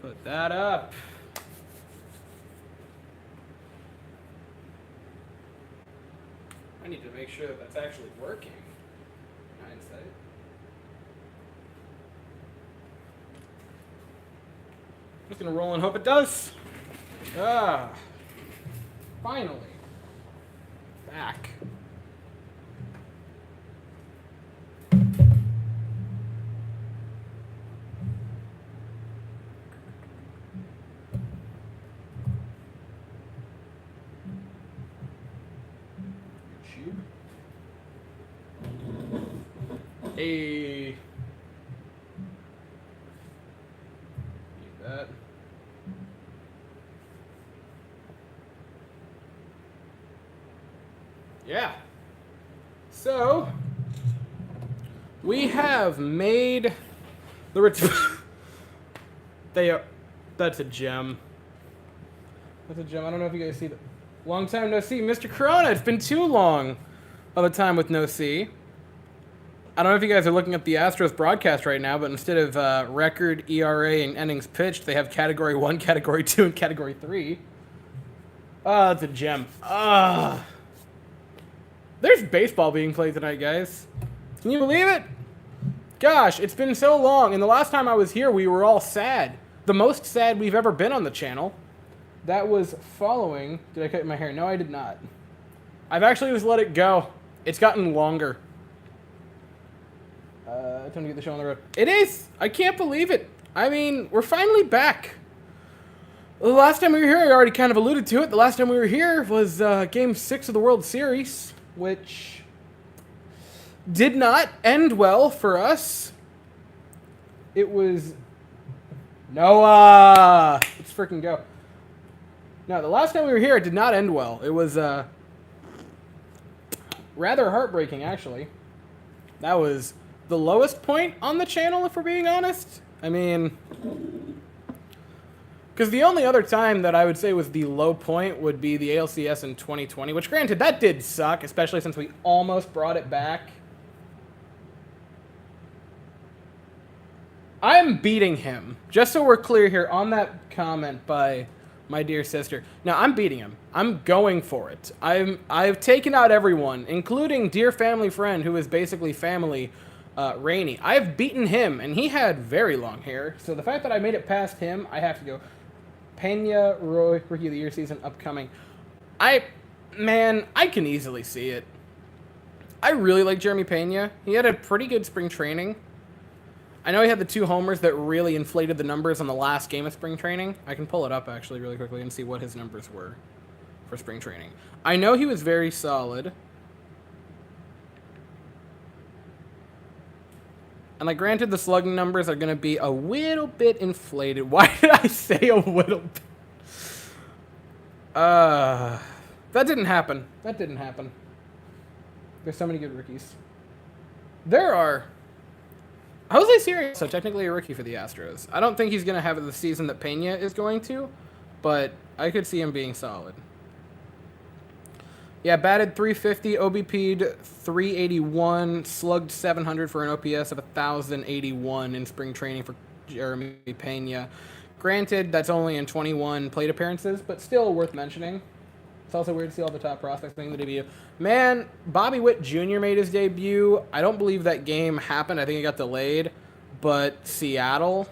Put that up. I need to make sure that that's actually working. Hindsight. I'm just gonna roll and hope it does. Finally. Back. Hey. Need that. Yeah. So, we have made the return. That's a gem. That's a gem. I don't know if you guys see that. Long time no see. Mr. Corona, it's been too long of a time with no see. I don't know if you guys are looking at the Astros broadcast right now, but instead of record, ERA, and innings pitched, they have Category 1, Category 2, and Category 3. Oh, that's a gem. There's baseball being played tonight, guys. Can you believe it? Gosh, it's been so long, and the last time I was here, we were all sad. The most sad we've ever been on the channel. That was following... Did I cut my hair? No, I did not. I've actually just let it go. It's gotten longer. Time to get the show on the road. It is! I can't believe it. I mean, we're finally back. The last time we were here, I already kind of alluded to it. The last time we were here was Game 6 of the World Series, which did not end well for us. It was... Noah! Let's freaking go. No, the last time we were here, it did not end well. It was rather heartbreaking, actually. That was the lowest point on the channel, if we're being honest. I mean... Because the only other time that I would say was the low point would be the ALCS in 2020, which granted, that did suck, especially since we almost brought it back. I'm beating him. Just so we're clear here on that comment by my dear sister. Now, I'm beating him. I'm going for it. I've taken out everyone, including dear family friend, who is basically family, Rainey. I've beaten him, and he had very long hair. So the fact that I made it past him, I have to go. Pena, Roy, Rookie of the Year season upcoming. Man, I can easily see it. I really like Jeremy Pena. He had a pretty good spring training. I know he had the 2 homers that really inflated the numbers on the last game of spring training. I can pull it up, actually, really quickly and see what his numbers were for spring training. I know he was very solid. And, like, granted, the slugging numbers are going to be a little bit inflated. Why did I say a little bit? That didn't happen. That didn't happen. There's so many good rookies. There are... Jose Sirius, so technically a rookie for the Astros. I don't think he's going to have the season that Pena is going to, but I could see him being solid. Yeah, batted 350, OBP'd 381, slugged 700 for an OPS of 1,081 in spring training for Jeremy Pena. Granted, that's only in 21 plate appearances, but still worth mentioning. It's also weird to see all the top prospects making the debut. Man, Bobby Witt Jr. made his debut. I don't believe that game happened. I think it got delayed. But Seattle...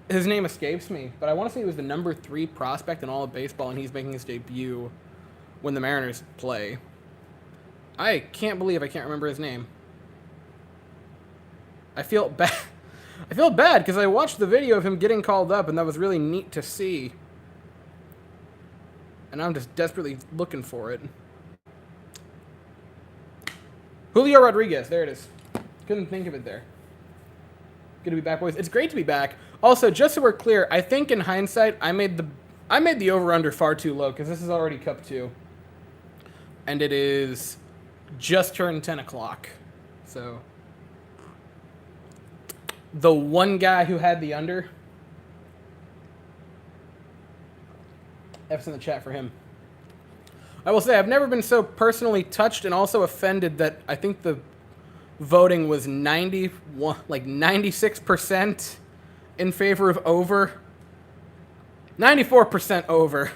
his name escapes me, but I want to say he was the number 3 prospect in all of baseball, and he's making his debut when the Mariners play. I can't believe I can't remember his name. I feel bad. I feel bad because I watched the video of him getting called up, and that was really neat to see. And I'm just desperately looking for it. Julio Rodriguez, there it is. Couldn't think of it there. Good to be back, boys. It's great to be back. Also, just so we're clear, I think in hindsight, I made the over-under far too low because this is already Cup 2. And it is just turned 10 o'clock. So, the one guy who had the under, F's in the chat for him. I will say, I've never been so personally touched and also offended that I think the voting was 96% in favor of over. 94% over.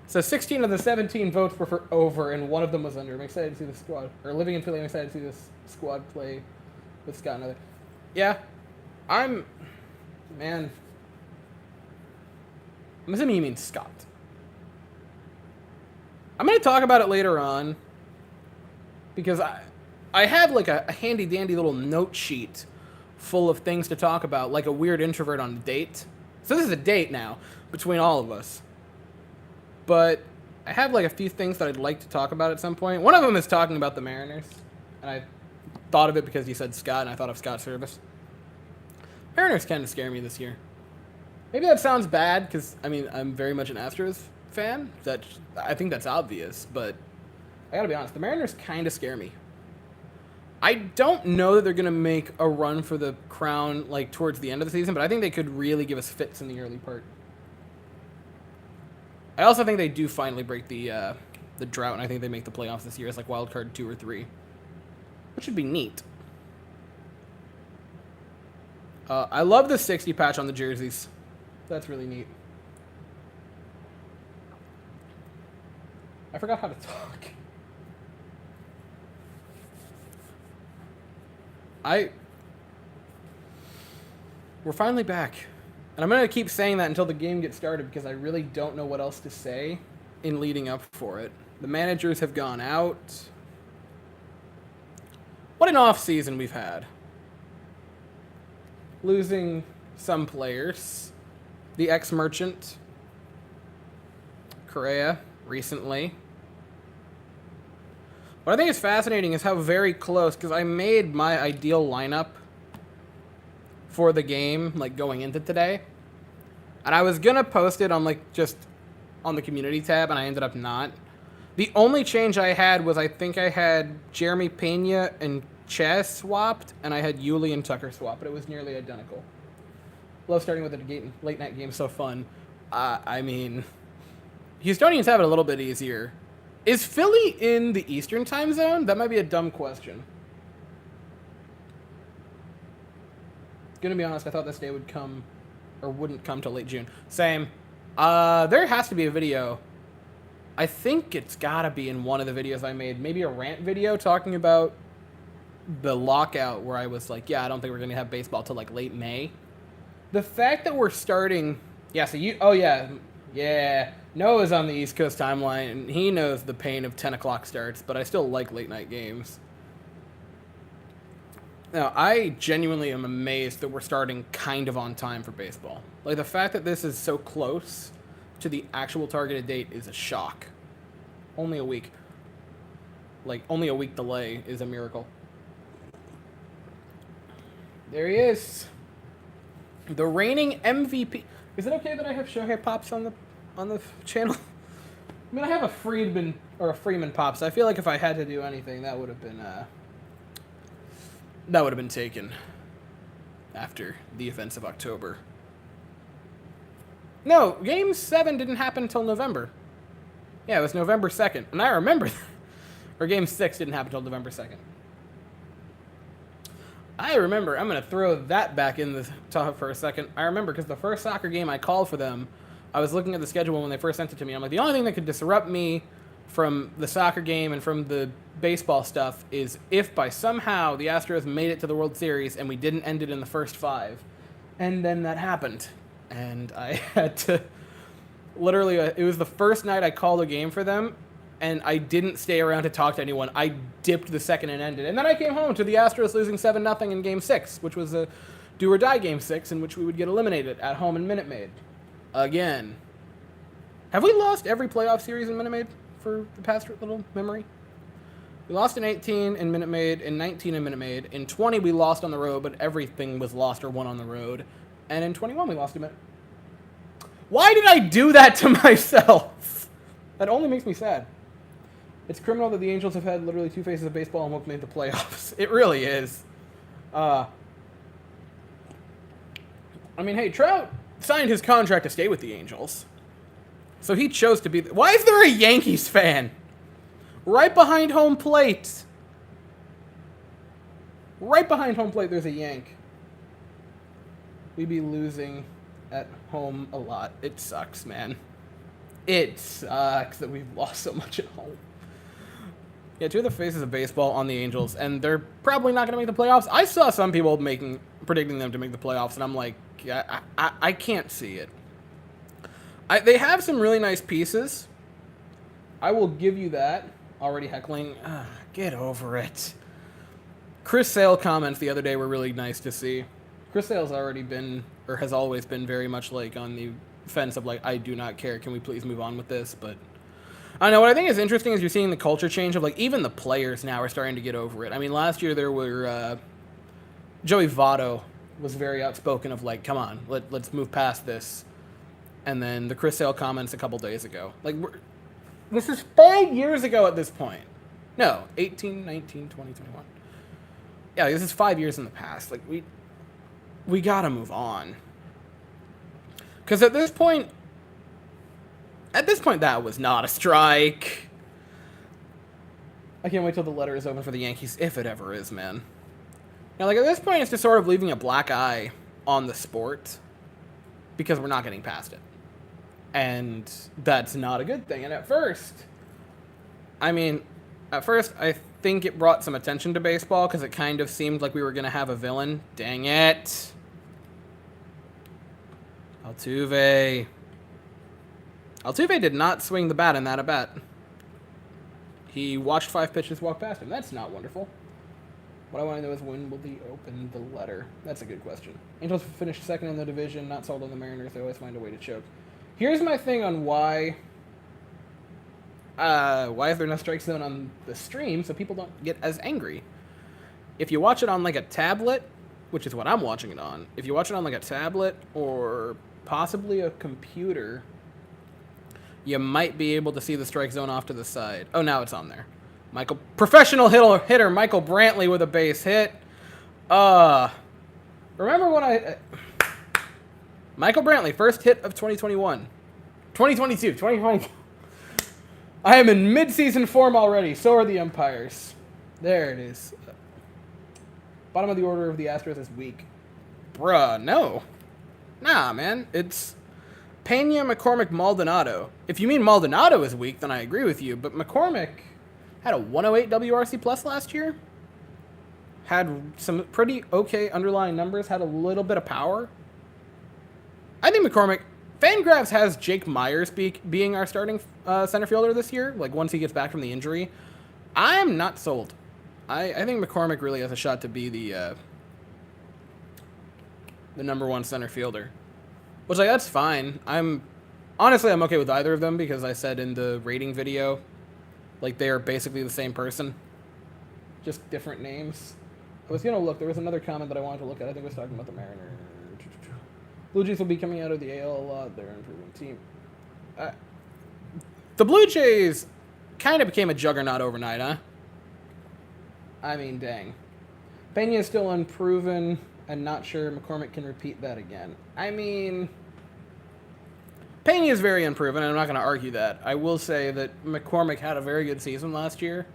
So 16 of the 17 votes were for over, and one of them was under. I'm excited to see the squad. Or living in Philly, I'm excited to see this squad play with Scott and other. Yeah, man. I'm assuming you mean Scott. I'm going to talk about it later on, because I have like a handy dandy little note sheet full of things to talk about, like a weird introvert on a date. So this is a date now between all of us. But I have like a few things that I'd like to talk about at some point. One of them is talking about the Mariners. And I thought of it because you said Scott, and I thought of Scott Service. Mariners kind of scare me this year. Maybe that sounds bad, because, I mean, I'm very much an Astros fan. I think that's obvious, but I gotta be honest. The Mariners kind of scare me. I don't know that they're going to make a run for the crown, like, towards the end of the season, but I think they could really give us fits in the early part. I also think they do finally break the drought, and I think they make the playoffs this year as like wild card 2 or 3, which would be neat. I love the 60 patch on the jerseys. That's really neat. I forgot how to talk. We're finally back. And I'm going to keep saying that until the game gets started, because I really don't know what else to say in leading up for it. The managers have gone out. What an off season we've had. Losing some players. The ex-merchant, Correa, recently. What I think is fascinating is how very close, because I made my ideal lineup for the game, like, going into today. And I was going to post it on, like, just on the community tab, and I ended up not. The only change I had was I think I had Jeremy Pena and Chess swapped, and I had Yuli and Tucker swapped, but it was nearly identical. Love starting with a late night game, so fun. I mean, Houstonians have it a little bit easier. Is Philly in the Eastern time zone? That might be a dumb question. Gonna be honest, I thought this day would come, or wouldn't come till late June. Same. There has to be a video. I think it's gotta be in one of the videos I made. Maybe a rant video talking about the lockout, where I was like, yeah, I don't think we're gonna have baseball till like late May. The fact that we're starting, yeah, so you, oh yeah, Noah's on the East Coast timeline, and he knows the pain of 10 o'clock starts, but I still like late night games. Now, I genuinely am amazed that we're starting kind of on time for baseball. Like, the fact that this is so close to the actual targeted date is a shock. Only a week. Like, only a week delay is a miracle. There he is. The reigning MVP. Is it okay that I have Shohei Pops on the channel? I mean, I have a Freeman Pops. I feel like if I had to do anything, that would have been taken after the events of October. No, Game 7 didn't happen until November. Yeah, it was November 2nd, and I remember that. Or Game 6 didn't happen until November 2nd. I remember. I'm going to throw that back in the top for a second. I remember because the first soccer game I called for them, I was looking at the schedule when they first sent it to me. I'm like, the only thing that could disrupt me from the soccer game and from the baseball stuff is if by somehow the Astros made it to the World Series and we didn't end it in the first 5. And then that happened. And I had to literally, it was the first night I called a game for them, and I didn't stay around to talk to anyone. I dipped the second and ended. And then I came home to the Astros losing 7-0 in Game 6, which was a do-or-die Game 6 in which we would get eliminated at home in Minute Maid. Again. Have we lost every playoff series in Minute Maid for the past little memory? We lost in 18 in Minute Maid, in 19 in Minute Maid. In 20 we lost on the road, but everything was lost or won on the road. And in 21 we lost a minute. Why did I do that to myself? That only makes me sad. It's criminal that the Angels have had literally 2 faces of baseball and won't make the playoffs. It really is. I mean, hey, Trout signed his contract to stay with the Angels. So he chose to be... Why is there a Yankees fan? Right behind home plate. Right behind home plate, there's a Yank. We be losing at home a lot. It sucks, man. It sucks that we've lost so much at home. Yeah, two of the faces of baseball on the Angels, and they're probably not going to make the playoffs. I saw some people predicting them to make the playoffs, and I'm like, I can't see it. They have some really nice pieces. I will give you that. Already heckling. Get over it. Chris Sale comments the other day were really nice to see. Chris Sale's already been, or has always been, very much like on the fence of like, I do not care. Can we please move on with this? But I don't know. What I think is interesting is you're seeing the culture change of like even the players now are starting to get over it. I mean, last year there were Joey Votto was very outspoken of like, come on, let's move past this. And then the Chris Sale comments a couple days ago. Like, this is 5 years ago at this point. No, 18, 19, 20, 21. Yeah, this is 5 years in the past. Like, we gotta move on. Because at this point, that was not a strike. I can't wait till the letter is open for the Yankees, if it ever is, man. Now, like, at this point, it's just sort of leaving a black eye on the sport because we're not getting past it. And that's not a good thing. And at first, I think it brought some attention to baseball because it kind of seemed like we were going to have a villain. Dang it. Altuve did not swing the bat in that at-bat. He watched 5 pitches walk past him. That's not wonderful. What I want to know is when will he open the letter? That's a good question. Angels finished second in the division, not sold on the Mariners. They always find a way to choke. Here's my thing on why is there no strike zone on the stream so people don't get as angry. If you watch it on like a tablet, which is what I'm watching it on, if you watch it on like a tablet or possibly a computer, you might be able to see the strike zone off to the side. Oh, now it's on there. Professional hitter Michael Brantley with a base hit. Remember when Michael Brantley, first hit of 2021. 2022. I am in mid-season form already. So are the umpires. There it is. Bottom of the order of the Astros is weak. Bruh, no. Nah, man. It's Pena, McCormick, Maldonado. If you mean Maldonado is weak, then I agree with you. But McCormick had a 108 WRC plus last year. Had some pretty okay underlying numbers. Had a little bit of power. I think McCormick... Fangraphs has Jake Myers being our starting center fielder this year, like once he gets back from the injury. I am not sold. I think McCormick really has a shot to be the number 1 center fielder. Which, like, that's fine. I'm okay with either of them because I said in the rating video, like, they are basically the same person. Just different names. I was going to look. There was another comment that I wanted to look at. I think it was talking about the Mariners. Blue Jays will be coming out of the AL a lot. They're an improving team. The Blue Jays kind of became a juggernaut overnight, huh? I mean, dang. Pena is still unproven and not sure McCormick can repeat that again. I mean, Pena is very unproven, and I'm not going to argue that. I will say that McCormick had a very good season last year.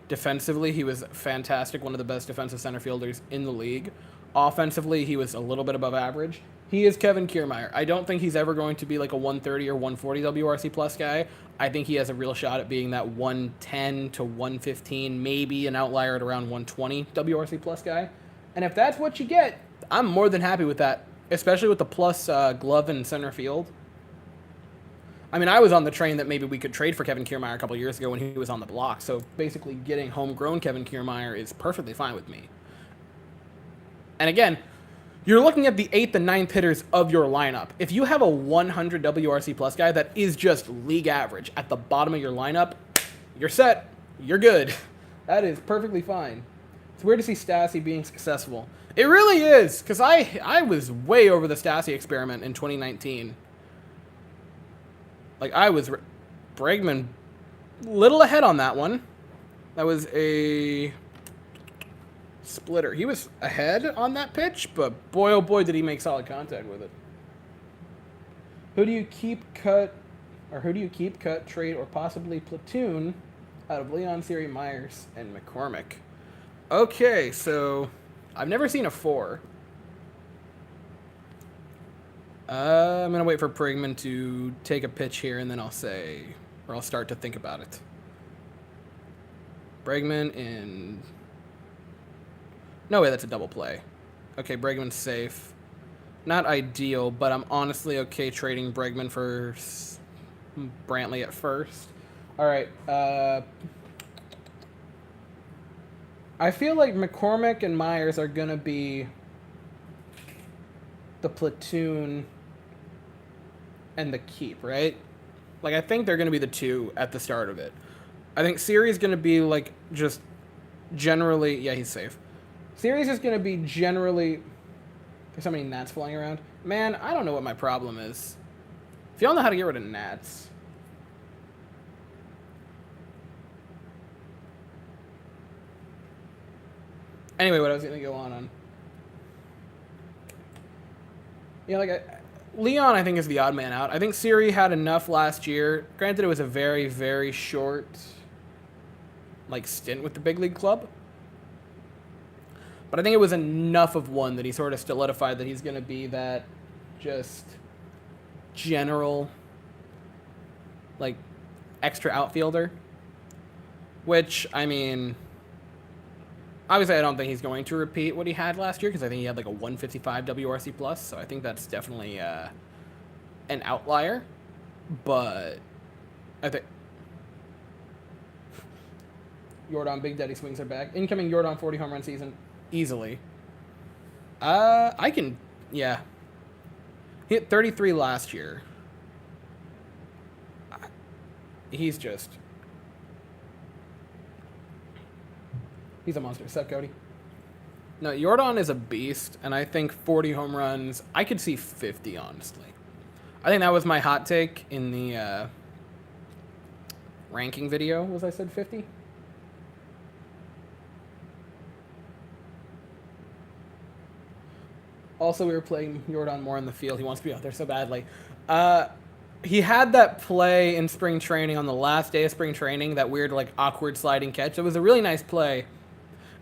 Defensively, he was fantastic, one of the best defensive center fielders in the league. Offensively, he was a little bit above average. He is Kevin Kiermaier. I don't think he's ever going to be like a 130 or 140 WRC plus guy. I think he has a real shot at being that 110 to 115, maybe an outlier at around 120 WRC plus guy. And if that's what you get, I'm more than happy with that, especially with the plus glove in center field. I mean, I was on the train that maybe we could trade for Kevin Kiermaier a couple years ago when he was on the block. So basically getting homegrown Kevin Kiermaier is perfectly fine with me. And again, you're looking at the 8th and 9th hitters of your lineup. If you have a 100 WRC plus guy that is just league average at the bottom of your lineup, you're set. You're good. That is perfectly fine. It's weird to see Stassi being successful. It really is, because I was way over the Stassi experiment in 2019. Like, I was... Bregman, little ahead on that one. That was a... splitter. He was ahead on that pitch, but boy, oh boy, did he make solid contact with it. Who do you keep, cut, trade, or possibly platoon out of Leon, Siri, Myers, and McCormick? Okay, so I've never seen a 4. I'm going to wait for Prigman to take a pitch here, and then I'll say, or I'll start to think about it. Bregman in... No way, that's a double play. Okay, Bregman's safe. Not ideal, but I'm honestly okay trading Bregman for Brantley at first. All right. I feel like McCormick and Myers are going to be the platoon and the keep, right? Like, I think they're going to be the two at the start of it. I think Siri's going to be, like, just generally... Yeah, he's safe. Siri's is going to be generally... There's so many gnats flying around. Man, I don't know what my problem is. If y'all know how to get rid of gnats... Anyway, what I was going to go on. Yeah, like, Leon, I think, is the odd man out. I think Siri had enough last year. Granted, it was a very, very short, like, stint with the big league club. But I think it was enough of one that he sort of solidified that he's going to be that just general, like, extra outfielder. Which, I mean... Obviously, I don't think he's going to repeat what he had last year because I think he had like a 155 WRC plus. So I think that's definitely an outlier. But I think Yordan Big Daddy swings are back. Incoming Yordan 40 home run season easily. I can, yeah. He hit 33 last year. He's just... He's a monster. What's up, Cody? No, Yordan is a beast, and I think 40 home runs... I could see 50, honestly. I think that was my hot take in the ranking video, was I said 50? Also, we were playing Yordan more in the field. He wants to be out there so badly. He had that play in spring training on the last day of spring training, that weird, like, awkward sliding catch. It was a really nice play.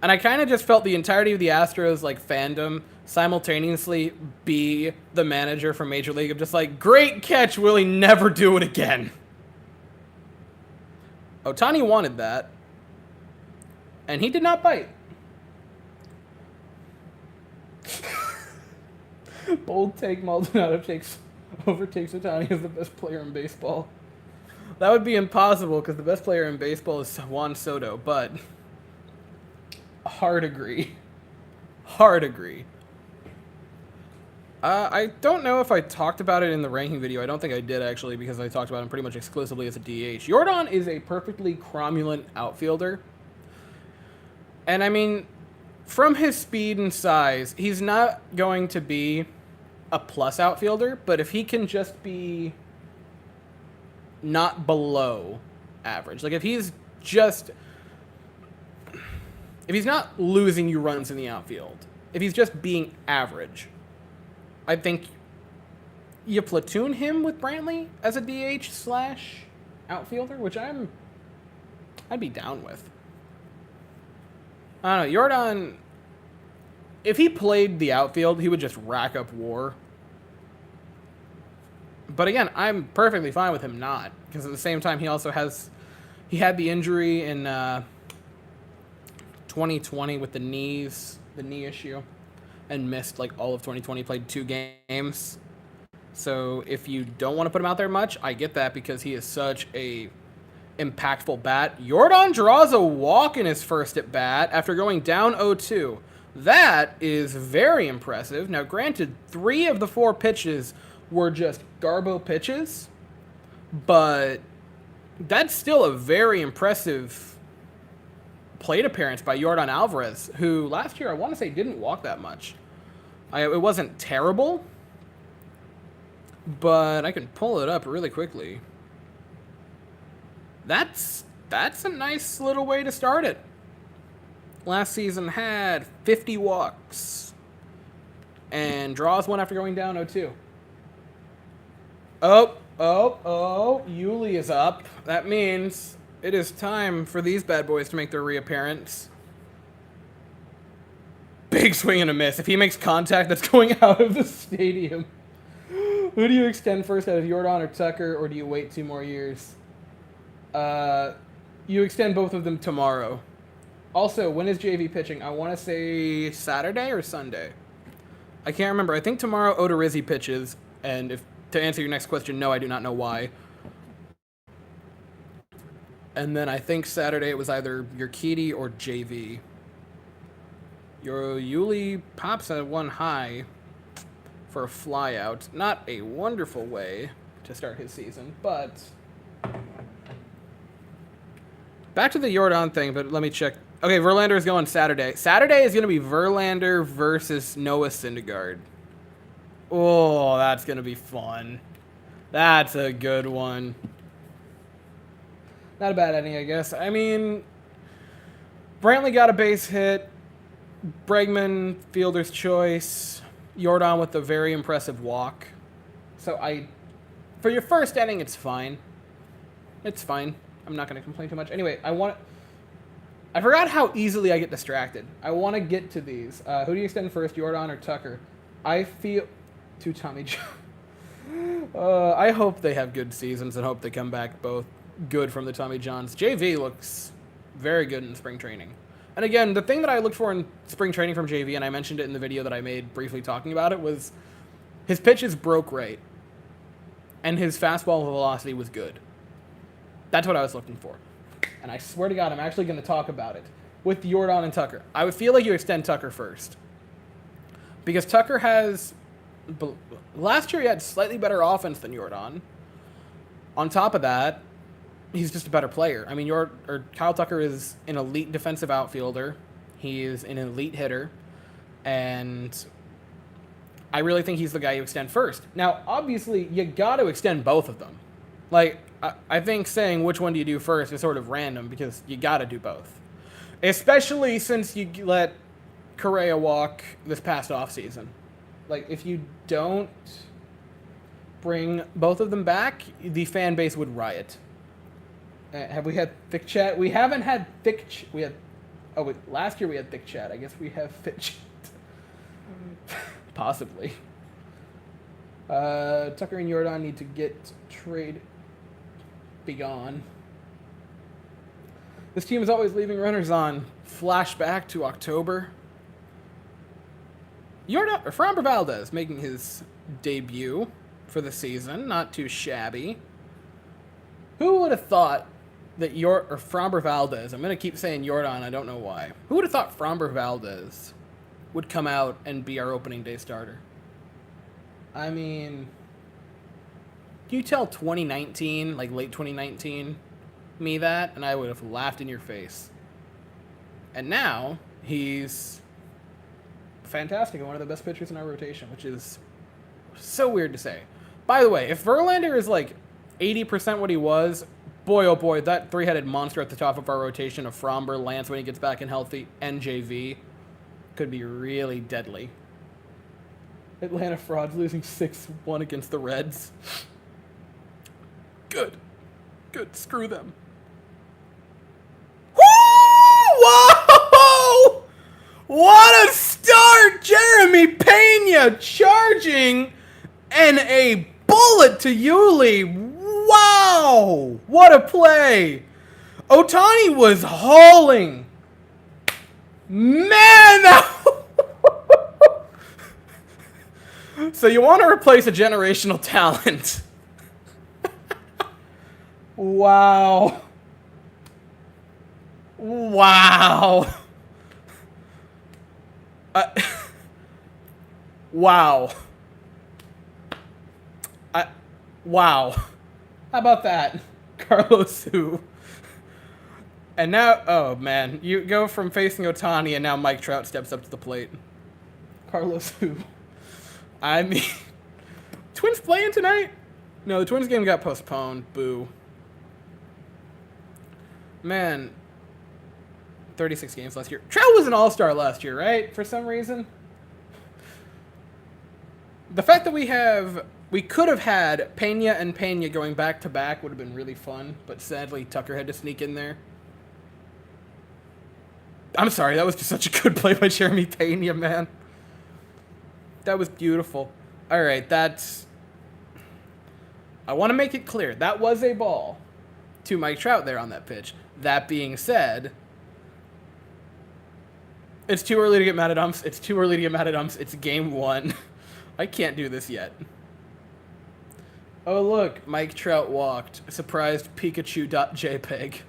And I kind of just felt the entirety of the Astros, like, fandom simultaneously be the manager from Major League of just like, great catch, will he never do it again? Ohtani wanted that. And he did not bite. Bold take, Maldonado overtakes Ohtani as the best player in baseball. That would be impossible because the best player in baseball is Juan Soto, but... Hard agree. Hard agree. I don't know if I talked about it in the ranking video. I don't think I did, actually, because I talked about him pretty much exclusively as a DH. Yordan is a perfectly cromulent outfielder. And, I mean, from his speed and size, he's not going to be a plus outfielder, but if he can just be not below average, like if he's not losing you runs in the outfield, if he's just being average, I think you platoon him with Brantley as a DH / outfielder, which I'd be down with. I don't know, Yordan, if he played the outfield, he would just rack up WAR. But again, I'm perfectly fine with him not, because at the same time, he had the injury in 2020 with the knee issue, and missed like all of 2020, played 2 games. So if you don't want to put him out there much, I get that because he is such a impactful bat. Yordan draws a walk in his first at bat after going down 0-2. That is very impressive. Now, granted, 3 of the 4 pitches were just garbo pitches, but that's still a very impressive plate appearance by Yordan Alvarez, who last year, I want to say, didn't walk that much. It wasn't terrible, but I can pull it up really quickly. That's a nice little way to start it. Last season had 50 walks and draws one after going down 0-2. Oh, Yuli is up. That means it is time for these bad boys to make their reappearance. big swing and a miss. If he makes contact, that's going out of the stadium. Who do you extend first out of Jordan or Tucker, or do you wait 2 more years? You extend both of them tomorrow. Also, when is JV pitching? I want to say Saturday or Sunday. I can't remember. I think tomorrow Odorizzi pitches, and if to answer your next question, no, I do not know why. And then I think Saturday it was either Urquidy or JV. Your Yuli pops at 1 high for a flyout. Not a wonderful way to start his season, but back to the Jordan thing, but let me check. Okay, Verlander is going Saturday. Saturday is going to be Verlander versus Noah Syndergaard. Oh, that's going to be fun. That's a good one. Not a bad ending, I guess. I mean, Brantley got a base hit. Bregman, fielder's choice. Jordan with a very impressive walk. So for your first inning, it's fine. It's fine. I'm not going to complain too much. Anyway, I forgot how easily I get distracted. I want to get to these. Who do you extend first, Jordan or Tucker? I feel to Tommy John. I hope they have good seasons and hope they come back both good from the Tommy Johns. JV looks very good in spring training. And again, the thing that I looked for in spring training from JV, and I mentioned it in the video that I made briefly talking about it, was his pitches broke right. And his fastball velocity was good. That's what I was looking for. And I swear to God, I'm actually going to talk about it with Jordan and Tucker. I would feel like you extend Tucker first. Because Tucker has... Last year he had slightly better offense than Jordan. On top of that, he's just a better player. I mean, Kyle Tucker is an elite defensive outfielder. He is an elite hitter. And I really think he's the guy you extend first. Now, obviously, you got to extend both of them. Like, I think saying which one do you do first is sort of random because you got to do both. Especially since you let Correa walk this past offseason. Like, if you don't bring both of them back, the fan base would riot. Have we had thick chat? We haven't had thick last year we had thick chat. I guess we have thick chat. Possibly. Tucker and Jordan need to get trade be gone. This team is always leaving runners on. Flashback to October. Framber Valdez making his debut for the season. Not too shabby. Who would have thought that Framber Valdez, I'm going to keep saying Jordan, I don't know why. Who would have thought Framber Valdez would come out and be our opening day starter? I mean, can you tell 2019, like late 2019, me that, and I would have laughed in your face. And now, he's fantastic and one of the best pitchers in our rotation, which is so weird to say. By the way, if Verlander is like 80% what he was, boy, oh boy, that three-headed monster at the top of our rotation of Framber, Lance when he gets back and healthy, and JV could be really deadly. Atlanta Frauds losing 6-1 against the Reds. Good. Screw them. Woo! Whoa! What a start! Jeremy Pena charging and a bullet to Yuli. Wow! What a play! Ohtani was hauling. Man, So you want to replace a generational talent. Wow. Wow. Wow. Wow. How about that? Carlos Hu. And now, oh man, you go from facing Ohtani and now Mike Trout steps up to the plate. Carlos Hu. I mean, Twins playing tonight? No, the Twins game got postponed. Boo. Man, 36 games last year. Trout was an all-star last year, right? For some reason. The fact that we could have had Pena and Pena going back-to-back would have been really fun, but sadly Tucker had to sneak in there. I'm sorry, that was just such a good play by Jeremy Pena, man. That was beautiful. All right, that's... I want to make it clear. That was a ball to Mike Trout there on that pitch. That being said, it's too early to get mad at umps. It's too early to get mad at umps. It's game 1. I can't do this yet. Oh, look. Mike Trout walked. Surprised Pikachu.jpg.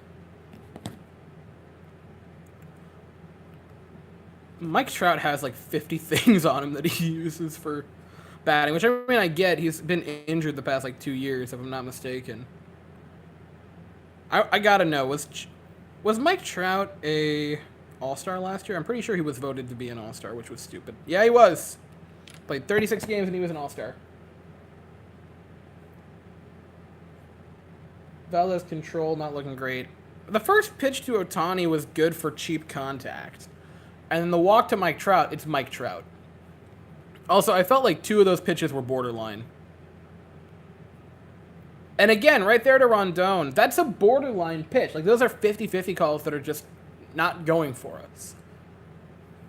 Mike Trout has like 50 things on him that he uses for batting, which I mean I get. He's been injured the past like 2 years, if I'm not mistaken. I gotta know, was Mike Trout a All-Star last year? I'm pretty sure he was voted to be an All-Star, which was stupid. Yeah, he was. Played 36 games and he was an All-Star. Valdez control, not looking great. The first pitch to Ohtani was good for cheap contact. And then the walk to Mike Trout, it's Mike Trout. Also, I felt like 2 of those pitches were borderline. And again, right there to Rondon, that's a borderline pitch. Like, those are 50-50 calls that are just not going for us.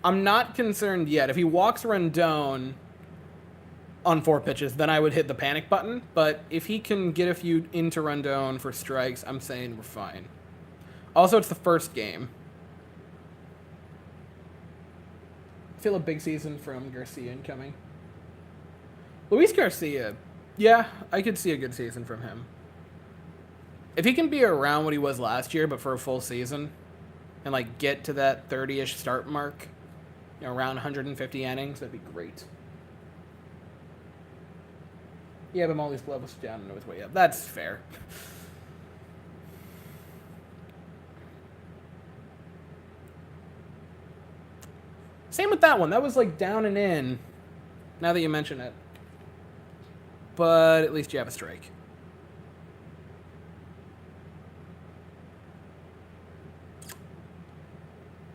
I'm not concerned yet. If he walks Rondon on 4 pitches, then I would hit the panic button. But if he can get a few into Rondon for strikes, I'm saying we're fine. Also, it's the first game. I feel a big season from Garcia incoming. Luis Garcia, yeah, I could see a good season from him. If he can be around what he was last year, but for a full season, and like get to that 30-ish start mark, you know, around 150 innings, that'd be great. Yeah, but Molly's glove was down and it was way up. That's fair. Same with that one. That was like down and in, now that you mention it. But at least you have a strike.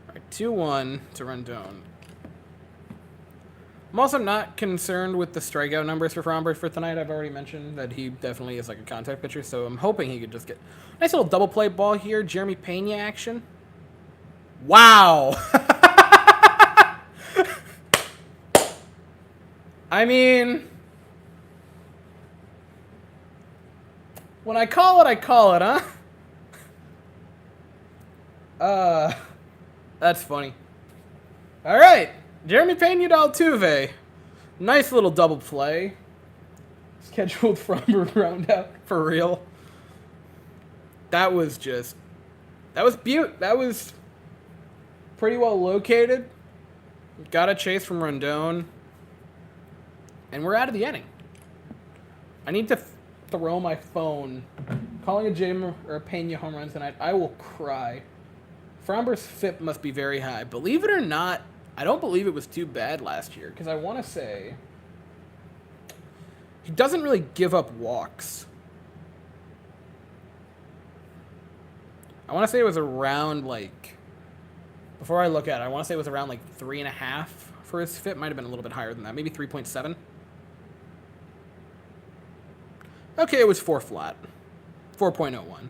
All right, 2-1 to Rondon. I'm also not concerned with the strikeout numbers for Framber for tonight. I've already mentioned that he definitely is like a contact pitcher, so I'm hoping he could just get a nice little double play ball here. Jeremy Pena action. Wow. I mean, when I call it, huh? That's funny. All right. Jeremy Pena to Altuve. Nice little double play. Scheduled from round out for real. That was beaut. That was pretty well located. Got a chase from Rondon. And we're out of the inning. I need to throw my phone. Calling a Jim or a Pena home run tonight, I will cry. Framber's FIP must be very high. Believe it or not, I don't believe it was too bad last year, because I want to say he doesn't really give up walks. I want to say it was around, like, before I look at it, I want to say it was around, like, 3.5 for his FIP. Might have been a little bit higher than that, maybe 3.7. Okay, it was 4 flat. 4.01.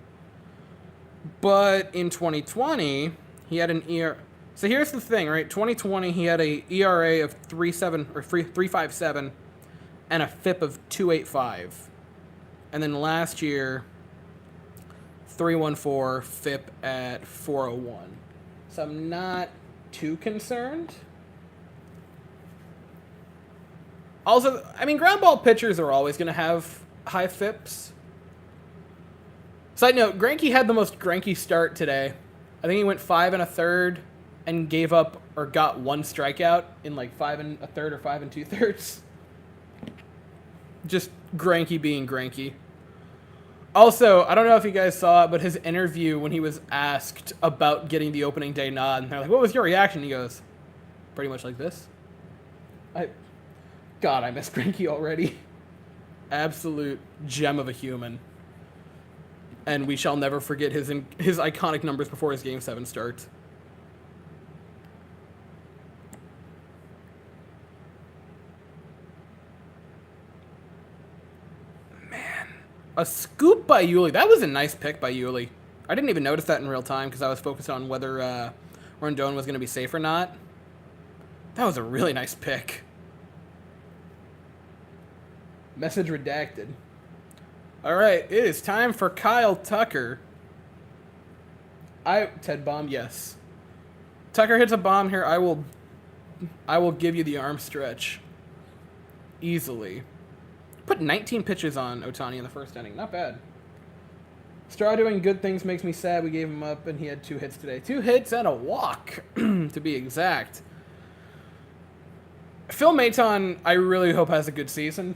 But in 2020, he had an ERA. So here's the thing, right? 2020, he had a ERA of 3.7 or 3.57 and a FIP of 2.85. And then last year, 3.14, FIP at 4.01. So I'm not too concerned. Also, I mean, ground ball pitchers are always going to have high FIPs. Side note, Greinke had the most Greinke start today. I think he went 5 1/3 and gave up or got 1 strikeout in like 5 1/3 or 5 2/3. Just Greinke being Greinke. Also, I don't know if you guys saw it, but his interview when he was asked about getting the opening day nod, and they're like, "What was your reaction?" He goes, "Pretty much like this." God, I miss Greinke already. Absolute gem of a human. And we shall never forget his iconic numbers before his Game 7 starts. Man. A scoop by Yuli. That was a nice pick by Yuli. I didn't even notice that in real time because I was focused on whether Rondon was going to be safe or not. That was a really nice pick. Message redacted. All right, it is time for Kyle Tucker. Ted bomb, yes. Tucker hits a bomb here. I will give you the arm stretch. Easily. Put 19 pitches on Ohtani in the first inning. Not bad. Straw doing good things makes me sad. We gave him up, and he had 2 hits today. 2 hits and a walk, to be exact. Phil Maton, I really hope has a good season,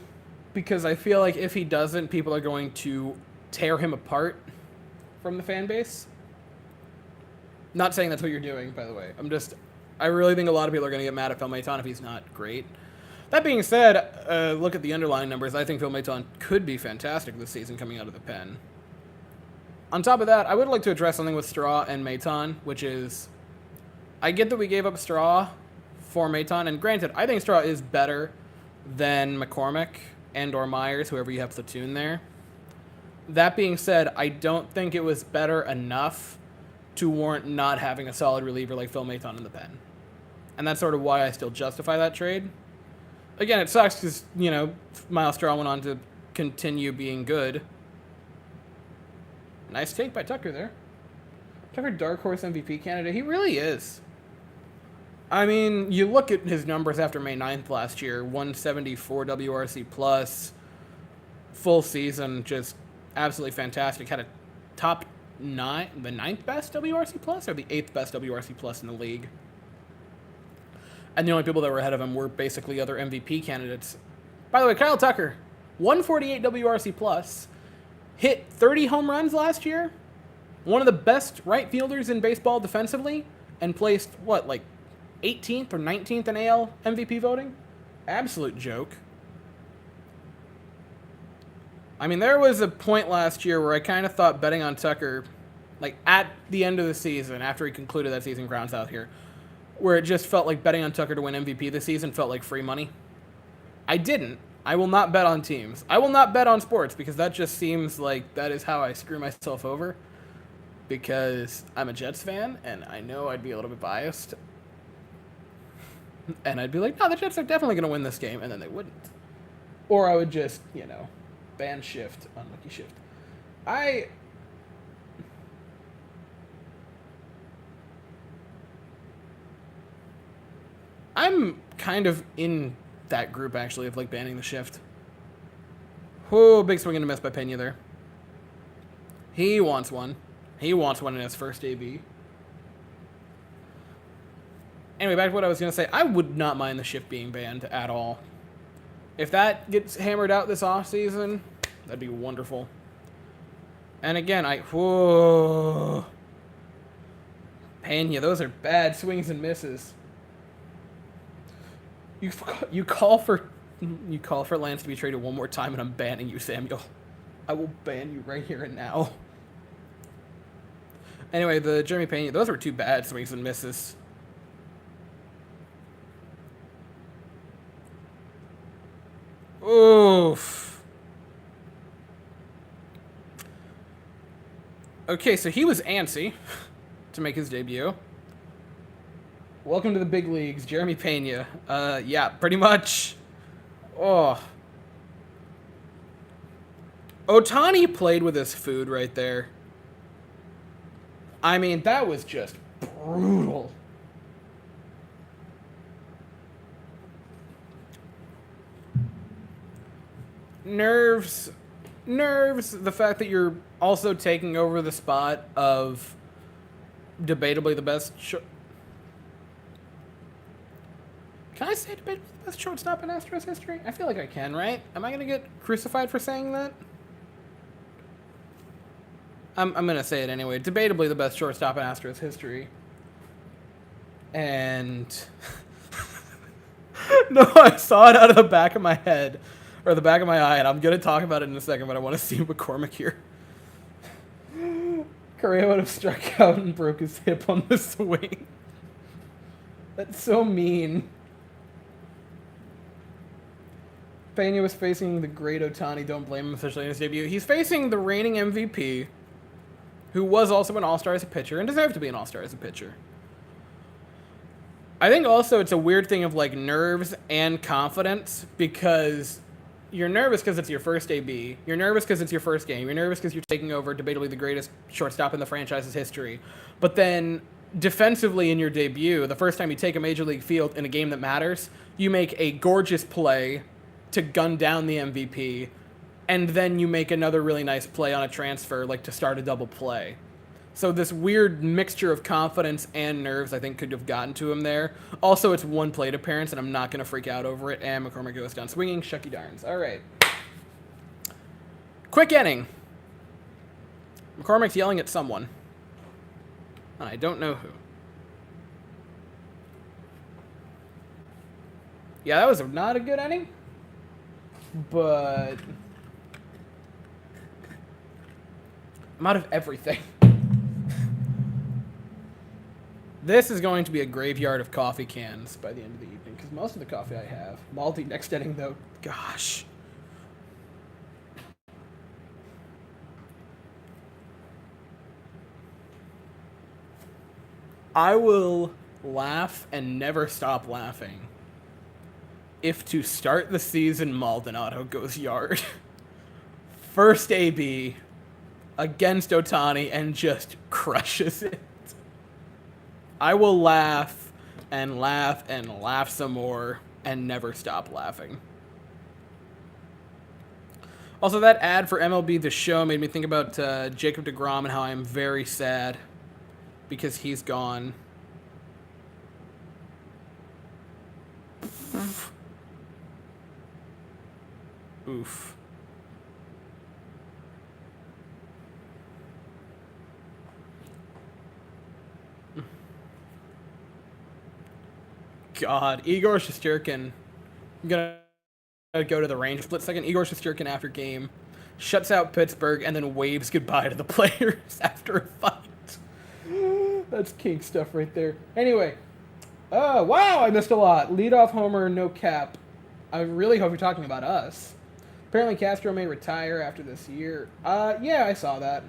because I feel like if he doesn't, people are going to tear him apart from the fan base. Not saying that's what you're doing, by the way. I really think a lot of people are going to get mad at Phil Maton if he's not great. That being said, look at the underlying numbers. I think Phil Maton could be fantastic this season coming out of the pen. On top of that, I would like to address something with Straw and Maton, which is, I get that we gave up Straw for Maton, and granted, I think Straw is better than McCormick and or Myers, whoever you have platoon there. That being said, I don't think it was better enough to warrant not having a solid reliever like Phil Maton in the pen. And that's sort of why I still justify that trade. Again, it sucks because, Miles Straw went on to continue being good. Nice take by Tucker there. Tucker, dark horse MVP candidate. He really is. I mean, you look at his numbers after May 9th last year. 174 WRC plus. Full season, just absolutely fantastic. Had a top 9, the 9th best WRC plus or the 8th best WRC plus in the league. And the only people that were ahead of him were basically other MVP candidates. By the way, Kyle Tucker, 148 WRC plus. Hit 30 home runs last year. One of the best right fielders in baseball defensively. And placed, 18th or 19th in AL MVP voting? Absolute joke. I mean, there was a point last year where I kind of thought betting on Tucker, at the end of the season, after he concluded that season grounds out here, where it just felt like betting on Tucker to win MVP this season felt like free money. I didn't. I will not bet on teams. I will not bet on sports because that just seems like that is how I screw myself over. Because I'm a Jets fan, and I know I'd be a little bit biased. And I'd be like, no, the Jets are definitely going to win this game, and then they wouldn't. Or I would just, ban shift, unlucky shift. I'm kind of in that group, actually, of, banning the shift. Whoa, big swing and a miss by Pena there. He wants one. He wants one in his first AB. Anyway, back to what I was going to say. I would not mind the shift being banned at all. If that gets hammered out this offseason, that'd be wonderful. And again, whoa. Pena, those are bad swings and misses. You call for Lance to be traded one more time, and I'm banning you, Samuel. I will ban you right here and now. Anyway, the Jeremy Pena, those were 2 bad swings and misses. Oof. Okay, so he was antsy to make his debut. Welcome to the big leagues, Jeremy Pena. Yeah, pretty much. Oh. Ohtani played with his food right there. I mean, that was just brutal. Nerves. The fact that you're also taking over the spot of debatably the best... Can I say debatably the best shortstop in Astros history? I feel like I can, right? Am I going to get crucified for saying that? I'm going to say it anyway. Debatably the best shortstop in Astros history. And... No, I saw it out of the back of my head. Or the back of my eye, and I'm going to talk about it in a second, but I want to see McCormick here. Correa would have struck out and broke his hip on the swing. That's so mean. Pena was facing the great Ohtani. Don't blame him officially in his debut. He's facing the reigning MVP, who was also an all-star as a pitcher and deserved to be an all-star as a pitcher. I think also it's a weird thing of like nerves and confidence because you're nervous because it's your first AB. You're nervous because it's your first game. You're nervous because you're taking over debatably the greatest shortstop in the franchise's history. But then defensively in your debut, the first time you take a major league field in a game that matters, you make a gorgeous play to gun down the MVP, and then you make another really nice play on a transfer, like to start a double play. So this weird mixture of confidence and nerves, I think, could have gotten to him there. Also, it's one plate appearance, and I'm not going to freak out over it. And McCormick goes down swinging. Shucky darns. All right. Quick inning. McCormick's yelling at someone. I don't know who. Yeah, that was not a good inning. But I'm out of everything. This is going to be a graveyard of coffee cans by the end of the evening, because most of the coffee I have. Malty next inning, though. Gosh. I will laugh and never stop laughing if to start the season Maldonado goes yard. First AB against Ohtani and just crushes it. I will laugh and laugh and laugh some more and never stop laughing. Also, that ad for MLB The Show made me think about Jacob deGrom and how I'm very sad because he's gone. Oof. God, Igor Shesterkin. I'm gonna go to the range for a split second. Igor Shesterkin after game shuts out Pittsburgh and then waves goodbye to the players after a fight. That's king stuff right there. Anyway, wow, I missed a lot. Leadoff homer, no cap. I really hope you're talking about us. Apparently Castro may retire after this year. Yeah, I saw that.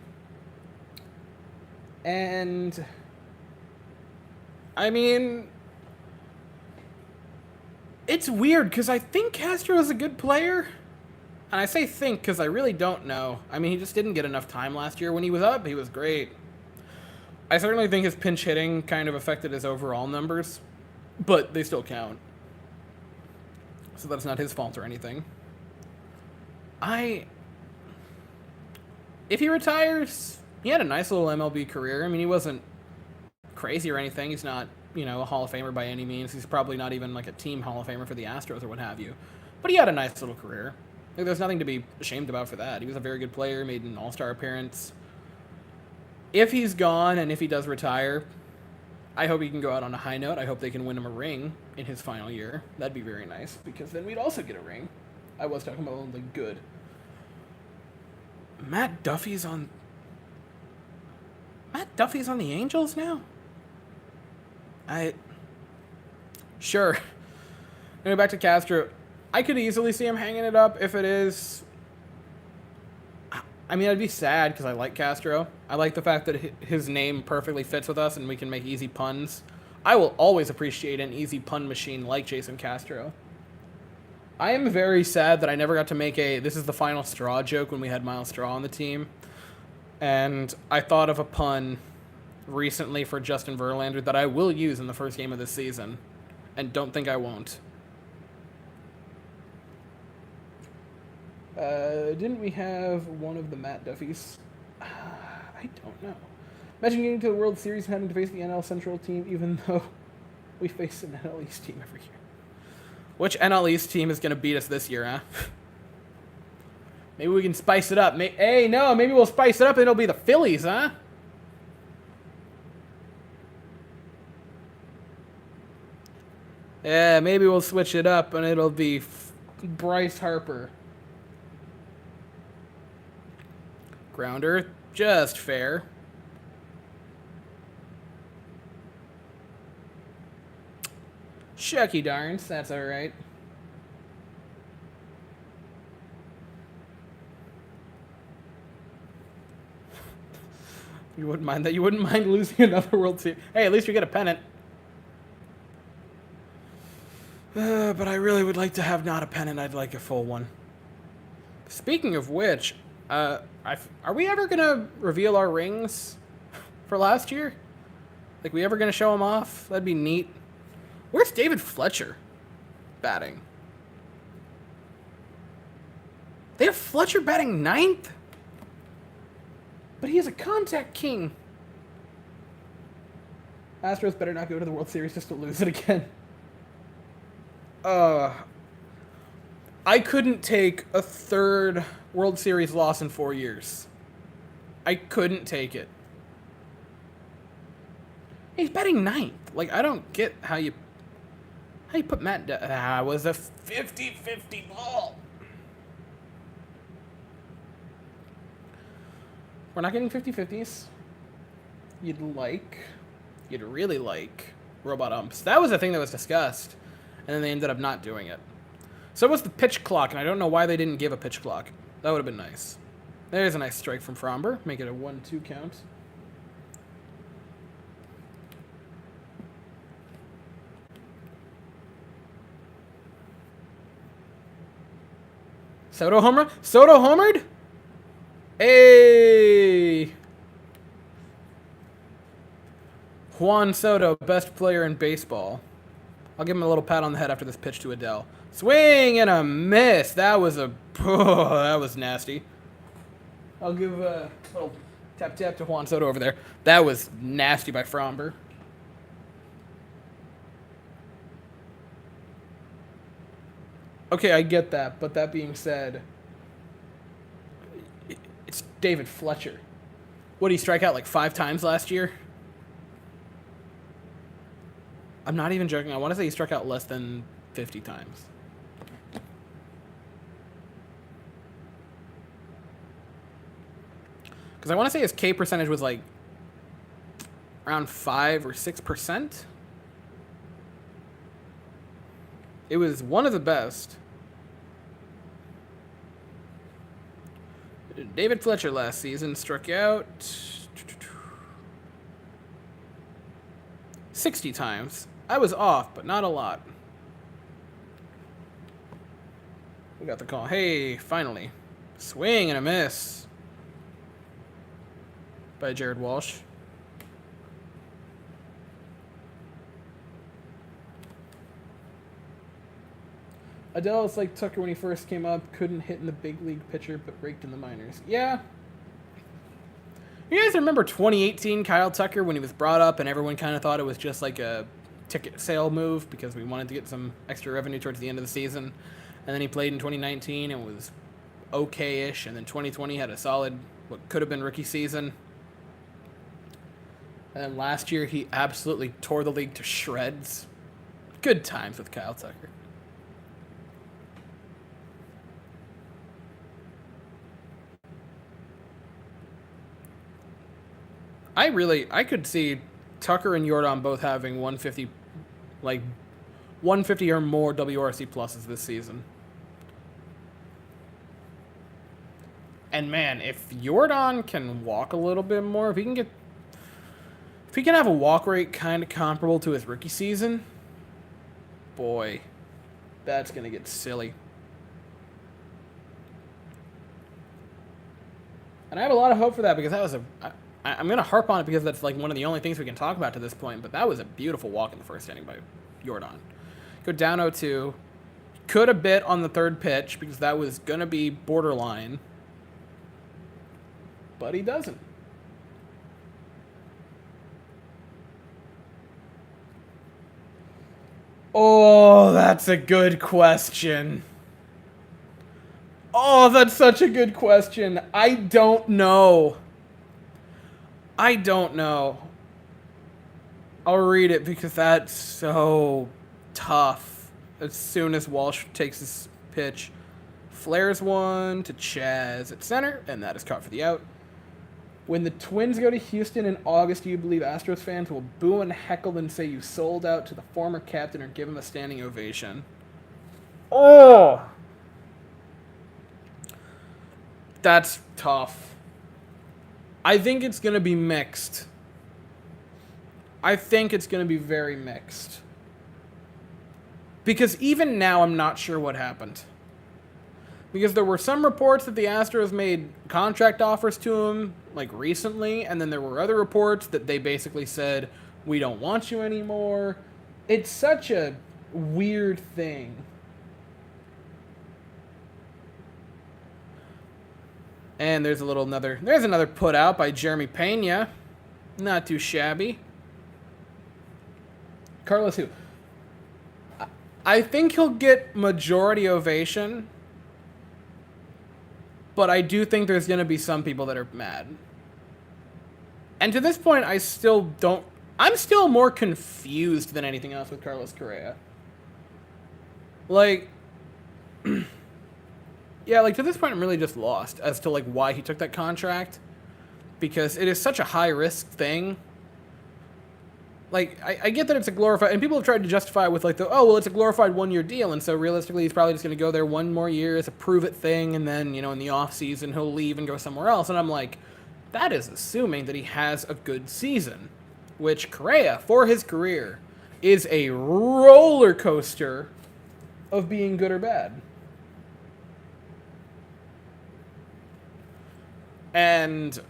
And I mean, it's weird because I think Castro is a good player. And I say think because I really don't know. I mean, he just didn't get enough time last year. When he was up, he was great. I certainly think his pinch hitting kind of affected his overall numbers, but they still count. So that's not his fault or anything. If he retires, he had a nice little MLB career. I mean, he wasn't crazy or anything. He's not, a Hall of Famer by any means. He's probably not even like a team Hall of Famer for the Astros or what have you. But he had a nice little career. There's nothing to be ashamed about for that. He was a very good player, made an all-star appearance. If he's gone and if he does retire, I hope he can go out on a high note. I hope they can win him a ring in his final year. That'd be very nice, because then we'd also get a ring. I was talking about only good. Matt Duffy's on the Angels now? Sure. Anyway, back to Castro. I could easily see him hanging it up if it is. I mean, I'd be sad because I like Castro. I like the fact that his name perfectly fits with us and we can make easy puns. I will always appreciate an easy pun machine like Jason Castro. I am very sad that I never got to make a "this is the final straw" joke when we had Miles Straw on the team. And I thought of a pun recently for Justin Verlander that I will use in the first game of this season. And don't think I won't. Didn't we have one of the Matt Duffys? I don't know. Imagine getting to the World Series and having to face the NL Central team, even though we face an NL East team every year. Which NL East team is going to beat us this year, huh? Maybe we can spice it up. Maybe we'll spice it up and it'll be the Phillies, huh? Yeah, maybe we'll switch it up and it'll be Bryce Harper. Grounder, just fair. Shucky darns, that's alright. You wouldn't mind that? You wouldn't mind losing another World Series? Hey, at least you get a pennant. But I really would like to have not a pennant. I'd like a full one. Speaking of which, are we ever gonna reveal our rings for last year? Like, we ever gonna show them off? That'd be neat. Where's David Fletcher batting? They have Fletcher batting 9th? But he is a contact king. Astros better not go to the World Series just to lose it again. I couldn't take a third World Series loss in 4 years. I couldn't take it. He's batting 9th. Like, I don't get how you put Matt down. That was a 50-50 ball. We're not getting 50-50s. You'd really like robot umps. That was a thing that was discussed, and then they ended up not doing it. So was the pitch clock, and I don't know why they didn't give a pitch clock. That would have been nice. There's a nice strike from Fromber. Make it a 1-2 count. Soto homer? Soto homered? Hey! Juan Soto, best player in baseball. I'll give him a little pat on the head after this pitch to Adele. Swing and a miss. That was that was nasty. I'll give a little tap to Juan Soto over there. That was nasty by Fromber. Okay, I get that, but that being said, it's David Fletcher. What, did he strike out like 5 times last year? I'm not even joking. I want to say he struck out less than 50 times. Because I want to say his K percentage was like around 5 or 6%. It was one of the best. David Fletcher last season struck out 60 times. I was off, but not a lot. We got the call. Hey, finally. Swing and a miss by Jared Walsh. Adele is like Tucker when he first came up. Couldn't hit in the big league pitcher, but raked in the minors. Yeah. You guys remember 2018 Kyle Tucker when he was brought up and everyone kind of thought it was just like a ticket sale move because we wanted to get some extra revenue towards the end of the season. And then he played in 2019 and was okay-ish. And then 2020 had a solid, what could have been rookie season. And then last year he absolutely tore the league to shreds. Good times with Kyle Tucker. I could see Tucker and Jordan both having 150, like 150 or more WRC pluses this season. And man, if Jordan can walk a little bit more, if he can have a walk rate kind of comparable to his rookie season, boy, that's gonna get silly. And I have a lot of hope for that because that was I'm going to harp on it because that's like one of the only things we can talk about to this point, but that was a beautiful walk in the first inning by Jordan. Go down 0-2. Could have bit on the third pitch because that was going to be borderline, but he doesn't. Oh, that's a good question. Oh, that's such a good question. I don't know. I'll read it because that's so tough. As soon as Walsh takes his pitch, flares one to Chaz at center, and that is caught for the out. When the Twins go to Houston in August, do you believe Astros fans will boo and heckle and say you sold out to the former captain or give him a standing ovation? Oh! That's tough. I think it's going to be mixed. I think it's going to be very mixed. Because even now, I'm not sure what happened. Because there were some reports that the Astros made contract offers to him, like, recently, and then there were other reports that they basically said, we don't want you anymore. It's such a weird thing. And there's another put out by Jeremy Pena. Not too shabby. Carlos who? I think he'll get majority ovation, but I do think there's going to be some people that are mad. And to this point, I'm still more confused than anything else with Carlos Correa. Like, yeah, like, to this point, I'm really just lost as to, like, why he took that contract. Because it is such a high-risk thing. Like, I get that it's a glorified... And people have tried to justify it with, like, it's a glorified one-year deal, and so realistically, he's probably just going to go there one more year as a prove-it thing, and then, in the off-season, he'll leave and go somewhere else. And I'm like, that is assuming that he has a good season. Which, Correa, for his career, is a roller coaster of being good or bad. And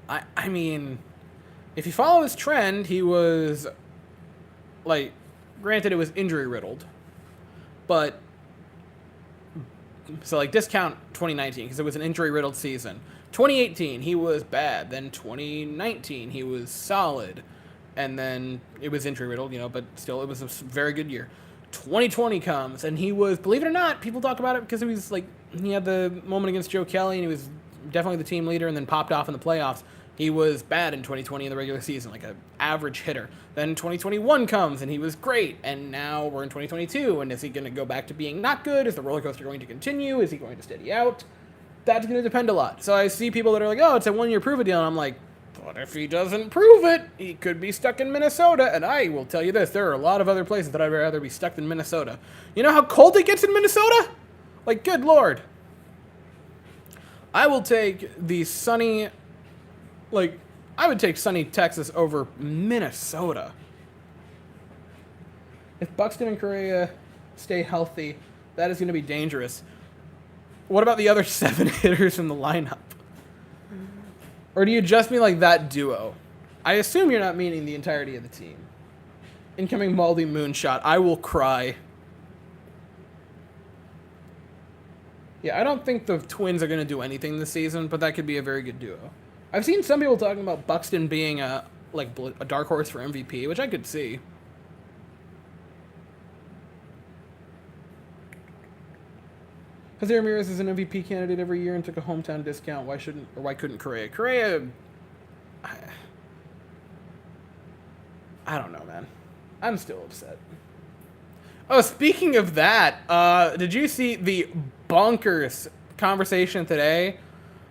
I mean, if you follow his trend, he was, like, granted it was injury riddled, but, so, like, discount 2019 because it was an injury riddled season. 2018, he was bad. Then 2019, he was solid. And then it was injury riddled, but still, it was a very good year. 2020 comes, and he was, believe it or not, people talk about it because he was, like, he had the moment against Joe Kelly, and he was definitely the team leader, and then popped off in the playoffs. He was bad in 2020 in the regular season, like an average hitter. Then 2021 comes, and he was great, and now we're in 2022, and is he going to go back to being not good? Is the roller coaster going to continue? Is he going to steady out? That's going to depend a lot. So I see people that are like, it's a one-year prove-it deal, and I'm like, but if he doesn't prove it, he could be stuck in Minnesota. And I will tell you this, there are a lot of other places that I'd rather be stuck than Minnesota. You know how cold it gets in Minnesota? Like, good Lord. I will take the sunny, I would take sunny Texas over Minnesota. If Buxton and Correa stay healthy, that is going to be dangerous. What about the other 7 hitters in the lineup? Or do you just mean like that duo? I assume you're not meaning the entirety of the team. Incoming Maldi moonshot. I will cry. Yeah, I don't think the Twins are going to do anything this season, but that could be a very good duo. I've seen some people talking about Buxton being a dark horse for MVP, which I could see. Jose Ramirez is an MVP candidate every year and took a hometown discount. Why couldn't Correa? Correa, I don't know, man. I'm still upset. Oh, speaking of that, did you see the bonkers conversation today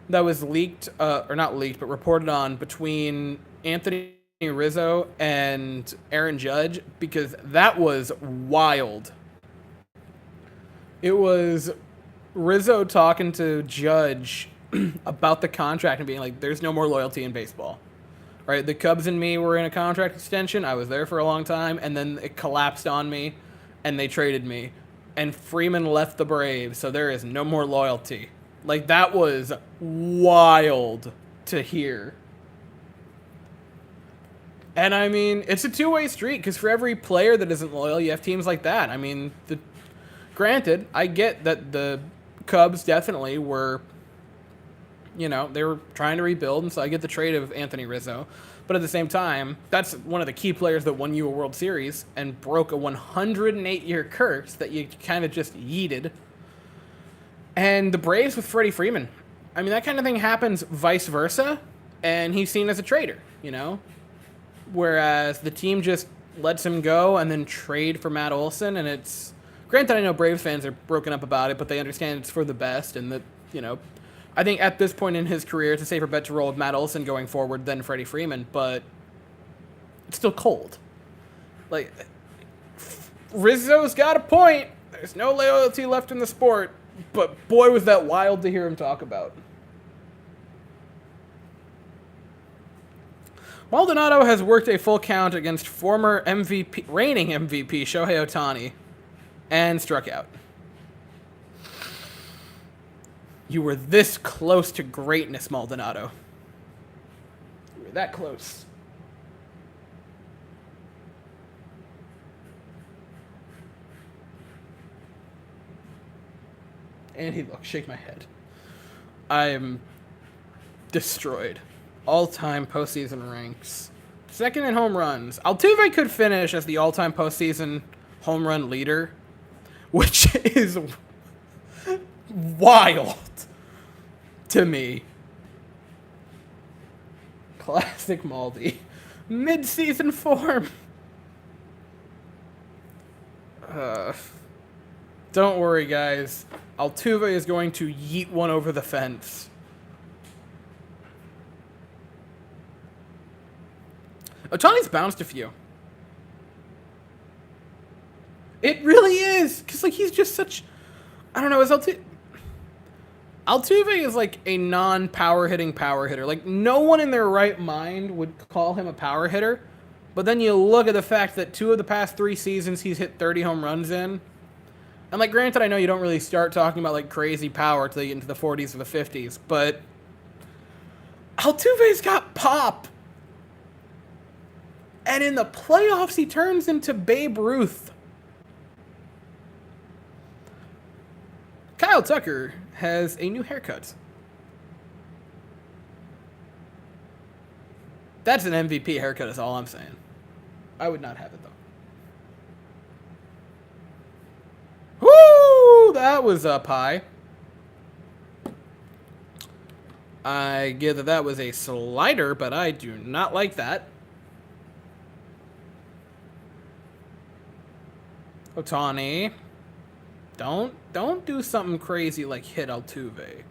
that was leaked, or not leaked, but reported on between Anthony Rizzo and Aaron Judge? Because that was wild. It was Rizzo talking to Judge about the contract and being like, there's no more loyalty in baseball. Right? The Cubs and me were in a contract extension. I was there for a long time, and then it collapsed on me, and they traded me. And Freeman left the Braves, so there is no more loyalty. Like, that was wild to hear. And, I mean, it's a two-way street, because for every player that isn't loyal, you have teams like that. I mean, granted, I get that the Cubs definitely were, they were trying to rebuild, and so I get the trade of Anthony Rizzo. But at the same time, that's one of the key players that won you a World Series and broke a 108-year curse that you kind of just yeeted. And the Braves with Freddie Freeman. I mean, that kind of thing happens vice versa, and he's seen as a traitor, Whereas the team just lets him go and then trade for Matt Olson, and it's... Granted, I know Braves fans are broken up about it, but they understand it's for the best, and that, I think at this point in his career, it's a safer bet to roll with Matt Olson going forward than Freddie Freeman, but it's still cold. Like, Rizzo's got a point. There's no loyalty left in the sport, but boy, was that wild to hear him talk about. Maldonado has worked a full count against former MVP, reigning MVP Shohei Ohtani, and struck out. You were this close to greatness, Maldonado. You were that close. And shake my head. I am destroyed. All-time postseason ranks. Second in home runs. Altuve could finish as the all-time postseason home run leader, which is wild to me. Classic Maldi. Mid-season form. Don't worry, guys. Altuve is going to yeet one over the fence. Ohtani's bounced a few. It really is. Because, like, he's just such... I don't know, is Altuve is like a non-power hitting power hitter. Like, no one in their right mind would call him a power hitter. But then you look at the fact that 2 of the past 3 seasons he's hit 30 home runs in. And, like, granted, I know you don't really start talking about, like, crazy power until you get into the 40s or the 50s. But Altuve's got pop. And in the playoffs, he turns into Babe Ruth. Kyle Tucker has a new haircut. That's an MVP haircut is all I'm saying. I would not have it, though. Woo! That was up high. I get that was a slider, but I do not like that. Ohtani. Don't do something crazy like hit Altuve.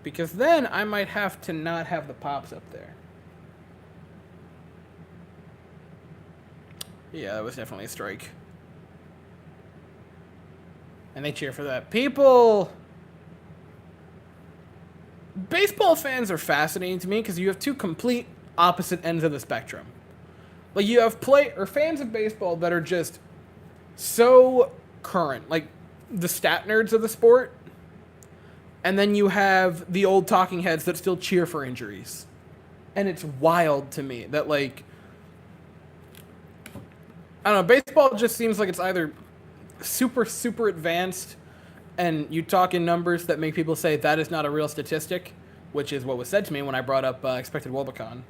Because then I might have to not have the pops up there. Yeah, that was definitely a strike. And they cheer for that. Baseball fans are fascinating to me because you have 2 complete opposite ends of the spectrum. Like, you have fans of baseball that are just so current, like the stat nerds of the sport, and then you have the old talking heads that still cheer for injuries. And it's wild to me that, like, I don't know, baseball just seems like it's either super, super advanced and you talk in numbers that make people say that is not a real statistic, which is what was said to me when I brought up expected Wobacon.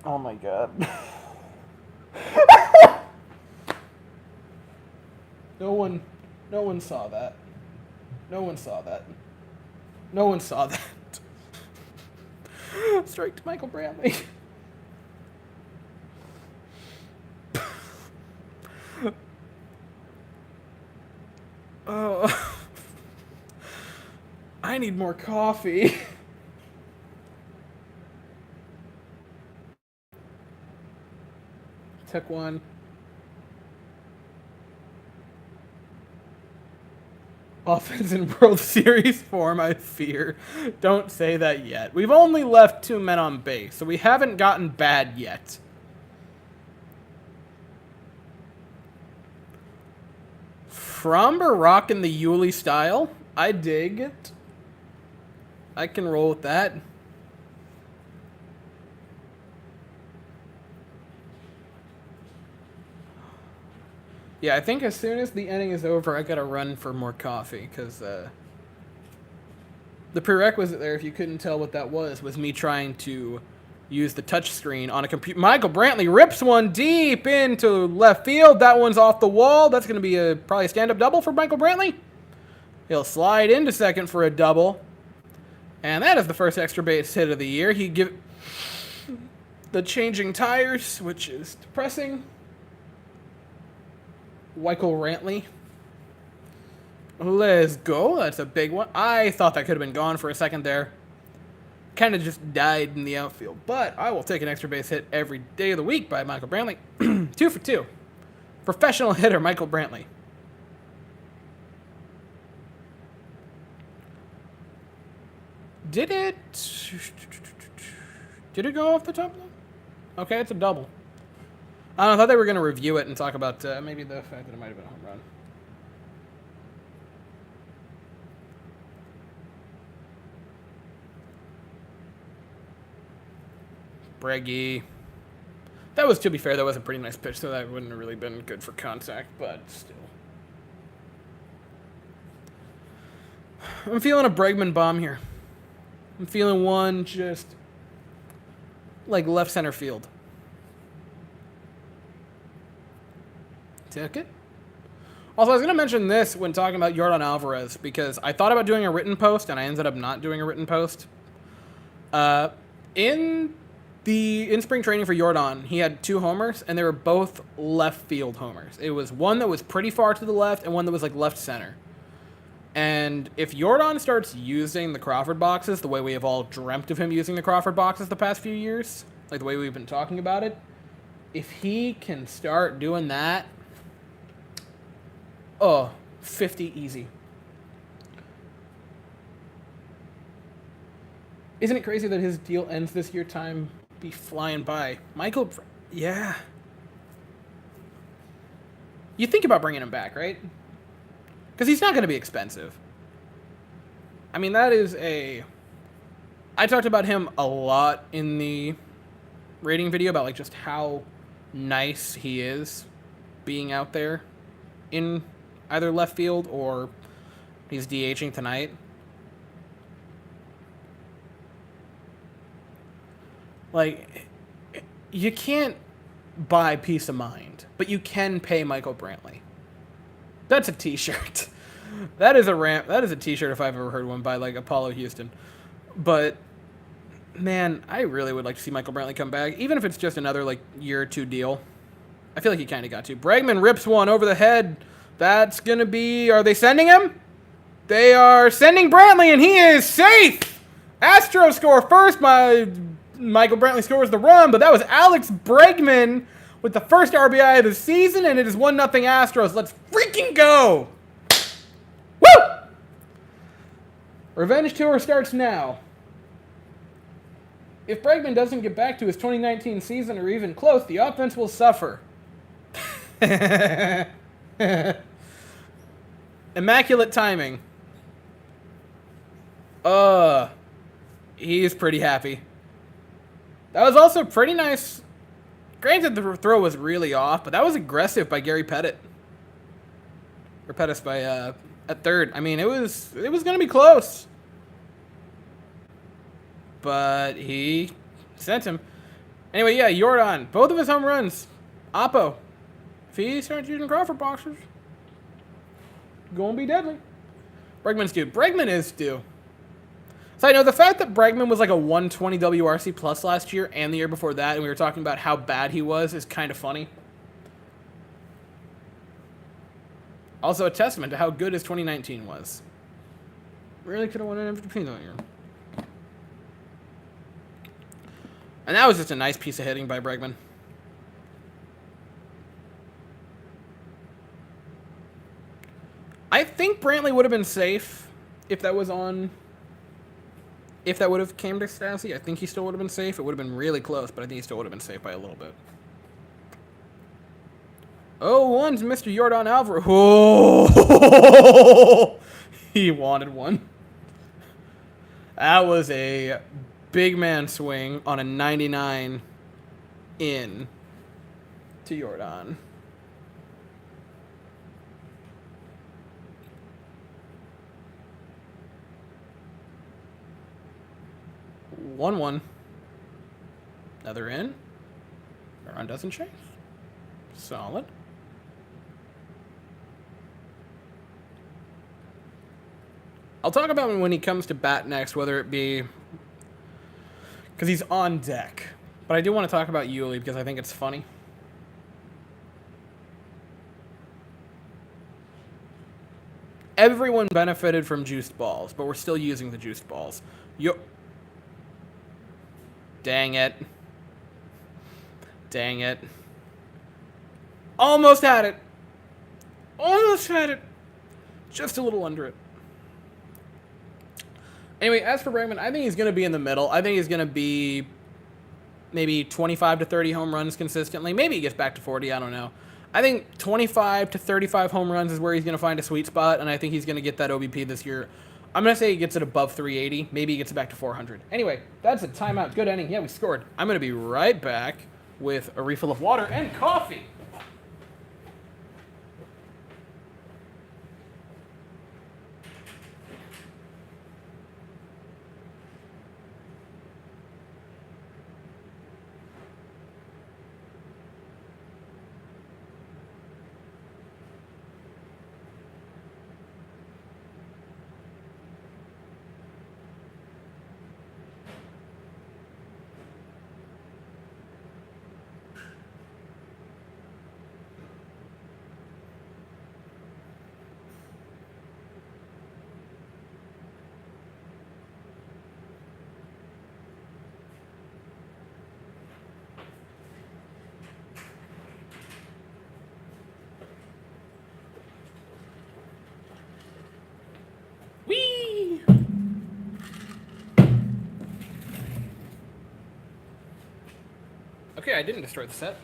Oh my god. No one saw that. No one saw that. No one saw that. Strike to Michael Brantley. Oh. I need more coffee. Took one. Offense in World Series form, I fear. Don't say that yet. We've only left 2 men on base, so we haven't gotten bad yet. Fromber rocking the Yuli style. I dig it. I can roll with that. Yeah, I think as soon as the inning is over, I gotta run for more coffee, because the prerequisite there, if you couldn't tell what that was me trying to use the touch screen on a computer. Michael Brantley rips one deep into left field. That one's off the wall. That's going to be probably a stand-up double for Michael Brantley. He'll slide into second for a double. And that is the first extra base hit of the year. He give the changing tires, which is depressing. Michael Brantley. Let's go. That's a big one. I thought that could have been gone for a second there. Kind of just died in the outfield. But I will take an extra base hit every day of the week by Michael Brantley. 2 for 2. Professional hitter, Michael Brantley. Did it... Did it go off the top, though? Okay, it's a double. I thought they were going to review it and talk about maybe the fact that it might have been a home run. Breggy. That was, to be fair, that was a pretty nice pitch, so that wouldn't have really been good for contact, but still. I'm feeling a Bregman bomb here. I'm feeling one just like left center field. Took it. Also, I was going to mention this when talking about Yordan Alvarez, because I thought about doing a written post, and I ended up not doing a written post. In spring training for Yordan, he had 2 homers, and they were both left field homers. It was one that was pretty far to the left, and one that was like left center. And if Yordan starts using the Crawford boxes the way we have all dreamt of him using the Crawford boxes the past few years, like the way we've been talking about it, if he can start doing that, 50 easy. Isn't it crazy that his deal ends this year? Time be flying by. Yeah. You think about bringing him back, right? Because he's not going to be expensive. I mean, that is I talked about him a lot in the rating video about like just how nice he is being out there in either left field or he's DHing tonight. Like, you can't buy peace of mind, but you can pay Michael Brantley. That's a t-shirt. That is a t-shirt if I've ever heard one by like Apollo Houston. But man, I really would like to see Michael Brantley come back, even if it's just another like year or 2 deal. I feel like he kind of got to. Bregman rips one over the head. That's going to be... Are they sending him? They are sending Brantley, and he is safe! Astros score first. Michael Brantley scores the run, but that was Alex Bregman with the first RBI of the season, and it is 1-0 Astros. Let's freaking go! Woo! Revenge tour starts now. If Bregman doesn't get back to his 2019 season or even close, the offense will suffer. Immaculate timing. He's pretty happy. That was also pretty nice. Granted, the throw was really off, but that was aggressive by Gary Pettit. Or Pettis by at third. I mean, it was going to be close. But he sent him. Anyway, yeah, Yordan. Both of his home runs. Oppo. If he starts using Crawford boxers, gonna be deadly. Bregman's due. Bregman is due. So I know the fact that Bregman was like a 120 WRC plus last year and the year before that, and we were talking about how bad he was, is kind of funny. Also a testament to how good his 2019 was. Really could have won an MVP that year. And that was just a nice piece of hitting by Bregman. I think Brantley would have been safe if that was on... If that would have came to Stassi. I think he still would have been safe. It would have been really close, but I think he still would have been safe by a little bit. Oh, one's Mr. Yordan Alvarez. Oh! He wanted one. That was a big man swing on a 99 in to Yordan. One. Another in. The run doesn't change. Solid. I'll talk about when he comes to bat next, whether it be because he's on deck. But I do want to talk about Yuli because I think it's funny. Everyone benefited from juiced balls, but we're still using the juiced balls. Dang it. Dang it. Almost had it. Almost had it. Just a little under it. Anyway, as for Bregman, I think he's going to be in the middle. I think he's going to be maybe 25 to 30 home runs consistently. Maybe he gets back to 40. I don't know. I think 25 to 35 home runs is where he's going to find a sweet spot, and I think he's going to get that OBP this year. I'm going to say he gets it above 380. Maybe he gets it back to 400. Anyway, that's a timeout. Good inning. Yeah, we scored. I'm going to be right back with a refill of water and coffee. Whee! Okay, I didn't destroy the set.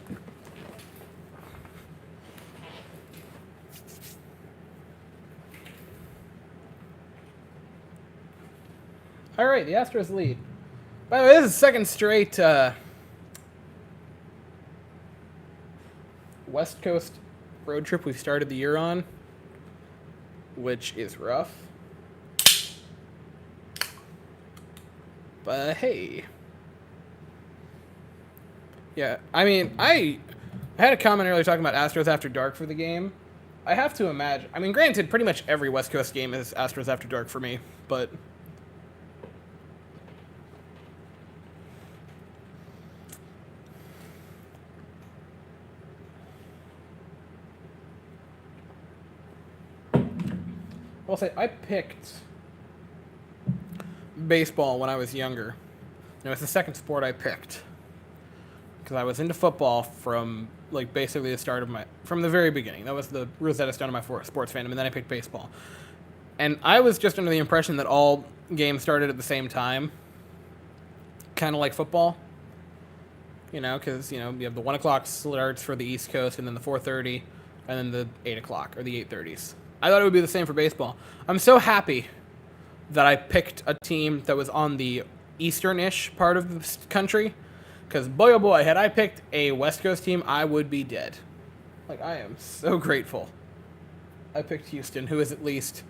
All right, the Astros lead. By the way, this is the second straight West Coast road trip we've started the year on, which is rough. But hey. Yeah, I mean, I had a comment earlier talking about Astros After Dark for the game. I have to imagine. I mean, granted, pretty much every West Coast game is Astros After Dark for me, but I'll say I picked baseball when I was younger. It was the second sport I picked because I was into football from like basically the start of from the very beginning. That was the Rosetta Stone of my sports fandom, and then I picked baseball. And I was just under the impression that all games started at the same time, kind of like football. You know, because you have the 1 o'clock starts for the East Coast, and then the 4:30, and then the 8 o'clock or the 8:30s. I thought it would be the same for baseball. I'm so happy that I picked a team that was on the eastern-ish part of the country, because boy oh boy, had I picked a West Coast team, I would be dead. Like, I am so grateful I picked Houston, who is at least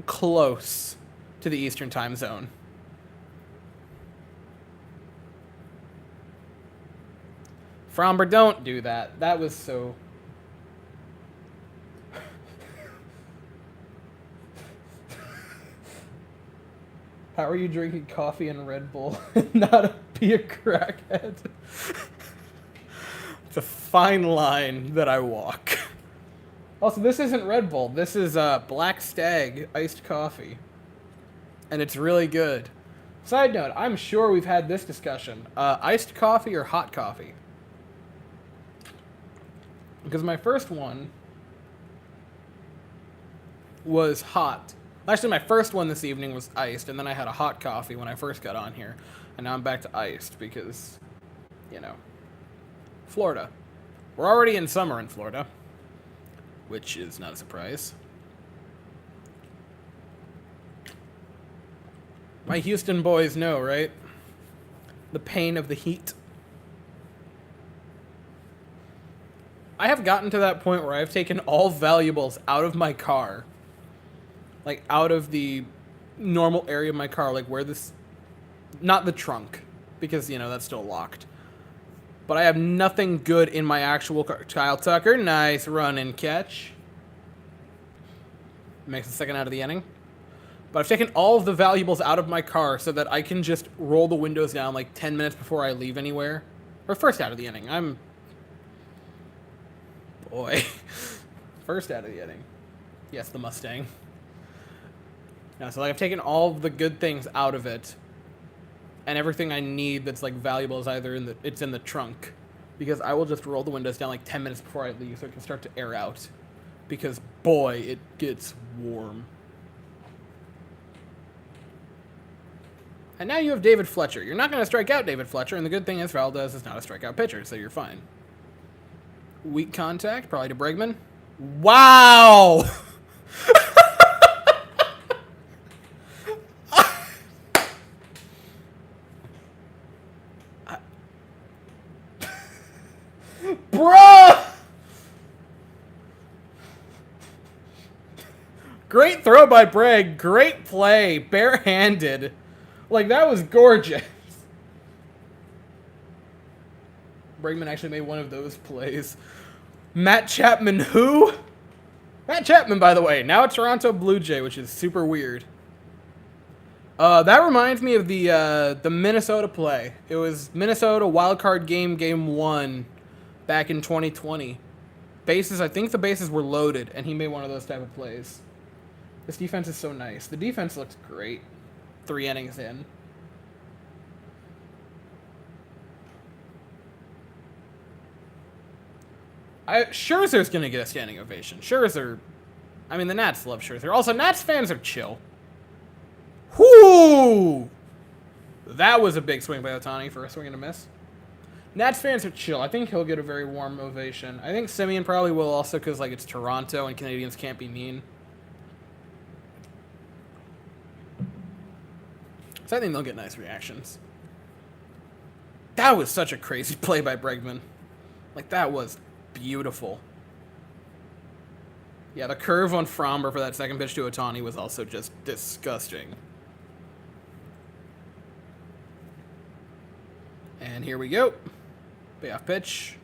close to the Eastern time zone. Fromber, don't do that. That was so... How are you drinking coffee and Red Bull and not be a crackhead? It's a fine line that I walk. Also, this isn't Red Bull. This is Black Stag iced coffee. And it's really good. Side note, I'm sure we've had this discussion. Iced coffee or hot coffee? Because my first one was hot. Actually, my first one this evening was iced, and then I had a hot coffee when I first got on here. And now I'm back to iced because, Florida. We're already in summer in Florida, which is not a surprise. My Houston boys know, right? The pain of the heat. I have gotten to that point where I've taken all valuables out of my car. Like, out of the normal area of my car, like where this... Not the trunk, because, that's still locked. But I have nothing good in my actual car. Kyle Tucker, nice run and catch. Makes the second out of the inning. But I've taken all of the valuables out of my car so that I can just roll the windows down like 10 minutes before I leave anywhere. Or first out of the inning. Boy. First out of the inning. Yes, the Mustang. Yeah, so I've taken all of the good things out of it, and everything I need that's like valuable is either in the trunk, because I will just roll the windows down like 10 minutes before I leave so it can start to air out, because boy, it gets warm. And now you have David Fletcher. You're not going to strike out David Fletcher, and the good thing is Valdez is not a strikeout pitcher, so you're fine. Weak contact, probably to Bregman. Wow! Bruh! Great throw by Bragg. Great play. Barehanded. Like, that was gorgeous. Bregman actually made one of those plays. Matt Chapman, who? Matt Chapman, by the way, now a Toronto Blue Jay, which is super weird. That reminds me of the Minnesota play. It was Minnesota wildcard game 1 back in 2020. Bases, I think the bases were loaded, and he made one of those type of plays. This defense is so nice. The defense looks great. 3 innings in. Scherzer's going to get a standing ovation. Scherzer, I mean, the Nats love Scherzer. Also, Nats fans are chill. Whoo! That was a big swing by Ohtani for a swing and a miss. Nats fans are chill. I think he'll get a very warm ovation. I think Simeon probably will also because, like, it's Toronto and Canadians can't be mean. So I think they'll get nice reactions. That was such a crazy play by Bregman. Like, that was beautiful. Yeah, the curve on Fromber for that second pitch to Ohtani was also just disgusting. And here we go. Payoff pitch.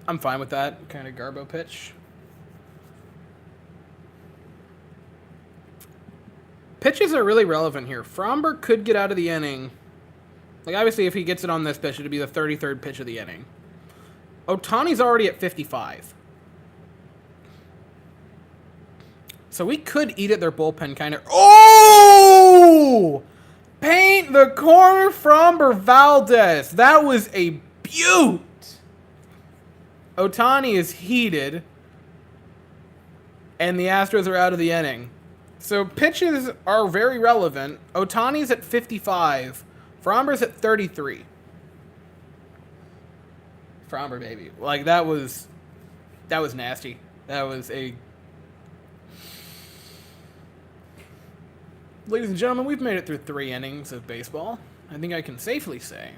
I'm fine with that kind of Garbo pitch. Pitches are really relevant here. Fromber could get out of the inning. Like, obviously, if he gets it on this pitch, it'd be the 33rd pitch of the inning. Ohtani's already at 55. So we could eat at their bullpen kind of. Oh! Paint the corner Fromber Valdez. That was a beaut. Ohtani is heated. And the Astros are out of the inning. So pitches are very relevant. Ohtani's at 55. Fromber's at 33. Fromber, baby. Like, that was nasty. That was a... Ladies and gentlemen, we've made it through 3 innings of baseball. I think I can safely say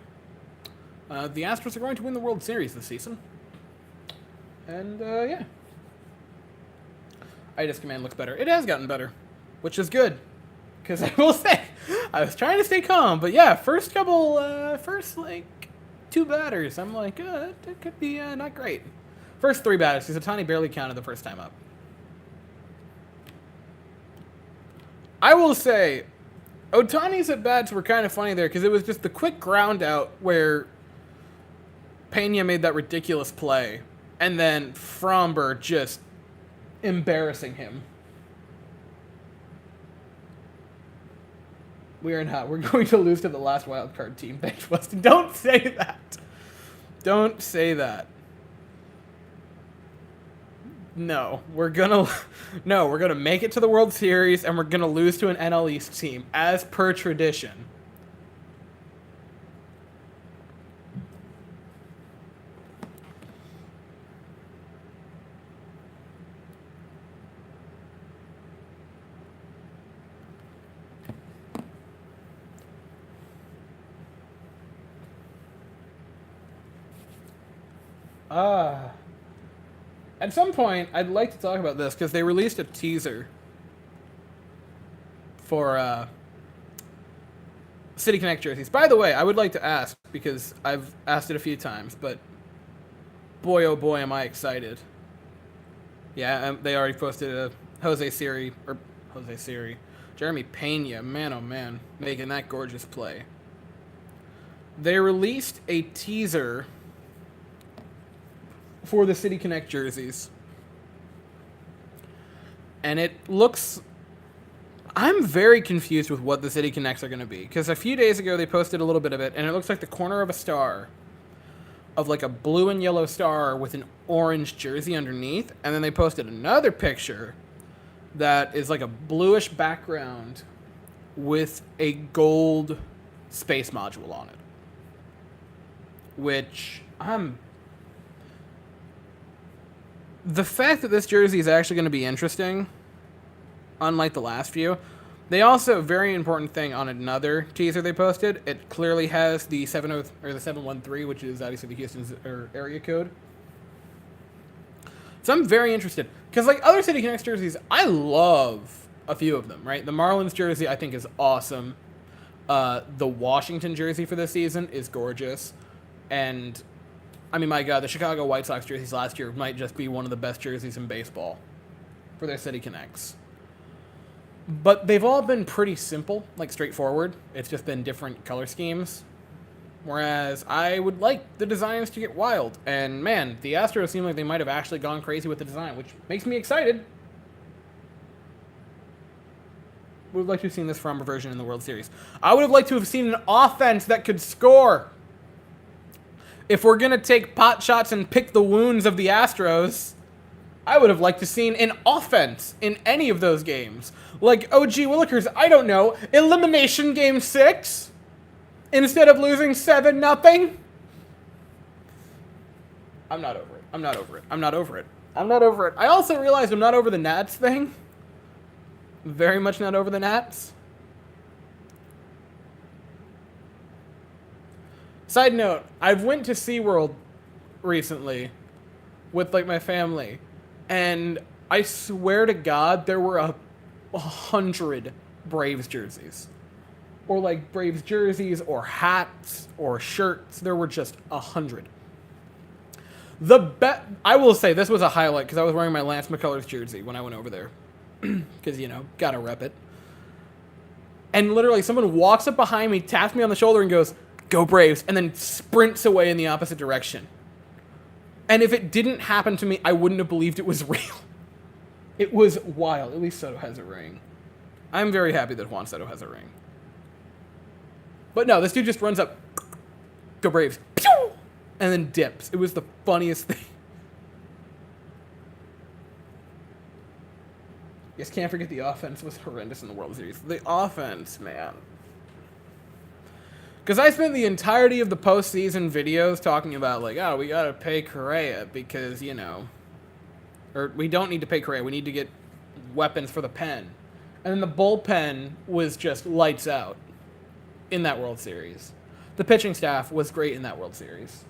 the Astros are going to win the World Series this season. And, yeah. Itis Command looks better. It has gotten better, which is good. Because I will say, I was trying to stay calm, but yeah, first, like, 2 batters, I'm like, it could be not great. First 3 batters, because Ohtani barely counted the first time up. I will say, Ohtani's at-bats were kind of funny there, because it was just the quick ground out where Pena made that ridiculous play, and then Fromber just embarrassing him. We are not. We're going to lose to the last wildcard team. Thanks, Weston. Don't say that. Don't say that. No, we're gonna make it to the World Series, and we're gonna lose to an NL East team, as per tradition. At some point, I'd like to talk about this, because they released a teaser for City Connect jerseys. By the way, I would like to ask, because I've asked it a few times, but boy, oh boy, am I excited. Yeah, they already posted a Jeremy Pena, man oh man, making that gorgeous play. They released a teaser for the City Connect jerseys. And it looks... I'm very confused with what the City Connects are going to be. Because a few days ago, they posted a little bit of it, and it looks like the corner of a star. Of like a blue and yellow star with an orange jersey underneath. And then they posted another picture that is like a bluish background with a gold space module on it. Which, the fact that this jersey is actually going to be interesting, unlike the last few. They also, very important thing on another teaser they posted, it clearly has the 70 or the 713, which is obviously the Houston's area code. So I'm very interested because, like, other City Connects jerseys, I love a few of them. Right, the Marlins jersey I think is awesome. The Washington jersey for this season is gorgeous, and I mean, my God, the Chicago White Sox jerseys last year might just be one of the best jerseys in baseball for their City Connects. But they've all been pretty simple, like straightforward. It's just been different color schemes. Whereas I would like the designs to get wild. And man, the Astros seem like they might have actually gone crazy with the design, which makes me excited. Would have liked to have seen this from a version in the World Series. I would have liked to have seen an offense that could score. If we're going to take pot shots and pick the wounds of the Astros, I would have liked to have seen an offense in any of those games. Like OG Willikers, I don't know, elimination game 6 instead of losing 7-0. I'm not over it. I'm not over it. I'm not over it. I'm not over it. I also realized I'm not over the Nats thing. Very much not over the Nats. Side note, I went to SeaWorld recently with like my family, and I swear to God there were 100 Braves jerseys. Or like Braves jerseys or hats or shirts. There were just 100. I will say this was a highlight because I was wearing my Lance McCullers jersey when I went over there. Because, you know, gotta rep it. And literally someone walks up behind me, taps me on the shoulder and goes, "Go Braves," and then sprints away in the opposite direction. And if it didn't happen to me, I wouldn't have believed it was real. It was wild. At least Soto has a ring. I'm very happy that Juan Soto has a ring. But no, this dude just runs up, "Go Braves," pew! And then dips. It was the funniest thing. Yes, can't forget the offense was horrendous in the World Series. The offense, man. Because I spent the entirety of the postseason videos talking about, like, oh, we got to pay Correa because, you know, or we don't need to pay Correa. We need to get weapons for the pen. And then the bullpen was just lights out in that World Series. The pitching staff was great in that World Series.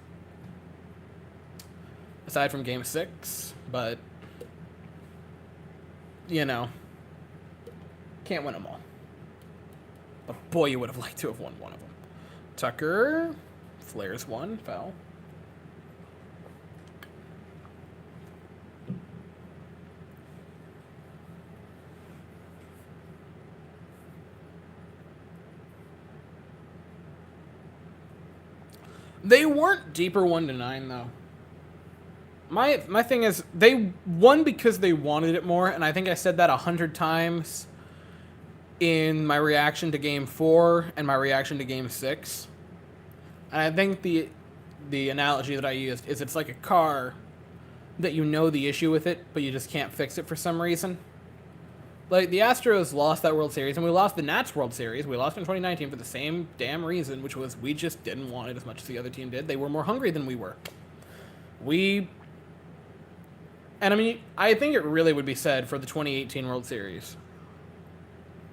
Aside from Game 6, but, you know, can't win them all. But boy, you would have liked to have won one of them. Tucker, flares one, foul. They weren't deeper 1-9 though. My thing is, they won because they wanted it more, and I think I said that 100 times in my reaction to Game 4 and my reaction to Game 6. And I think the analogy that I used is it's like a car that you know the issue with it, but you just can't fix it for some reason. Like, the Astros lost that World Series, and we lost the Nats World Series. We lost in 2019 for the same damn reason, which was we just didn't want it as much as the other team did. They were more hungry than we were. And I mean, I think it really would be said for the 2018 World Series.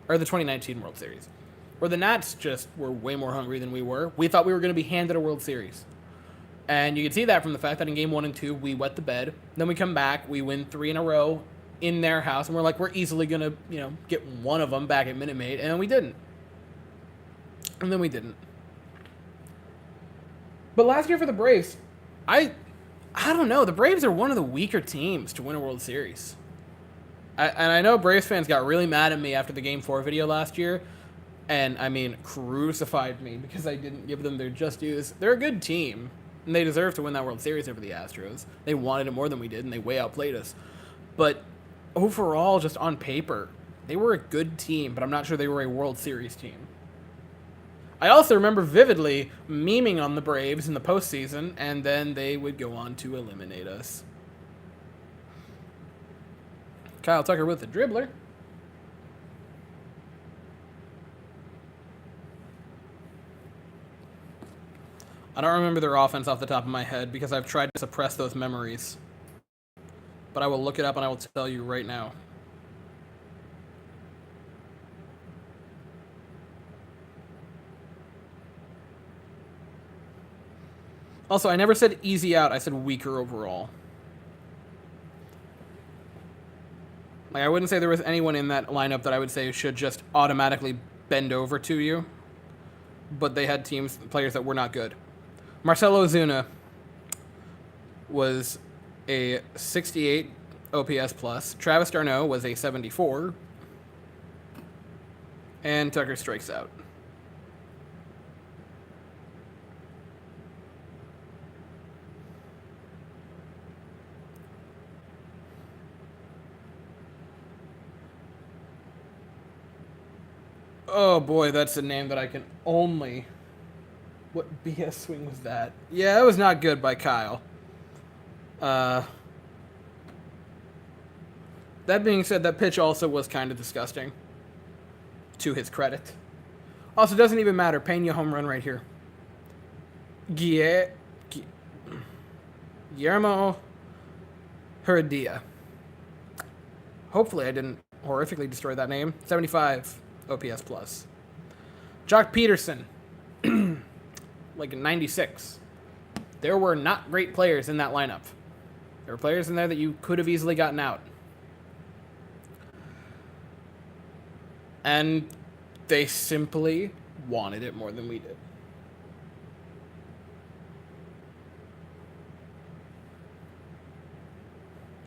Or the 2019 World Series. Where the Nats just were way more hungry than we were. We thought we were going to be handed a World Series. And you can see that from the fact that in Game 1 and 2, we wet the bed. Then we come back, we win 3 in a row in their house. And we're like, we're easily going to, you know, get one of them back at Minute Maid. And then we didn't. But last year for the Braves, I don't know. The Braves are one of the weaker teams to win a World Series. And I know Braves fans got really mad at me after the Game 4 video last year. And, I mean, crucified me because I didn't give them their just dues. They're a good team, and they deserve to win that World Series over the Astros. They wanted it more than we did, and they way outplayed us. But overall, just on paper, they were a good team, but I'm not sure they were a World Series team. I also remember vividly memeing on the Braves in the postseason, and then they would go on to eliminate us. Kyle Tucker with the dribbler. I don't remember their offense off the top of my head because I've tried to suppress those memories. But I will look it up and I will tell you right now. Also, I never said easy out, I said weaker overall. Like, I wouldn't say there was anyone in that lineup that I would say should just automatically bend over to you. But they had players that were not good. Marcelo Ozuna was a 68 OPS plus. Travis d'Arnaud was a 74. And Tucker strikes out. Oh boy, that's a name that I can only... What BS swing was that? Yeah, it was not good by Kyle. That being said, that pitch also was kind of disgusting. To his credit. Also, doesn't even matter. Pena home run right here. Guillermo Heredia. Hopefully I didn't horrifically destroy that name. 75 OPS plus. Jock Peterson. Like 96. There were not great players in that lineup. There were players in there that you could have easily gotten out. And they simply wanted it more than we did.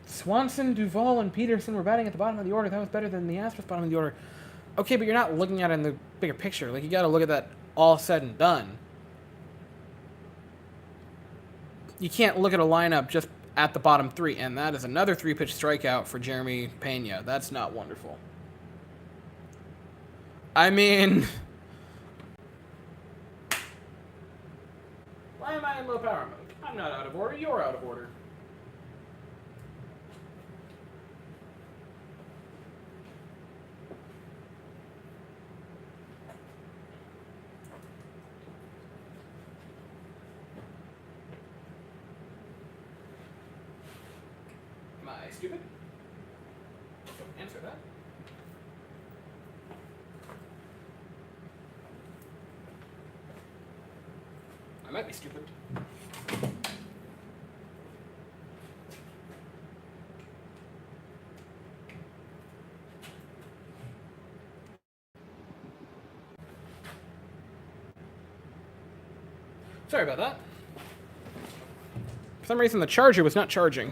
Swanson, Duvall, and Peterson were batting at the bottom of the order. That was better than the Astros bottom of the order. Okay, but you're not looking at it in the bigger picture. Like, you got to look at that all said and done. You can't look at a lineup just at the bottom three, and that is another three-pitch strikeout for Jeremy Pena. That's not wonderful. I mean... Why am I in low power mode? I'm not out of order. You're out of order. Am I stupid? Don't answer that. I might be stupid. Sorry about that. For some reason, the charger was not charging.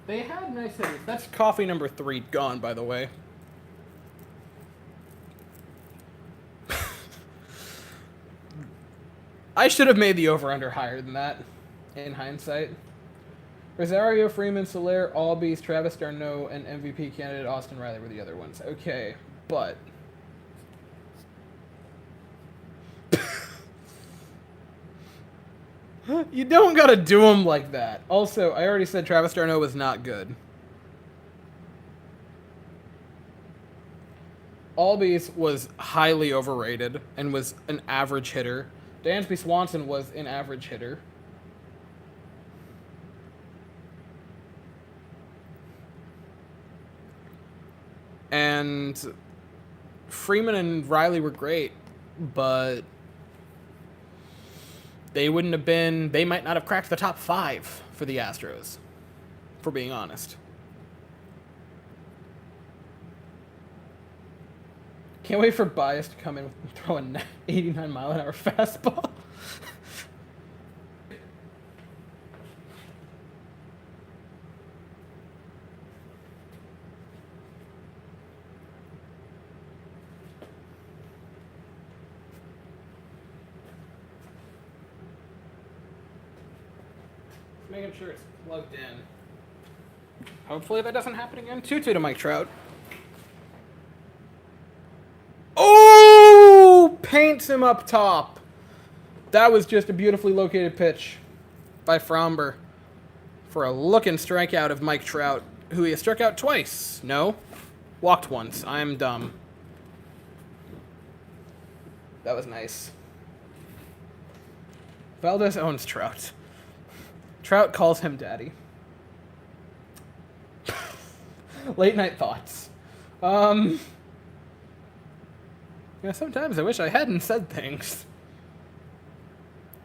They had nice hitters. That's coffee number 3 gone, by the way. I should have made the over-under higher than that, in hindsight. Rosario, Freeman, Soler, Albies, Travis d'Arnaud, and MVP candidate Austin Riley were the other ones. Okay, but... You don't gotta do them like that. Also, I already said Travis d'Arnaud was not good. Albies was highly overrated and was an average hitter. Dansby Swanson was an average hitter. And Freeman and Riley were great, but they wouldn't have been... They might not have cracked the top 5 for the Astros, for being honest. Can't wait for Bias to come in and throw an 89-mile-an-hour fastball. Making sure it's plugged in. Hopefully that doesn't happen again. 2-2 to Mike Trout. Oh! Paints him up top. That was just a beautifully located pitch by Fromber for a looking strikeout of Mike Trout, who he has struck out twice. No, walked once. I'm dumb. That was nice. Valdez owns Trout. Trout calls him daddy. Late night thoughts. Yeah, sometimes I wish I hadn't said things.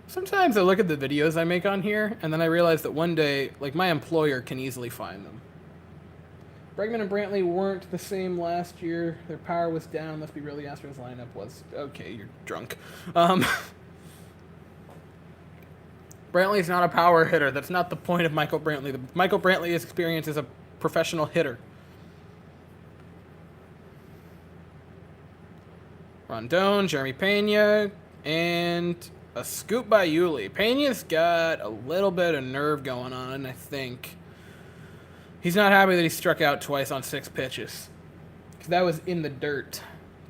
Sometimes I look at the videos I make on here, and then I realize that one day, like, my employer can easily find them. Bregman and Brantley weren't the same last year. Their power was down. Let's be real, the Astros lineup was... Okay, you're drunk. Brantley's not a power hitter. That's not the point of Michael Brantley. Michael Brantley's experience as a professional hitter. Rondon, Jeremy Pena, and a scoop by Yuli. Pena's got a little bit of nerve going on, I think. He's not happy that he struck out twice on 6 pitches. Because that was in the dirt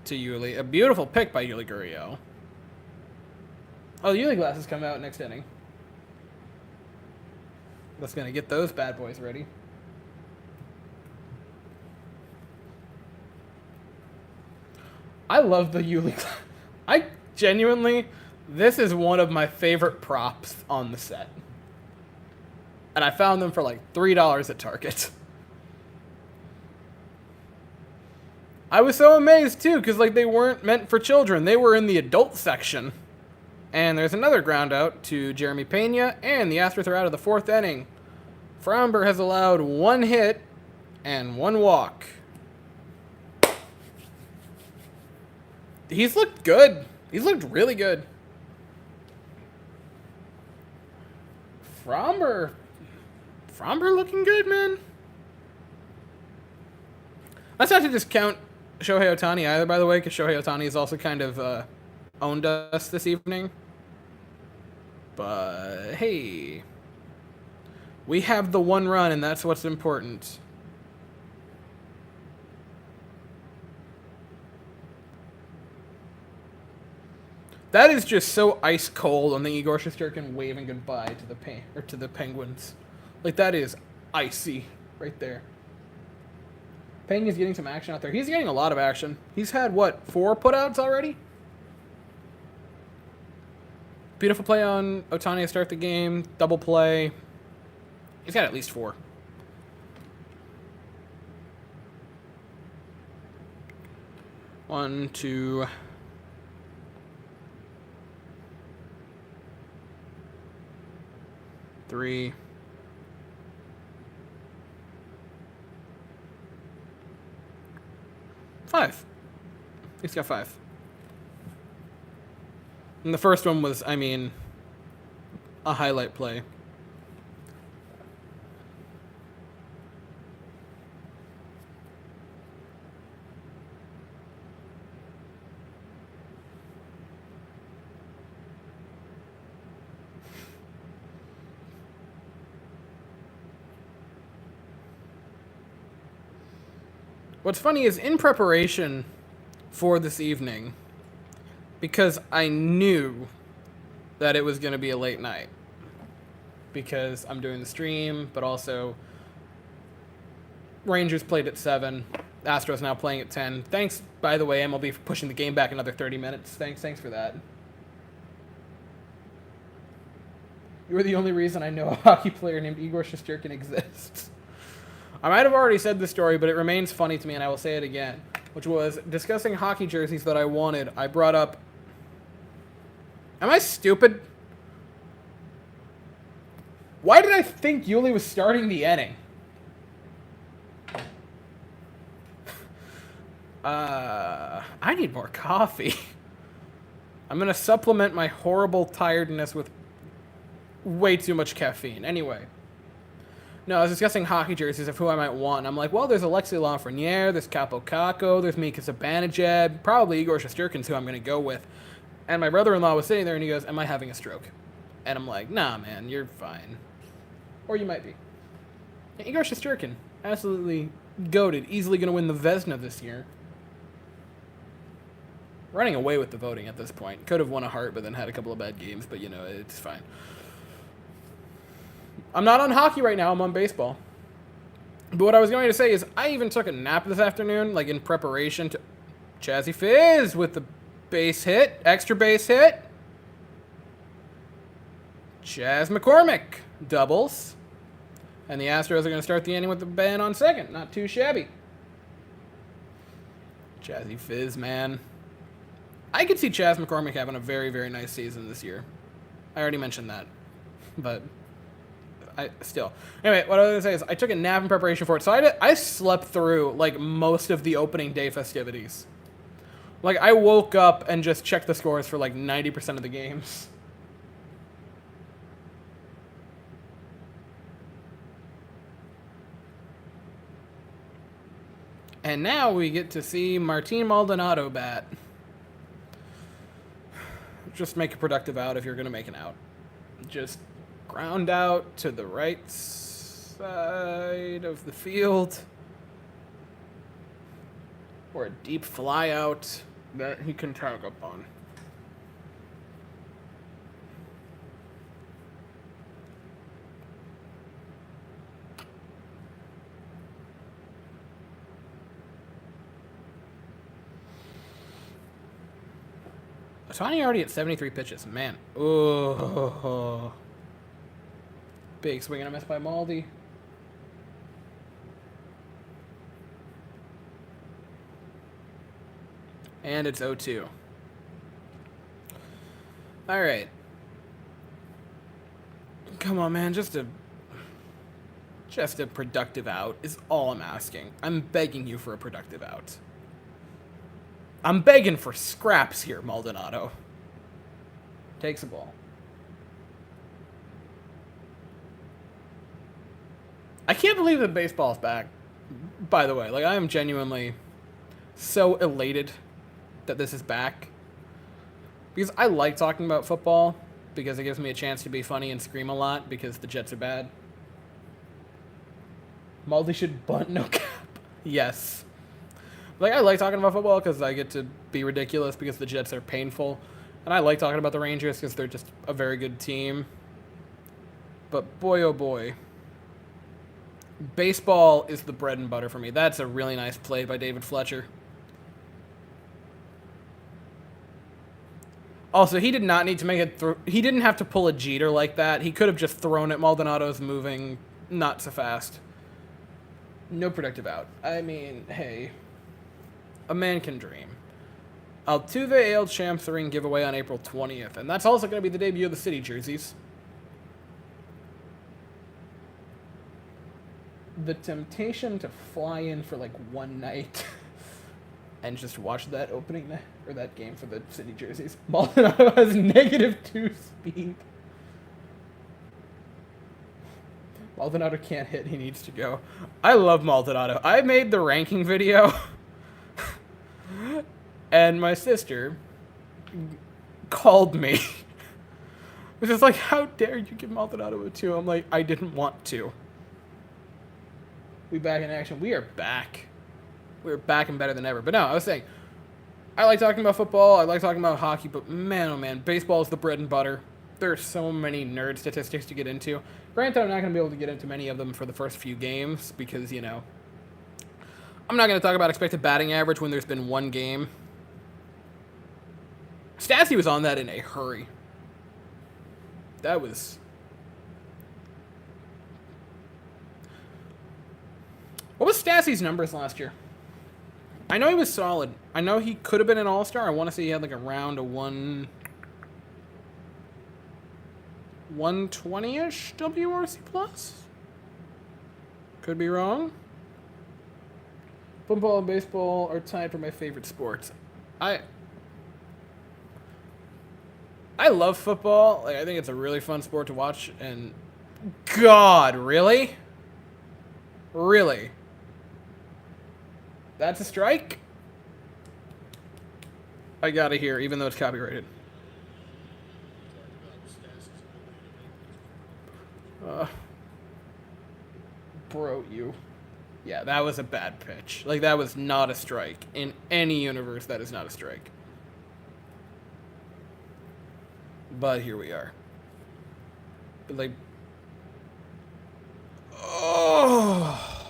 to Yuli. A beautiful pick by Yuli Gurriel. Oh, the Yuli glasses come out next inning. That's going to get those bad boys ready. I love the Yuli. I genuinely, this is one of my favorite props on the set. And I found them for like $3 at Target. I was so amazed too, because like they weren't meant for children. They were in the adult section. And there's another ground out to Jeremy Pena, and the Astros are out of the 4th inning. Fromber has allowed 1 hit and 1 walk. He's looked good. He's looked really good. Fromber looking good, man. That's not to discount Shohei Ohtani either, by the way, because Shohei Ohtani has also kind of owned us this evening. But, hey, we have the 1 run, and that's what's important. That is just so ice cold on the Igor Shesterkin waving goodbye to the Penguins. Like, that is icy right there. Pena's getting some action out there. He's getting a lot of action. He's had, what, 4 putouts already? Beautiful play on Ohtani to start the game. Double play. He's got at least 4. One, two... 3. 5. He's got 5. And the first one was, I mean, a highlight play. What's funny is in preparation for this evening, because I knew that it was going to be a late night, because I'm doing the stream, but also Rangers played at 7, Astros now playing at 10. Thanks, by the way, MLB, for pushing the game back another 30 minutes. Thanks for that. You were the only reason I know a hockey player named Igor Shesterkin exists. I might have already said this story, but it remains funny to me, and I will say it again, which was discussing hockey jerseys that I wanted. I brought up... Am I stupid? Why did I think Yuli was starting the inning? I need more coffee. I'm going to supplement my horrible tiredness with way too much caffeine. Anyway. No, I was discussing hockey jerseys of who I might want. And I'm like, well, there's Alexei Lafreniere, there's Capo Caco, there's Mika Zibanejad, probably Igor Shesterkin's who I'm going to go with. And my brother-in-law was sitting there and he goes, am I having a stroke? And I'm like, nah, man, you're fine. Or you might be. Yeah, Igor Shesterkin, absolutely goated, easily going to win the Vezina this year. running away with the voting at this point. Could have won a heart, but then had a couple of bad games. But, you know, it's fine. I'm not on hockey right now. I'm on baseball. But what I was going to say is I even took a nap this afternoon, like in preparation to Jazzy Fizz with the base hit, extra base hit. Chaz McCormick doubles. And the Astros are going to start the inning with the ban on second. Not too shabby. Jazzy Fizz, man. I could see Chaz McCormick having a very, very nice season this year. I already mentioned that. But Anyway, what I was going to say is I took a nap in preparation for it. So I slept through, like, most of the opening day festivities. Like, I woke up and just checked the scores for, like, 90% of the games. And now we get to see Martin Maldonado bat. Just make a productive out if you're going to make an out. Just ground out to the right side of the field. Or a deep fly out that he can tag up on. Otani already at 73 pitches. Man. Oh. Big swing and a miss by Maldi. And it's 0-2. All right. Come on, man. Just a productive out is all I'm asking. I'm begging you for a productive out. I'm begging for scraps here, Maldonado. Takes a ball. I can't believe that baseball's back, by the way. Like, I am genuinely so elated that this is back. Because I like talking about football, because it gives me a chance to be funny and scream a lot, because the Jets are bad. Maldi should bunt, no cap. Yes. Like, I like talking about football because I get to be ridiculous because the Jets are painful. And I like talking about the Rangers because they're just a very good team. But boy, oh boy. Baseball is the bread and butter for me. That's a really nice play by David Fletcher. Also, he did not need to make it through. He didn't have to pull a Jeter like that. He could have just thrown it. Maldonado's moving not so fast. No productive out. I mean, hey. A man can dream. Altuve AL Champs Ring giveaway on April 20th. And that's also going to be the debut of the City jerseys. The temptation to fly in for like one night and just watch that opening night, or that game for the City jerseys. Maldonado has -2 speed. Maldonado can't hit. He needs to go. I love Maldonado. I made the ranking video. And my sister called me. It was just like, how dare you give Maldonado a 2? I'm like, I didn't want to. We back in action. We are back. We're back and better than ever. But no, I was saying, I like talking about football. I like talking about hockey. But man, oh man, baseball is the bread and butter. There are so many nerd statistics to get into. Granted, I'm not going to be able to get into many of them for the first few games because, you know, I'm not going to talk about expected batting average when there's been one game. Stassi was on that in a hurry. That was... What was Stassi's numbers last year? I know he was solid. I know he could have been an all-star. I want to say he had like around a 120-ish WRC plus. Could be wrong. Football and baseball are tied for my favorite sports. I love football. Like, I think it's a really fun sport to watch. And God, really? Really? That's a strike? I gotta hear, even though it's copyrighted. Bro, you. Yeah, that was a bad pitch. Like, that was not a strike. In any universe, that is not a strike. But here we are. But like, oh,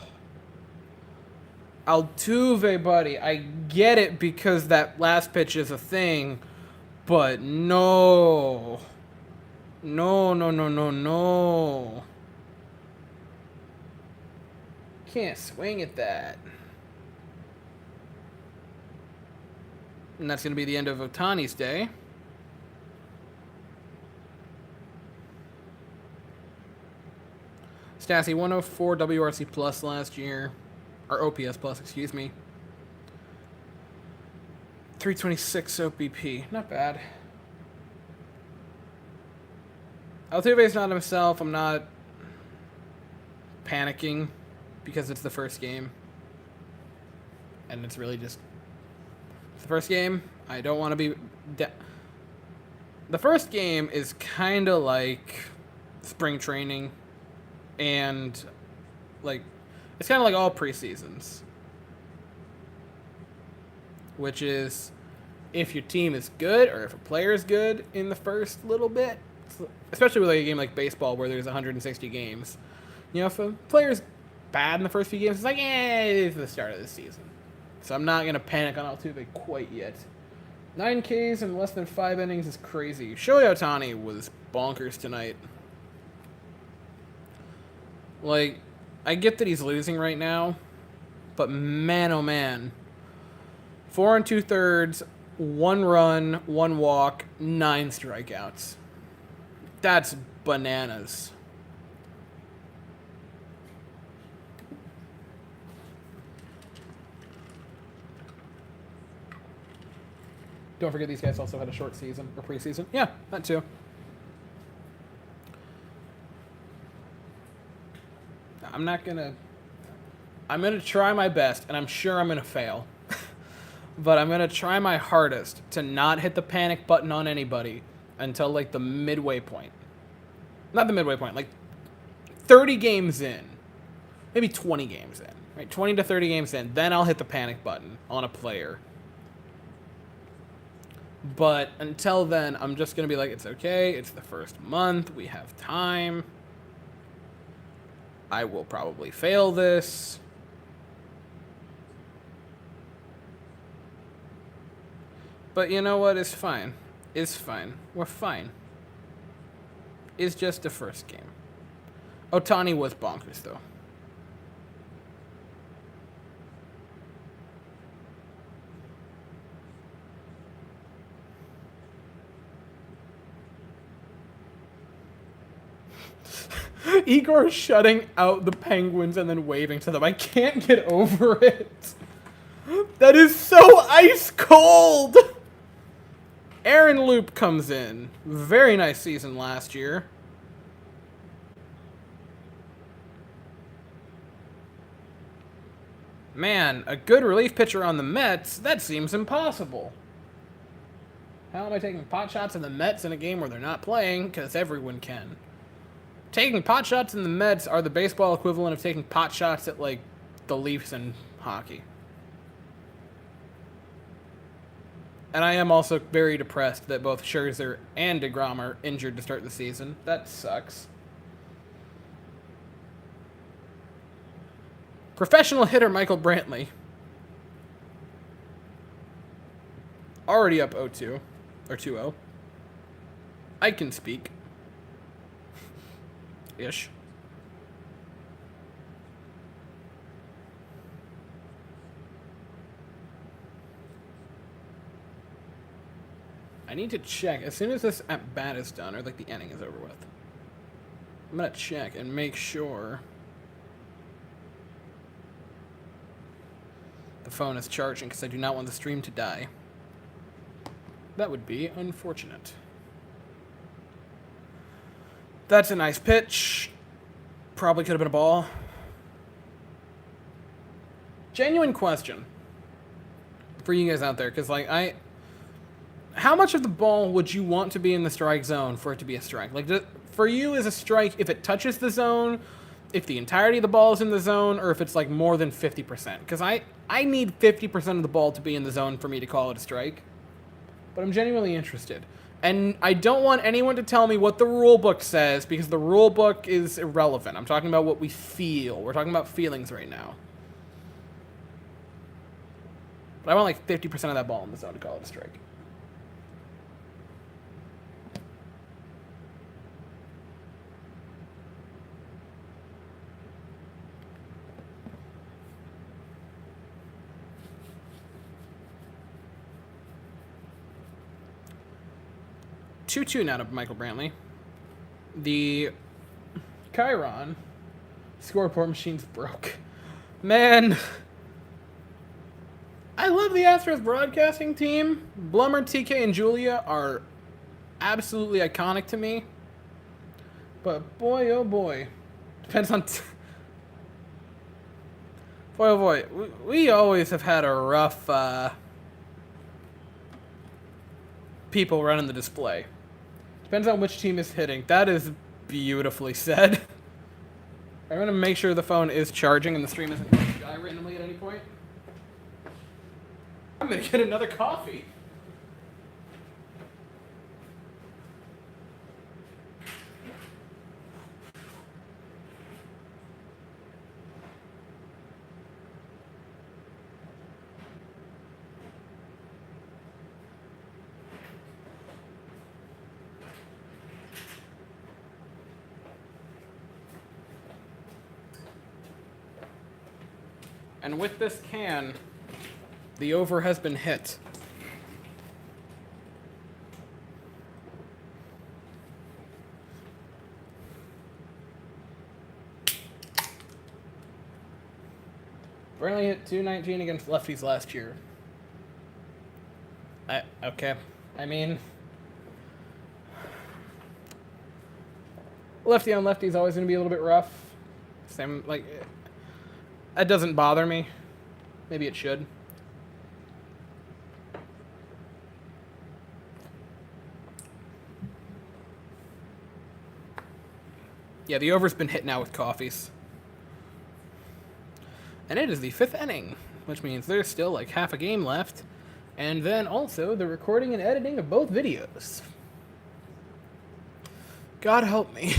Altuve, buddy. I get it because that last pitch is a thing, but no. No. Can't swing at that. And that's going to be the end of Ohtani's day. Stassi, 104 WRC plus last year. Or OPS plus, excuse me. 326 OBP. Not bad. Altuve's not himself. I'm not panicking because it's the first game. And it's really just the first game. I don't want to be... The first game is kind of like spring training. And, like, it's kind of like all preseasons. Which is, if your team is good, or if a player is good in the first little bit, especially with like a game like baseball where there's 160 games, you know, if a player's bad in the first few games, it's like, it's the start of the season. So I'm not going to panic on Altuve quite yet. 9 Ks in less than 5 innings is crazy. Shohei Ohtani was bonkers tonight. Like, I get that he's losing right now, but man, oh man. 4 2/3, 1 run, 1 walk, 9 strikeouts. That's bananas. Don't forget these guys also had a short season, or preseason. Yeah, that too. I'm gonna try my best, and I'm sure I'm gonna fail. But I'm gonna try my hardest to not hit the panic button on anybody until like the midway point. Not the midway point, like 30 games in. Maybe 20 games in. Right? 20 to 30 games in. Then I'll hit the panic button on a player. But until then, I'm just gonna be like, it's okay, it's the first month, we have time. I will probably fail this. But you know what? It's fine. It's fine. We're fine. It's just the first game. Ohtani was bonkers, though. Igor shutting out the Penguins and then waving to them. I can't get over it. That is so ice cold. Aaron Loop comes in. Very nice season last year. Man, a good relief pitcher on the Mets? That seems impossible. How am I taking pot shots in the Mets in a game where they're not playing? Because everyone can. Taking pot shots in the Mets are the baseball equivalent of taking pot shots at, like, the Leafs in hockey. And I am also very depressed that both Scherzer and DeGrom are injured to start the season. That sucks. Professional hitter Michael Brantley. Already up 0-2. Or 2-0. I can speak. Ish. I need to check. As soon as this at-bat is done, or like the inning is over with, I'm going to check and make sure the phone is charging because I do not want the stream to die. That would be unfortunate. That's a nice pitch. Probably could have been a ball. Genuine question for you guys out there, because like how much of the ball would you want to be in the strike zone for it to be a strike? Like, for you, is a strike if it touches the zone, if the entirety of the ball is in the zone, or if it's like more than 50%? Because I need 50% of the ball to be in the zone for me to call it a strike. But I'm genuinely interested. And I don't want anyone to tell me what the rule book says, because the rule book is irrelevant. I'm talking about what we feel. We're talking about feelings right now. But I want like 50% of that ball in the zone to call it a strike. Two now to Michael Brantley. The Chiron scoreboard machine's broke. Man, I love the Astros broadcasting team. Blummer, TK, and Julia are absolutely iconic to me. But boy, oh boy. Depends on... boy, oh boy. We always have had a rough... people running the display. Depends on which team is hitting. That is beautifully said. I'm going to make sure the phone is charging and the stream isn't going to die randomly at any point. I'm going to get another coffee. And with this can, the over has been hit. Burnley hit 219 against lefties last year. Okay. I mean, lefty on lefty is always going to be a little bit rough. Same, like... That doesn't bother me. Maybe it should. Yeah, the over's been hit now with coffees. And it is the 5th inning, which means there's still like half a game left. And then also the recording and editing of both videos. God help me.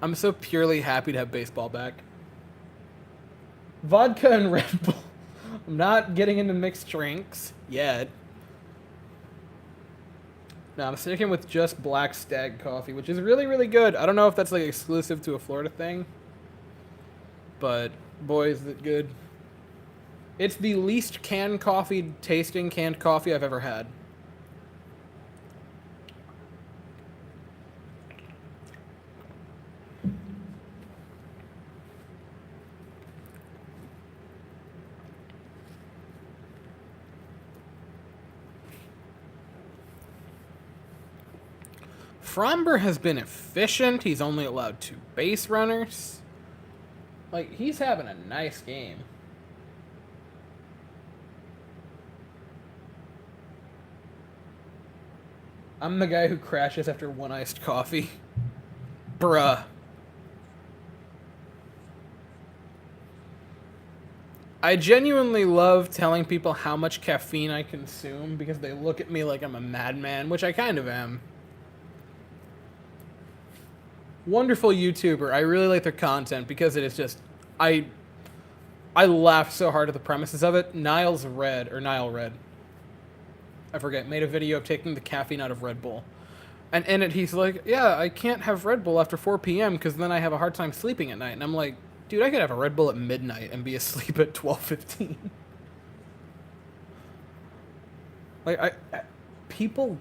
I'm so purely happy to have baseball back. Vodka and Red Bull. I'm not getting into mixed drinks yet. No, I'm sticking with just Black Stag coffee, which is really, really good. I don't know if that's like exclusive to a Florida thing, but boy, is it good. It's the least canned coffee tasting canned coffee I've ever had. Fromber has been efficient. He's only allowed 2 base runners. Like, he's having a nice game. I'm the guy who crashes after 1 iced coffee. Bruh. I genuinely love telling people how much caffeine I consume because they look at me like I'm a madman, which I kind of am. Wonderful YouTuber. I really like their content because it is just... I laugh so hard at the premises of it. Nile Red. I forget. Made a video of taking the caffeine out of Red Bull. And in it, he's like, yeah, I can't have Red Bull after 4 p.m. because then I have a hard time sleeping at night. And I'm like, dude, I could have a Red Bull at midnight and be asleep at 12:15. Like, people...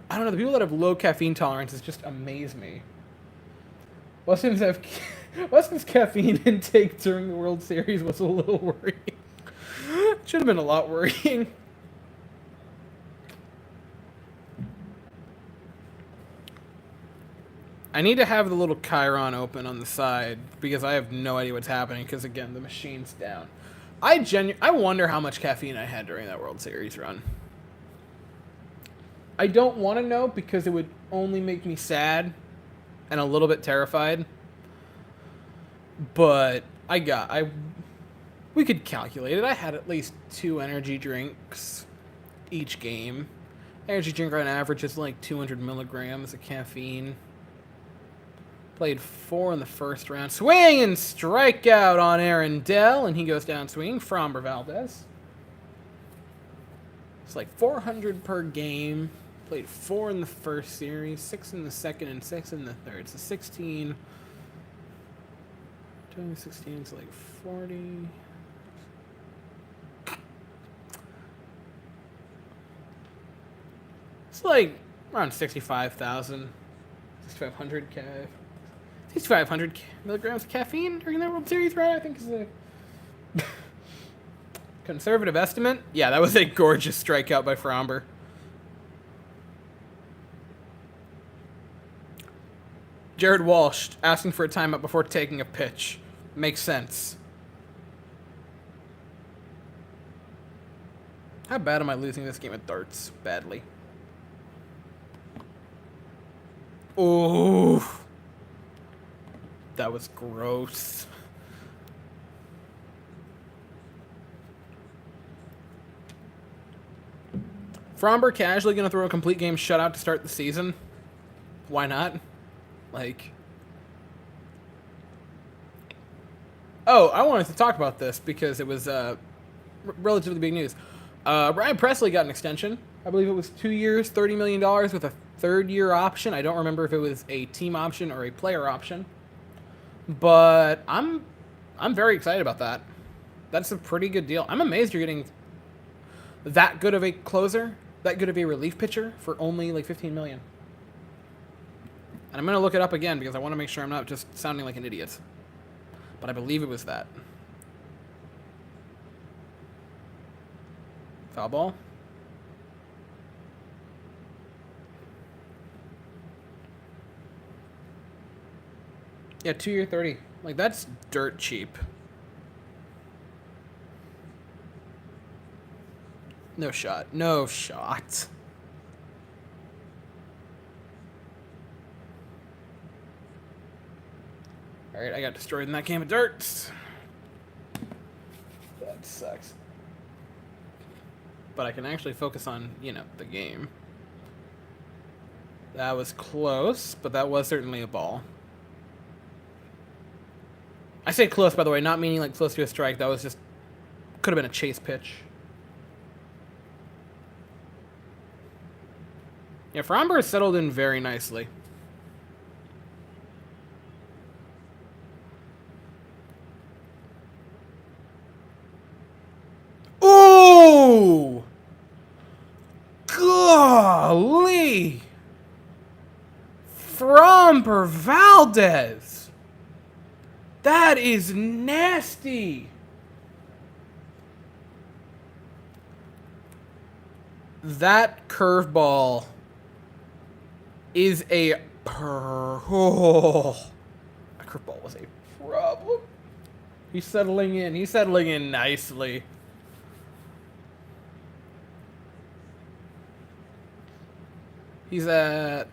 I don't know, the people that have low caffeine tolerances just amaze me. Weston's caffeine intake during the World Series was a little worrying. Should have been a lot worrying. I need to have the little Chiron open on the side because I have no idea what's happening because, again, the machine's down. I wonder how much caffeine I had during that World Series run. I don't want to know because it would only make me sad and a little bit terrified. But we could calculate it. I had at least 2 energy drinks each game. Energy drink on average is like 200 milligrams of caffeine. Played 4 in the first round. Swing and strikeout on Aaron Dell, and he goes down swinging. Framber Valdez. It's like 400 per game. Played 4 in the first series, 6 in the second, and 6 in the third. So 16. 2016 is like 40. It's like around 65,000. 6,500 6,500 milligrams of caffeine during that World Series run, I think is a conservative estimate. Yeah, that was a gorgeous strikeout by Framber. Jared Walsh asking for a timeout before taking a pitch. Makes sense. How bad am I losing this game at darts? Badly. Ooh. That was gross. Framber casually going to throw a complete game shutout to start the season. Why not? Like... Oh, I wanted to talk about this because it was relatively big news. Ryan Presley got an extension. I believe it was 2 years, $30 million with a third-year option. I don't remember if it was a team option or a player option. But I'm very excited about that. That's a pretty good deal. I'm amazed you're getting that good of a closer, that good of a relief pitcher for only like $15 million. And I'm going to look it up again because I want to make sure I'm not just sounding like an idiot. But I believe it was that. Foul ball. Yeah, 2 year 30. Like, that's dirt cheap. No shot. No shot. Alright, I got destroyed in that game of darts. That sucks. But I can actually focus on, you know, the game. That was close, but that was certainly a ball. I say close, by the way, not meaning like close to a strike. That was just... could have been a chase pitch. Yeah, Framber has settled in very nicely. Ooh! Golly! Framber Valdez! That is nasty! That curveball is a oh, that curveball was a problem. He's settling in. He's settling in nicely. He's at...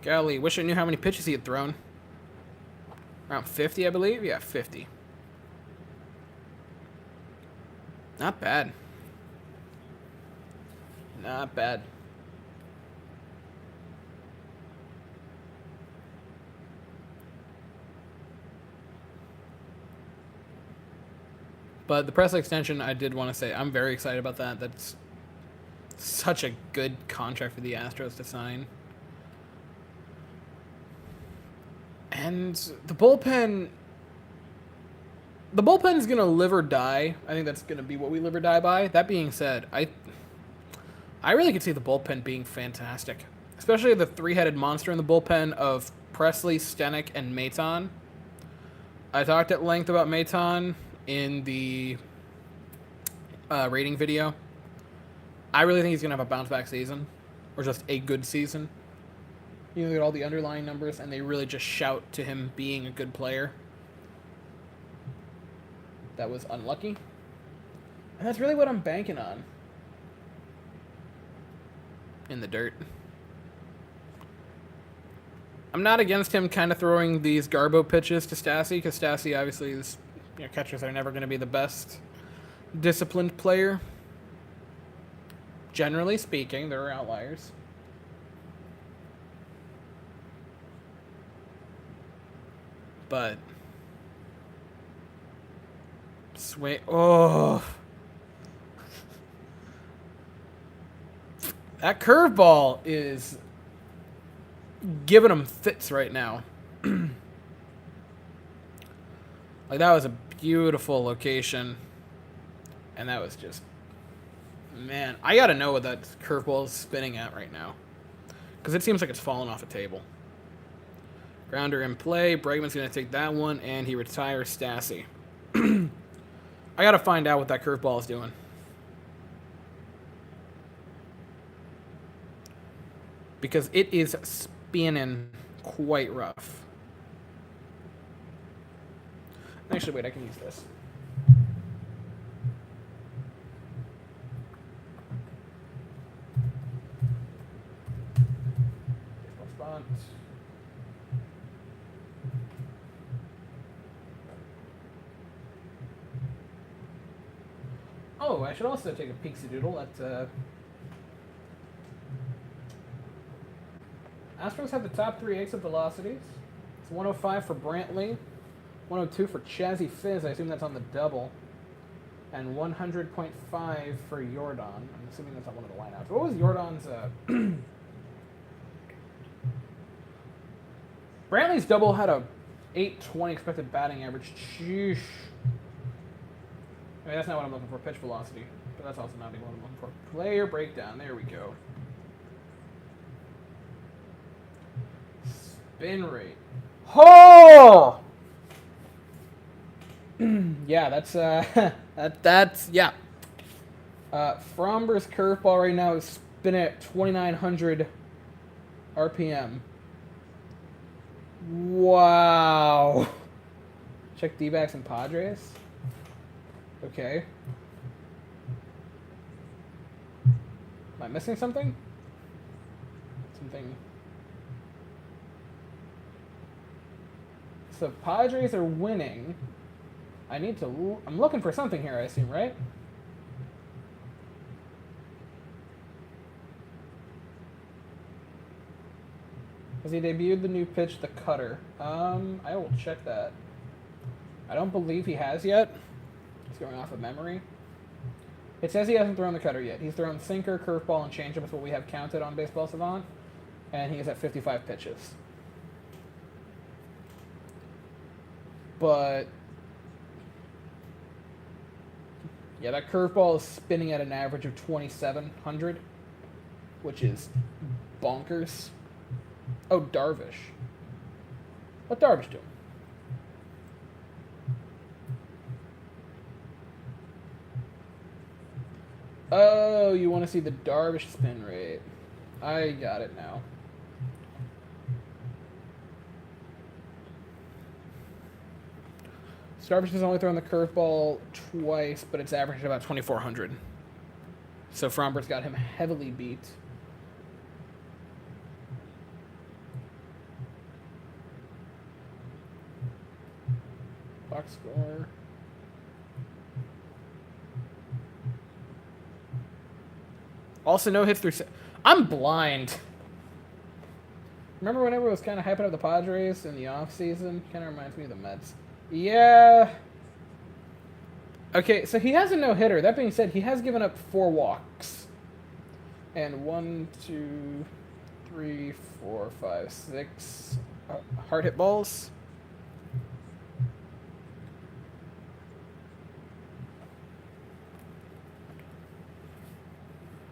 Golly, wish I knew how many pitches he had thrown. Around 50, I believe? Yeah, 50. Not bad. Not bad. But the press extension, I did want to say, I'm very excited about that. That's such a good contract for the Astros to sign. And the bullpen's going to live or die. I think that's going to be what we live or die by. That being said, I really could see the bullpen being fantastic. Especially the three-headed monster in the bullpen of Presley, Stenek, and Maton. I talked at length about Maton in the rating video. I really think he's going to have a bounce-back season. Or just a good season. You look at all the underlying numbers, and they really just shout to him being a good player. That was unlucky. And that's really what I'm banking on. In the dirt. I'm not against him kind of throwing these Garbo pitches to Stassi, because Stassi obviously is, catchers are never going to be the best disciplined player. Generally speaking, there are outliers. But swing. Oh, that curveball is giving him fits right now. Like, that was a beautiful location. And that was just... Man, I gotta know what that curveball is spinning at right now. Because it seems like it's falling off a table. Grounder in play. Bregman's gonna take that one, and he retires Stassi. I gotta find out what that curveball is doing. Because it is spinning quite rough. Actually, wait, I can use this. Spot. Oh, I should also take a peek-a-doodle at... Astros have the top 3 exit velocities. It's 105 for Brantley, 102 for Chazzy Fizz, I assume that's on the double, and 100.5 for Jordan. I'm assuming that's on one of the lineouts. What was Jordan's... Brantley's double had a 820 expected batting average. Sheesh. I mean, that's not what I'm looking for, pitch velocity. But that's also not what I'm looking for. Player breakdown, there we go. Spin rate. Oh! Yeah, that's yeah. Fromber's curveball right now is spinning at 2,900 RPM. Wow. Check D-backs and Padres. Okay. Am I missing something? So Padres are winning. I'm looking for something here, I assume, right? Has he debuted the new pitch, the cutter? I will check that. I don't believe he has yet. He's going off of memory. It says he hasn't thrown the cutter yet. He's thrown sinker, curveball, and changeup is what we have counted on Baseball Savant. And he is at 55 pitches. But yeah, that curveball is spinning at an average of 2,700, which is bonkers. Oh, Darvish. What Darvish do? Oh, you want to see the Darvish spin rate. I got it now. Darvish has only thrown the curveball twice, but it's averaged about 2,400. So Fromber's got him heavily beat. Box score. Also, no hits through... I'm blind. Remember whenever it was kind of hyping up the Padres in the offseason? Kind of reminds me of the Mets. Yeah. Okay, so he has a no-hitter. That being said, he has given up 4 walks. And 1, 2, 3, 4, 5, 6 hard hit balls.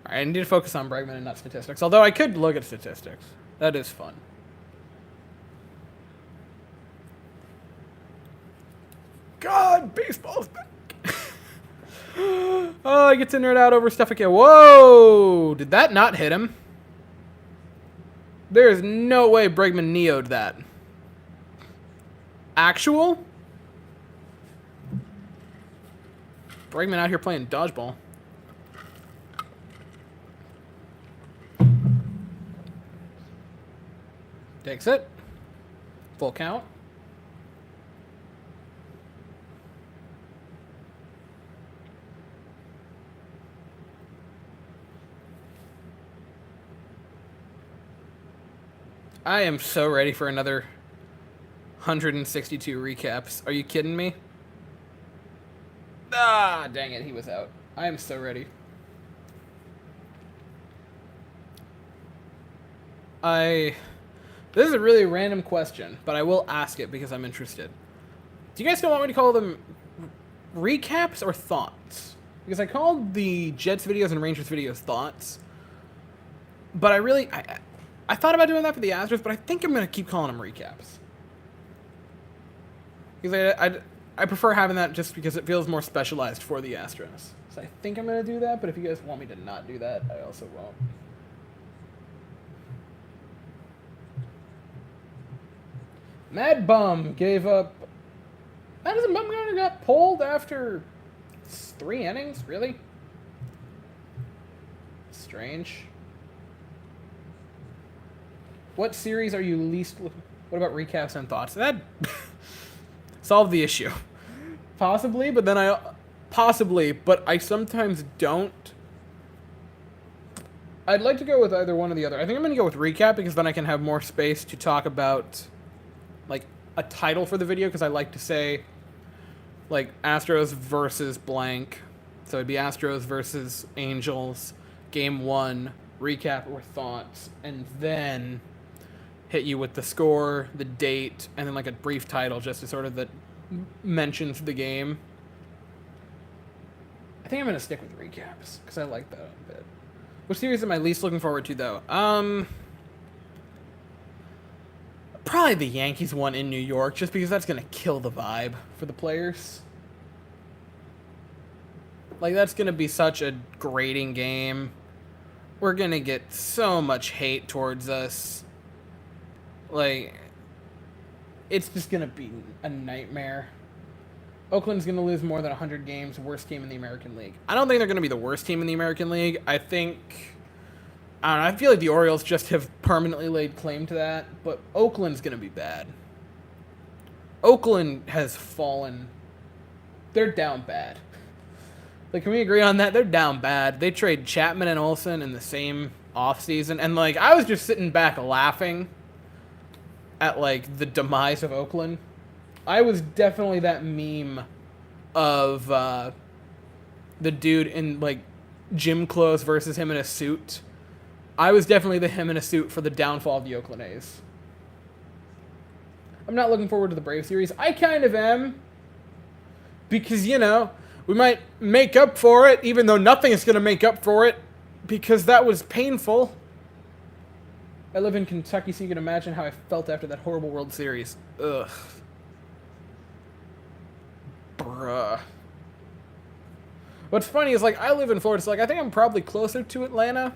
All right, I need to focus on Bregman and not statistics. Although I could look at statistics. That is fun. God, baseball's back. Oh, I get to nerd out over stuff again. Whoa! Did that not hit him? There is no way Bregman neo'd that. Actual? Bregman out here playing dodgeball. Takes it. Full count. I am so ready for another 162 recaps. Are you kidding me? Ah, dang it, he was out. I am so ready. This is a really random question, but I will ask it because I'm interested. Do you guys still want me to call them recaps or thoughts? Because I called the Jets videos and Rangers videos thoughts, but I thought about doing that for the Astros, but I think I'm going to keep calling them recaps. Because I prefer having that just because it feels more specialized for the Astros. So I think I'm going to do that, but if you guys want me to not do that, I also won't. Mad Bum gave up... Madison Bumgarner got pulled after 3 innings? Really? Strange. What series are you least... What about recaps and thoughts? That solved the issue. Possibly, but then Possibly, but I sometimes don't. I'd like to go with either one or the other. I think I'm going to go with recap because then I can have more space to talk about, like, a title for the video, because I like to say, like, Astros versus blank. So it'd be Astros versus Angels, Game 1, recap or thoughts, and then hit you with the score, the date, and then, like, a brief title just to sort of that mentions the game. I think I'm going to stick with recaps, because I like that a bit. What series am I least looking forward to, though? Probably the Yankees one in New York, just because that's going to kill the vibe for the players. Like, that's going to be such a grating game. We're going to get so much hate towards us. Like, it's just going to be a nightmare. Oakland's going to lose more than 100 games, worst team in the American League. I don't think they're going to be the worst team in the American League. I don't know, I feel like the Orioles just have permanently laid claim to that, but Oakland's going to be bad. Oakland has fallen. They're down bad. Like, can we agree on that? They're down bad. They trade Chapman and Olsen in the same offseason, and, like, I was just sitting back laughing at, like, the demise of Oakland. I was definitely that meme of the dude in, like, gym clothes versus him in a suit. I was definitely the him in a suit for the downfall of the Oakland A's. I'm not looking forward to the Brave series. I kind of am. Because, you know, we might make up for it, even though nothing is going to make up for it, because that was painful. I live in Kentucky, so you can imagine how I felt after that horrible World Series. Ugh. Bruh. What's funny is, like, I live in Florida, so, like, I think I'm probably closer to Atlanta.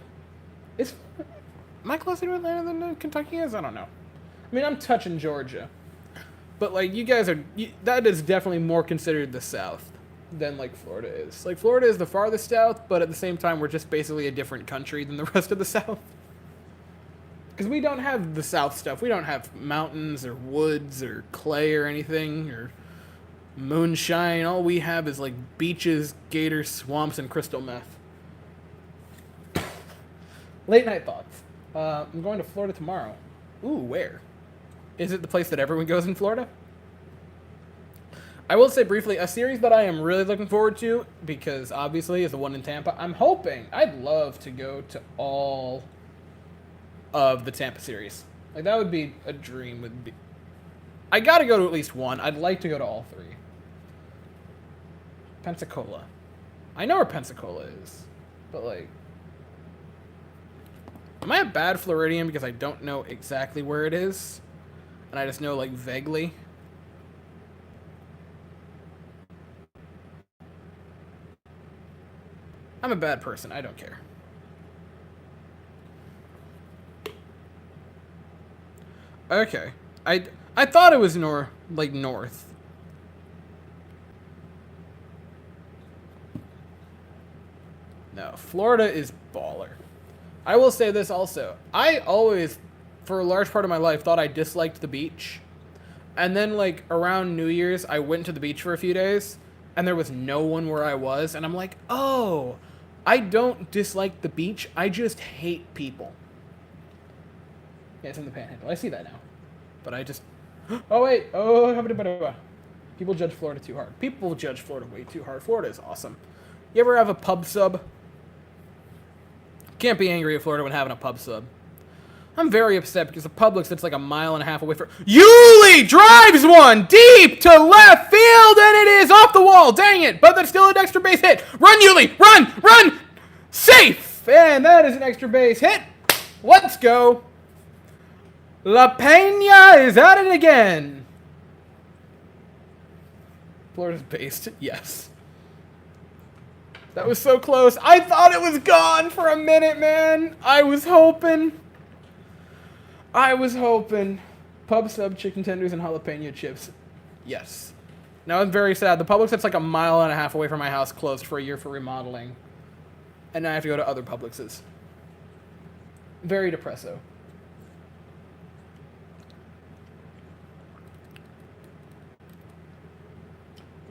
Am I closer to Atlanta than Kentucky is? I don't know. I mean, I'm touching Georgia. But, like, you guys are... that is definitely more considered the South than, like, Florida is. Like, Florida is the farthest south, but at the same time, we're just basically a different country than the rest of the South. Because we don't have the South stuff. We don't have mountains or woods or clay or anything or moonshine. All we have is, like, beaches, gators, swamps, and crystal meth. Late night thoughts. I'm going to Florida tomorrow. Ooh, where? Is it the place that everyone goes in Florida? I will say briefly, a series that I am really looking forward to, because obviously is the one in Tampa. I'd love to go to all of the Tampa series. Like, that would be a dream. I gotta go to at least one. I'd like to go to all 3. Pensacola. I know where Pensacola is, but, like... Am I a bad Floridian because I don't know exactly where it is? And I just know, like, vaguely? I'm a bad person. I don't care. Okay. I thought it was north. No, Florida is baller. I will say this also. I always, for a large part of my life, thought I disliked the beach. And then, like, around New Year's, I went to the beach for a few days, and there was no one where I was, and I'm like, oh, I don't dislike the beach, I just hate people. Yeah, it's in the Panhandle. I see that now. But I just... Oh, wait. Oh, how about... People judge Florida too hard. People judge Florida way too hard. Florida is awesome. You ever have a pub sub? Can't be angry at Florida when having a pub sub. I'm very upset because the Publix that's like a mile and a half away from... Yuli drives one deep to left field, and it is off the wall. Dang it. But that's still an extra base hit. Run, Yuli. Run. Run. Safe. And that is an extra base hit. Let's go. La Peña is at it again. Florida's based. Yes. That was so close. I thought it was gone for a minute, man. I was hoping. Pub sub, chicken tenders, and jalapeno chips. Yes. Now I'm very sad. The Publix that's like a mile and a half away from my house closed for a year for remodeling. And now I have to go to other Publixes. Very depresso.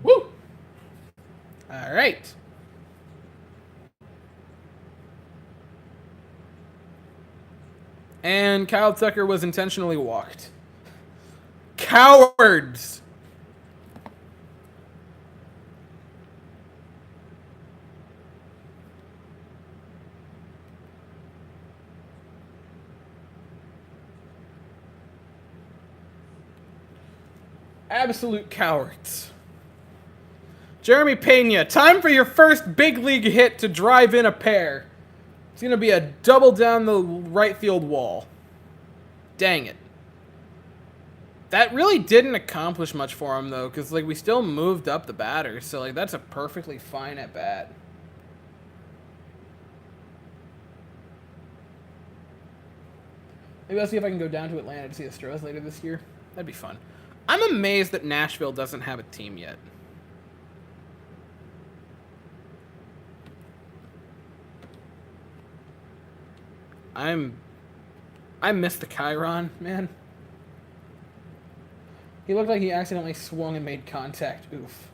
Woo! All right. And Kyle Tucker was intentionally walked. Cowards! Absolute cowards. Jeremy Pena, time for your first big league hit to drive in a pair. It's going to be a double down the right field wall. Dang it. That really didn't accomplish much for him, though, because, like, we still moved up the batters. So, like, that's a perfectly fine at bat. Maybe I'll see if I can go down to Atlanta to see the Astros later this year. That'd be fun. I'm amazed that Nashville doesn't have a team yet. I missed the Chiron, man. He looked like he accidentally swung and made contact. Oof.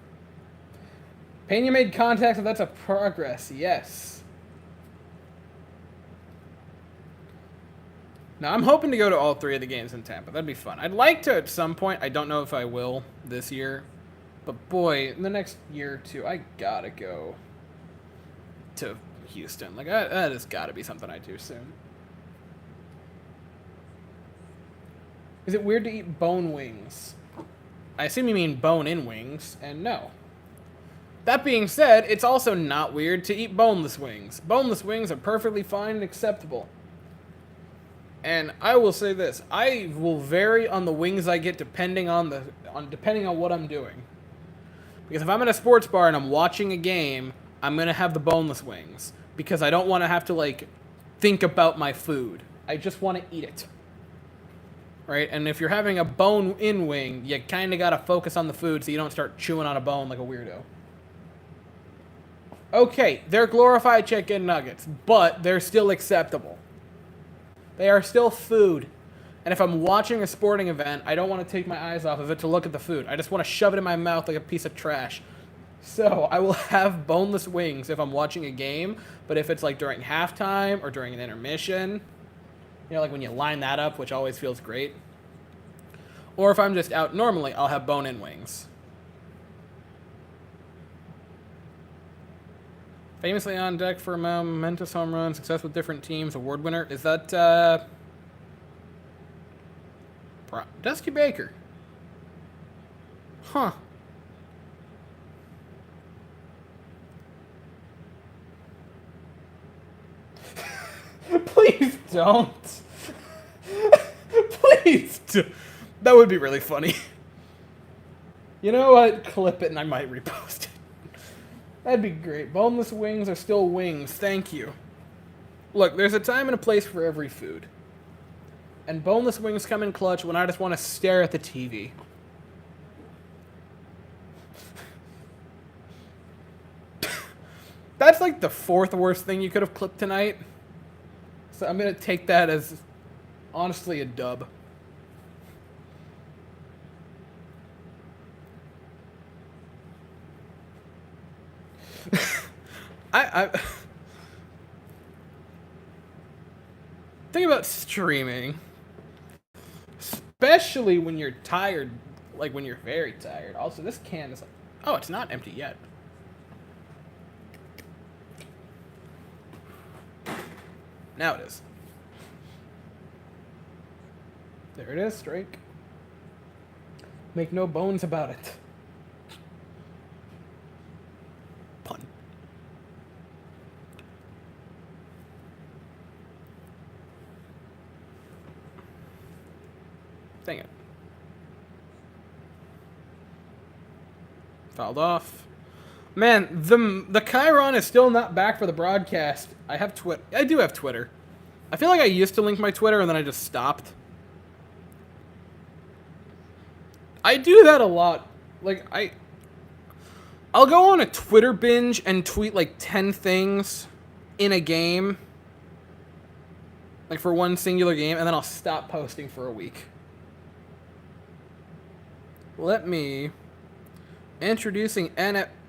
Pena made contact, so that's a progress. Yes. Now, I'm hoping to go to all 3 of the games in Tampa. That'd be fun. I'd like to at some point. I don't know if I will this year. But, boy, in the next year or two, I gotta go to Houston. Like, that has gotta be something I do soon. Is it weird to eat bone wings? I assume you mean bone-in wings, and no. That being said, it's also not weird to eat boneless wings. Boneless wings are perfectly fine and acceptable. And I will say this, I will vary on the wings I get depending on what I'm doing. Because if I'm at a sports bar and I'm watching a game, I'm going to have the boneless wings. Because I don't want to have to, like, think about my food. I just want to eat it. Right? And if you're having a bone-in wing, you kind of got to focus on the food so you don't start chewing on a bone like a weirdo. Okay, they're glorified chicken nuggets, but they're still acceptable. They are still food. And if I'm watching a sporting event, I don't want to take my eyes off of it to look at the food. I just want to shove it in my mouth like a piece of trash. So I will have boneless wings if I'm watching a game, but if it's like during halftime or during an intermission, you know, like when you line that up, which always feels great. Or if I'm just out normally, I'll have bone-in wings. Famously on deck for a momentous home run, success with different teams, award winner. Is that, Dusty Baker? Huh. Please don't. Please don't. That would be really funny. You know what? Clip it and I might repost it. That'd be great. Boneless wings are still wings. Thank you. Look, there's a time and a place for every food. And boneless wings come in clutch when I just want to stare at the TV. That's like the 4th worst thing you could have clipped tonight. So I'm going to take that as, honestly, a dub. I think about streaming, especially when you're tired, like when you're very tired. Also, this can is like, oh, it's not empty yet. Now it is. There it is, Drake. Make no bones about it. Pun. Dang it. Fouled off. Man, the Chiron is still not back for the broadcast. I do have Twitter. I feel like I used to link my Twitter and then I just stopped. I do that a lot. Like, I'll go on a Twitter binge and tweet like 10 things in a game. Like for one singular game, and then I'll stop posting for a week. Let me... Introducing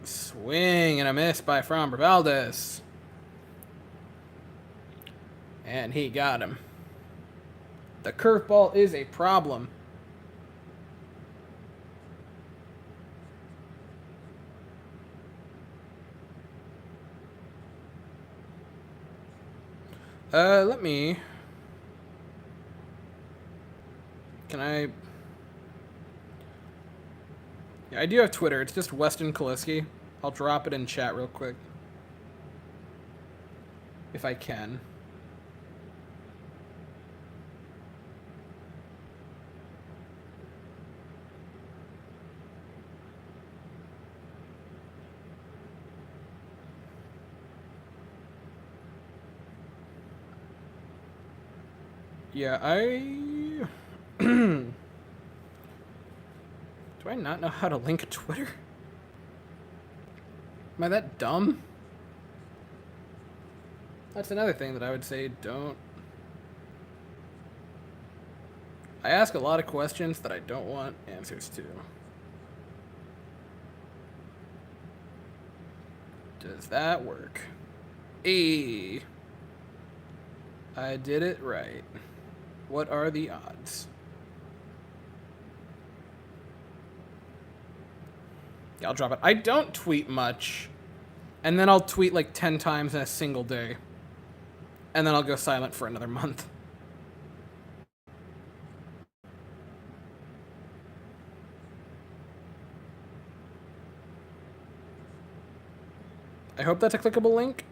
swing and a miss by Framber Valdez. And he got him. The curveball is a problem. Let me... Can I... Yeah, I do have Twitter. It's just Weston Kaliski. I'll drop it in chat real quick. If I can. Yeah, Do I not know how to link Twitter? Am I that dumb? That's another thing that I would say don't... I ask a lot of questions that I don't want answers to. Does that work? I did it right. What are the odds? Yeah, I'll drop it. I don't tweet much. And then I'll tweet like 10 times in a single day. And then I'll go silent for another month. I hope that's a clickable link.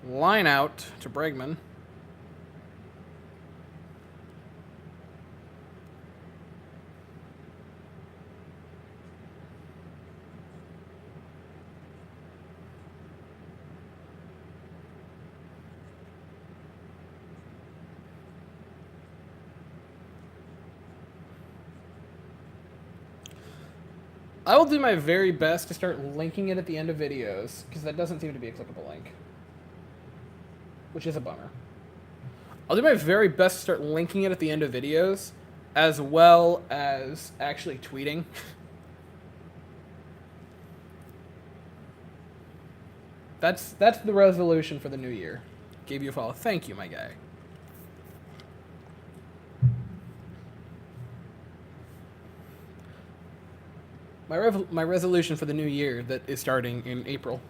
Line out to Bregman. I will do my very best to start linking it at the end of videos, because that doesn't seem to be a clickable link. Which is a bummer. I'll do my very best to start linking it at the end of videos, as well as actually tweeting. That's the resolution for the new year. Gave you a follow. Thank you, my guy. My resolution for the new year that is starting in April.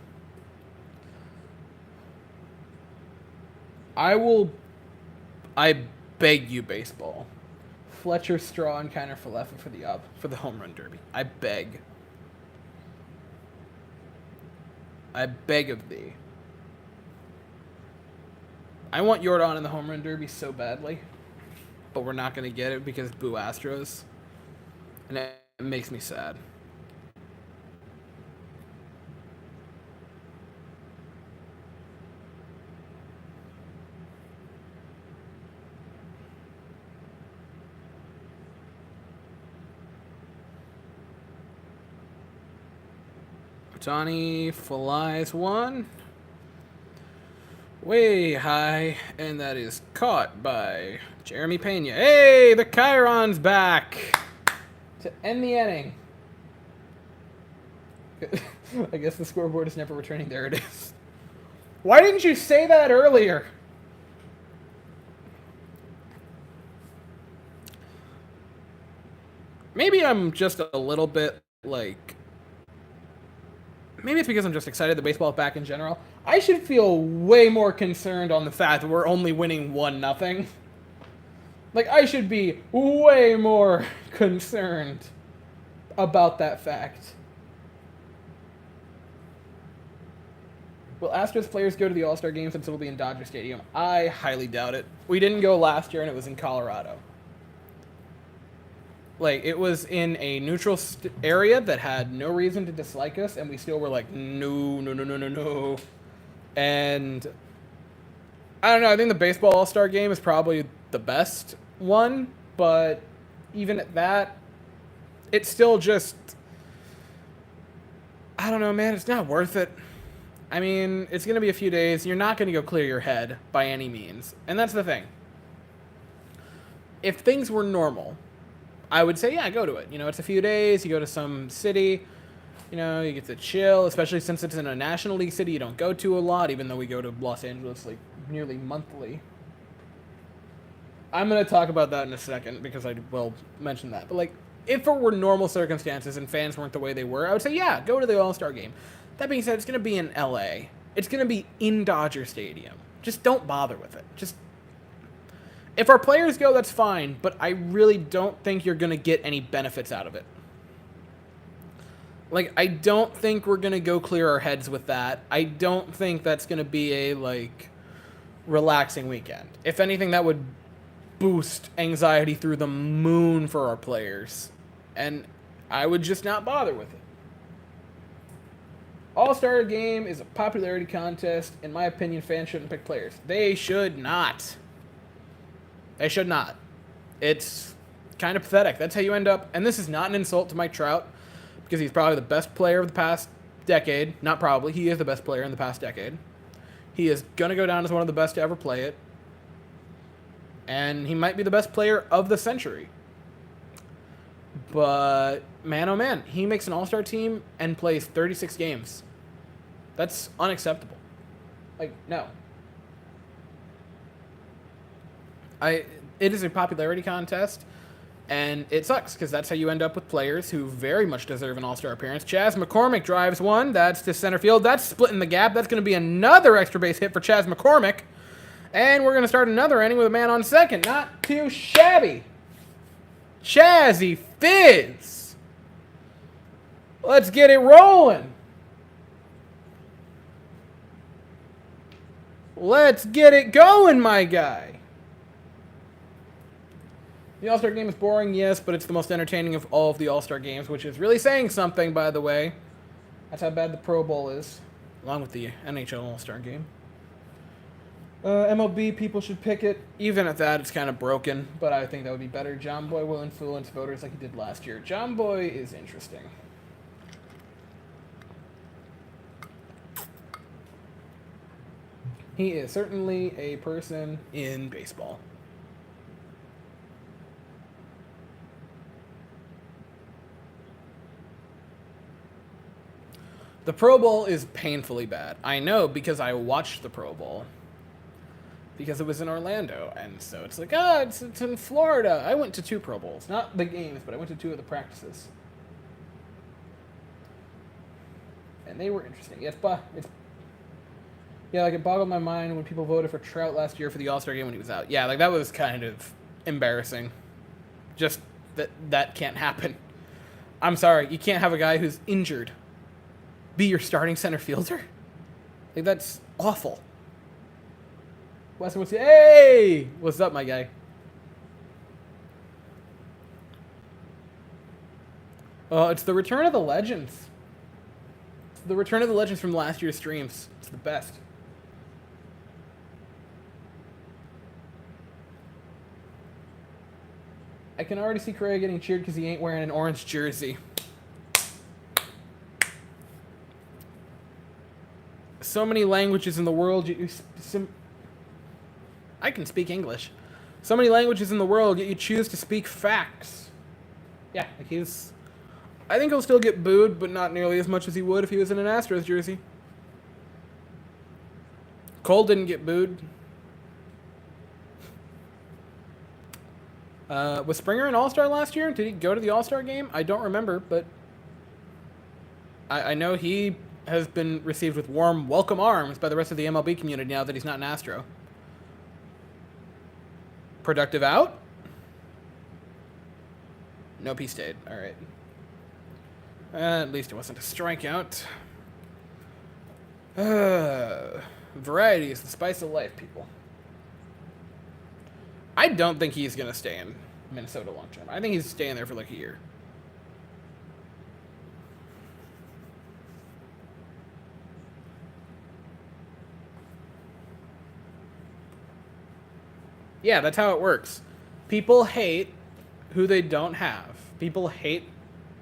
I beg you, baseball. Fletcher, Straw, and Kiner Falefa for the home run derby. I beg. I beg of thee. I want Jordan in the home run derby so badly, but we're not going to get it because boo Astros. And it makes me sad. Johnny flies one. Way high, and that is caught by Jeremy Pena. Hey, the Chiron's back to end the inning. I guess the scoreboard is never returning. There it is. Why didn't you say that earlier? Maybe I'm just a little bit, like... Maybe it's because I'm just excited that baseball is back in general. I should feel way more concerned on the fact that we're only winning 1-0. Like, I should be way more concerned about that fact. Will Astros players go to the All-Star game since it will be in Dodger Stadium? I highly doubt it. We didn't go last year, and it was in Colorado. Like, it was in a neutral area that had no reason to dislike us, and we still were like, no, no, no, no, no, no. And I don't know, I think the baseball all-star game is probably the best one, but even at that, it's still just, I don't know, man, it's not worth it. I mean, it's going to be a few days. You're not going to go clear your head by any means. And that's the thing. If things were normal, I would say, yeah, go to it. You know, it's a few days. You go to some city. You know, you get to chill, especially since it's in a National League city you don't go to a lot, even though we go to Los Angeles, like, nearly monthly. I'm going to talk about that in a second because I will mention that. But, like, if it were normal circumstances and fans weren't the way they were, I would say, yeah, go to the All-Star game. That being said, it's going to be in LA. It's going to be in Dodger Stadium. Just don't bother with it. Just, if our players go, that's fine, but I really don't think you're going to get any benefits out of it. Like, I don't think we're going to go clear our heads with that. I don't think that's going to be a, like, relaxing weekend. If anything, that would boost anxiety through the moon for our players. And I would just not bother with it. All-Star game is a popularity contest. In my opinion, fans shouldn't pick players. They should not. They should not. It's kind of pathetic. That's how you end up. And this is not an insult to Mike Trout, because he's probably the best player of the past decade. Not probably. He is the best player in the past decade. He is going to go down as one of the best to ever play it. And he might be the best player of the century. But, man, oh man, he makes an all-star team and plays 36 games. That's unacceptable. Like, no. It is a popularity contest, and it sucks, because that's how you end up with players who very much deserve an all-star appearance. Chas McCormick drives one. That's to center field. That's splitting the gap. That's going to be another extra base hit for Chas McCormick. And we're going to start another inning with a man on second. Not too shabby. Chazzy Fizz. Let's get it rolling. Let's get it going, my guy. The All-Star game is boring, yes, but it's the most entertaining of all of the All-Star games, which is really saying something, by the way. That's how bad the Pro Bowl is, along with the NHL All-Star game. MLB, people should pick it. Even at that, it's kind of broken, but I think that would be better. John Boy will influence voters like he did last year. John Boy is interesting. He is certainly a person in baseball. The Pro Bowl is painfully bad. I know, because I watched the Pro Bowl. Because it was in Orlando, and so it's like, it's in Florida. I went to 2 Pro Bowls. Not the games, but I went to 2 of the practices. And they were interesting. Yes, but yeah, like, it boggled my mind when people voted for Trout last year for the All-Star game when he was out. Yeah, like, that was kind of embarrassing. Just that can't happen. I'm sorry, you can't have a guy who's injured be your starting center fielder. Like, that's awful. Weston would say, hey! What's up, my guy? It's the Return of the Legends. It's the Return of the Legends from last year's streams. It's the best. I can already see Correa getting cheered because he ain't wearing an orange jersey. So many languages in the world. I can speak English. So many languages in the world, yet you choose to speak facts. Yeah, like, he's I think he'll still get booed, but not nearly as much as he would if he was in an Astros jersey. Cole didn't get booed. Was Springer an All-Star last year? Did he go to the All-Star game? I don't remember, but I know he has been received with warm welcome arms by the rest of the MLB community now that he's not an Astro. Productive out? Nope, he stayed. All right. At least it wasn't a strikeout. Variety is the spice of life, people. I don't think he's going to stay in Minnesota long term. I think he's staying there for like a year. Yeah, that's how it works. People hate who they don't have. People hate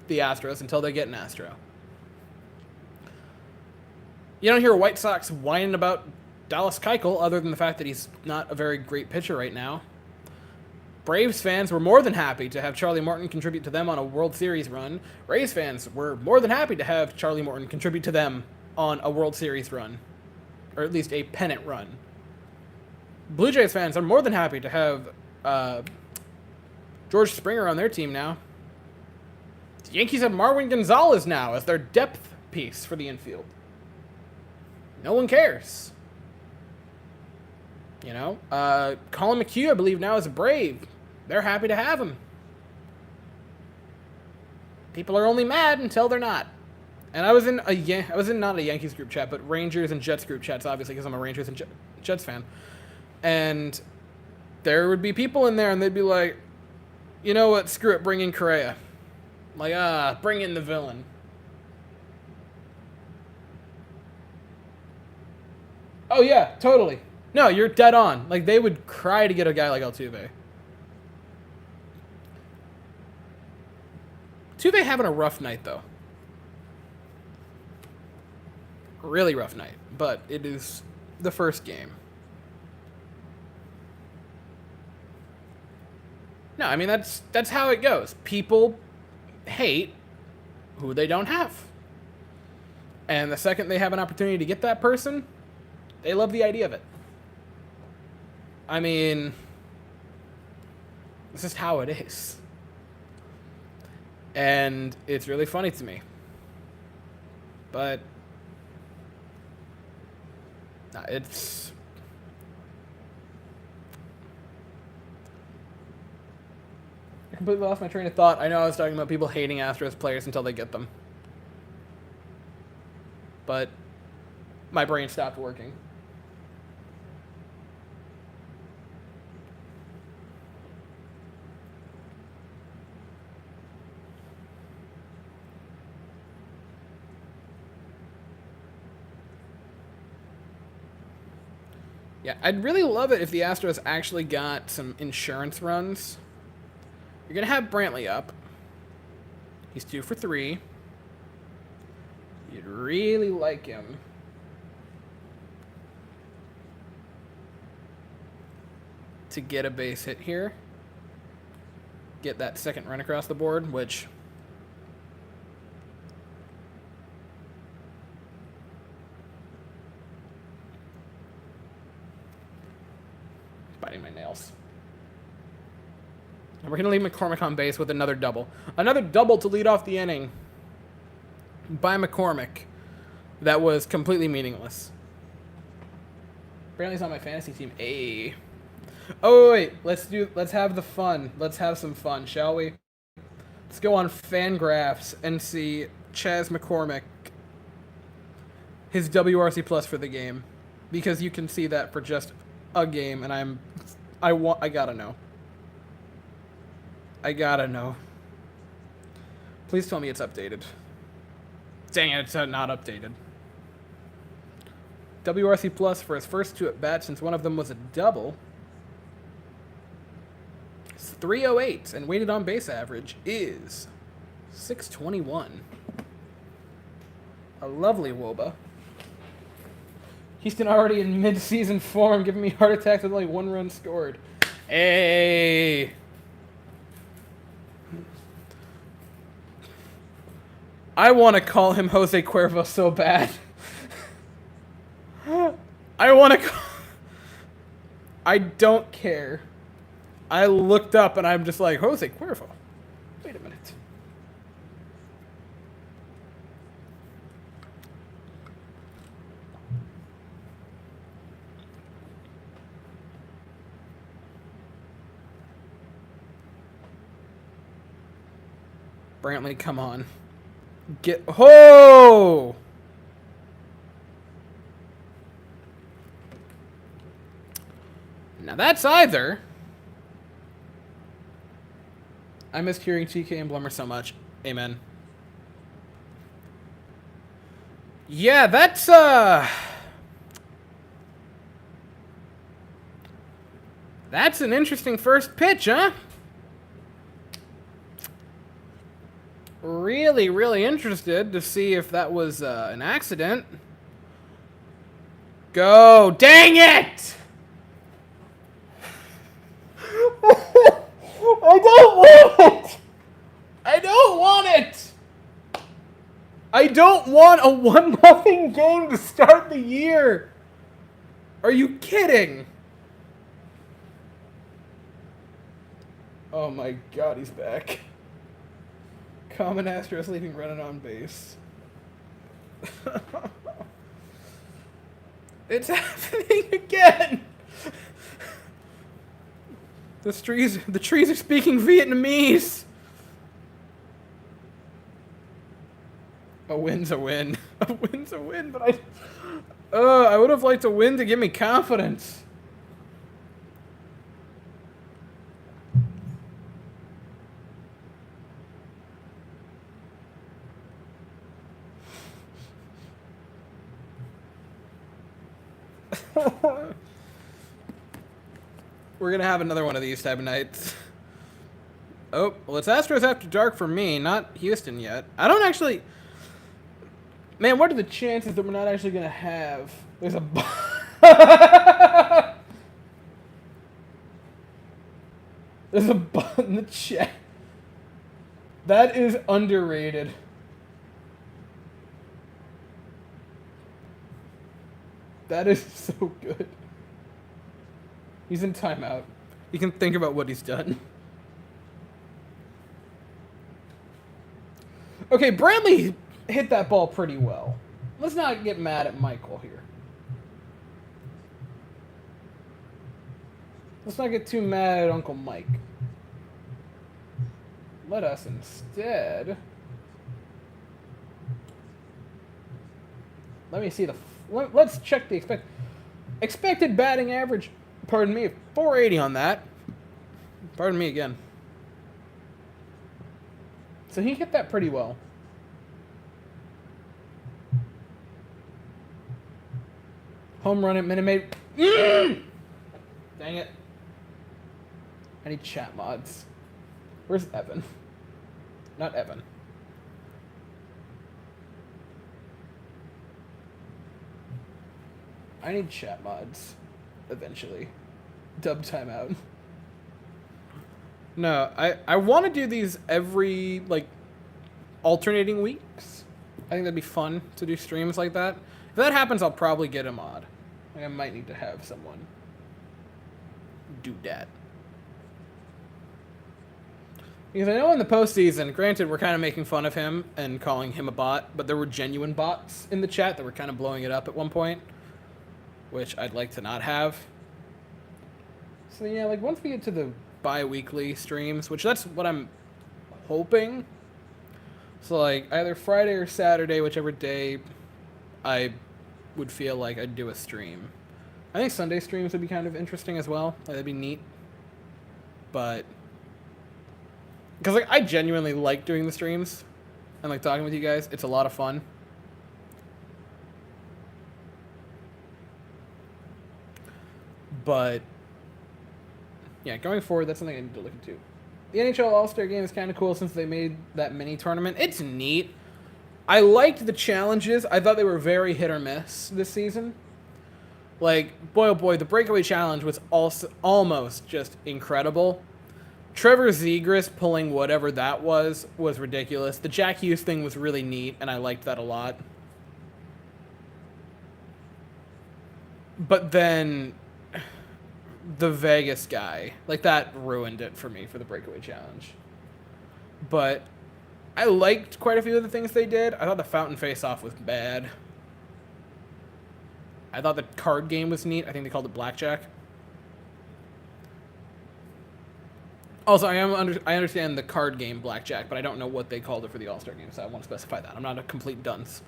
the Astros until they get an Astro. You don't hear White Sox whining about Dallas Keuchel other than the fact that he's not a very great pitcher right now. Braves fans were more than happy to have Charlie Morton contribute to them on a World Series run. Rays fans were more than happy to have Charlie Morton contribute to them on a World Series run. Or at least a pennant run. Blue Jays fans are more than happy to have George Springer on their team now. The Yankees have Marwin Gonzalez now as their depth piece for the infield. No one cares. You know? Colin McHugh, I believe, now is a Brave. They're happy to have him. People are only mad until they're not. And I was in not a Yankees group chat, but Rangers and Jets group chats, obviously, because I'm a Rangers and Jets fan. And there would be people in there, and they'd be like, you know what, screw it, bring in Correa. I'm like, bring in the villain. Oh, yeah, totally. No, you're dead on. Like, they would cry to get a guy like Altuve. Altuve having a rough night, though. Really rough night. But it is the first game. No, I mean, that's how it goes. People hate who they don't have. And the second they have an opportunity to get that person, they love the idea of it. I mean, this is how it is. And it's really funny to me. But it's... I completely lost my train of thought. I know I was talking about people hating Astros players until they get them. But my brain stopped working. Yeah, I'd really love it if the Astros actually got some insurance runs. You're going to have Brantley up. He's 2 for 3. You'd really like him to get a base hit here. Get that second run across the board, which... biting my nails. And we're going to leave McCormick on base with another double. Another double to lead off the inning by McCormick that was completely meaningless. Apparently he's on my fantasy team. A. Oh, wait. Let's have the fun. Let's have some fun, shall we? Let's go on Fangraphs and see Chas McCormick, his WRC plus for the game. Because you can see that for just a game, and I gotta know. I gotta know. Please tell me it's updated. Dang it, it's not updated. WRC plus for his first 2 at-bats, since one of them was a double. It's 308, and weighted on base average is 621. A lovely WOBA. Houston already in mid-season form, giving me heart attacks with only 1 run scored. Hey! I want to call him Jose Cuervo so bad. I want to I don't care. I looked up and I'm just like, Jose Cuervo. Wait a minute. Brantley, come on. Get... Oh! Now that's either... I missed hearing TK and Blummer so much. Amen. Yeah, that's, That's an interesting first pitch, huh? Really, really interested to see if that was an accident. Go! Dang it! I don't want it! I don't want it! I don't want a 1-0 game to start the year! Are you kidding? Oh my god, he's back. Common Astros leaving running on base. It's happening again! The trees are speaking Vietnamese! A win's a win. A win's a win, but I would have liked a win to give me confidence. We're gonna have another one of these type of nights. Oh, well, it's Astros After Dark for me, not Houston yet. I don't actually... Man, what are the chances that we're not actually gonna have... There's a... There's a bot in the chat. That is underrated. That is so good. He's in timeout. He can think about what he's done. Okay, Brantley hit that ball pretty well. Let's not get mad at Michael here. Let's not get too mad at Uncle Mike. Let us instead... Let me see the... Let's check the expected batting average. Pardon me, 480 on that. Pardon me again. So he hit that pretty well. Home run at Minute Maid. Dang it. I need chat mods. Where's Evan? Not Evan. I need chat mods. Eventually. Dub timeout. No, I want to do these every, like, alternating weeks. I think that'd be fun to do streams like that. If that happens, I'll probably get a mod. Like, I might need to have someone do that. Because I know in the postseason, granted, we're kind of making fun of him and calling him a bot, but there were genuine bots in the chat that were kind of blowing it up at one point, which I'd like to not have. So yeah, like once we get to the bi-weekly streams, which that's what I'm hoping. So like either Friday or Saturday, whichever day I would feel like I'd do a stream. I think Sunday streams would be kind of interesting as well. Like, that'd be neat. But because like I genuinely like doing the streams and like talking with you guys. It's a lot of fun. But yeah, going forward, that's something I need to look into. The NHL All-Star Game is kind of cool since they made that mini tournament. It's neat. I liked the challenges. I thought they were very hit or miss this season. Like, boy oh boy, the breakaway challenge was also almost just incredible. Trevor Zegras pulling whatever that was ridiculous. The Jack Hughes thing was really neat, and I liked that a lot. But then the Vegas guy, like, that ruined it for me for the breakaway challenge. But I liked quite a few of the things they did. I thought the fountain face-off was bad. I thought the card game was neat. I think they called it blackjack. Also, I understand the card game blackjack, but I don't know what they called it for the All-Star game, so I want to specify that. I'm not a complete dunce.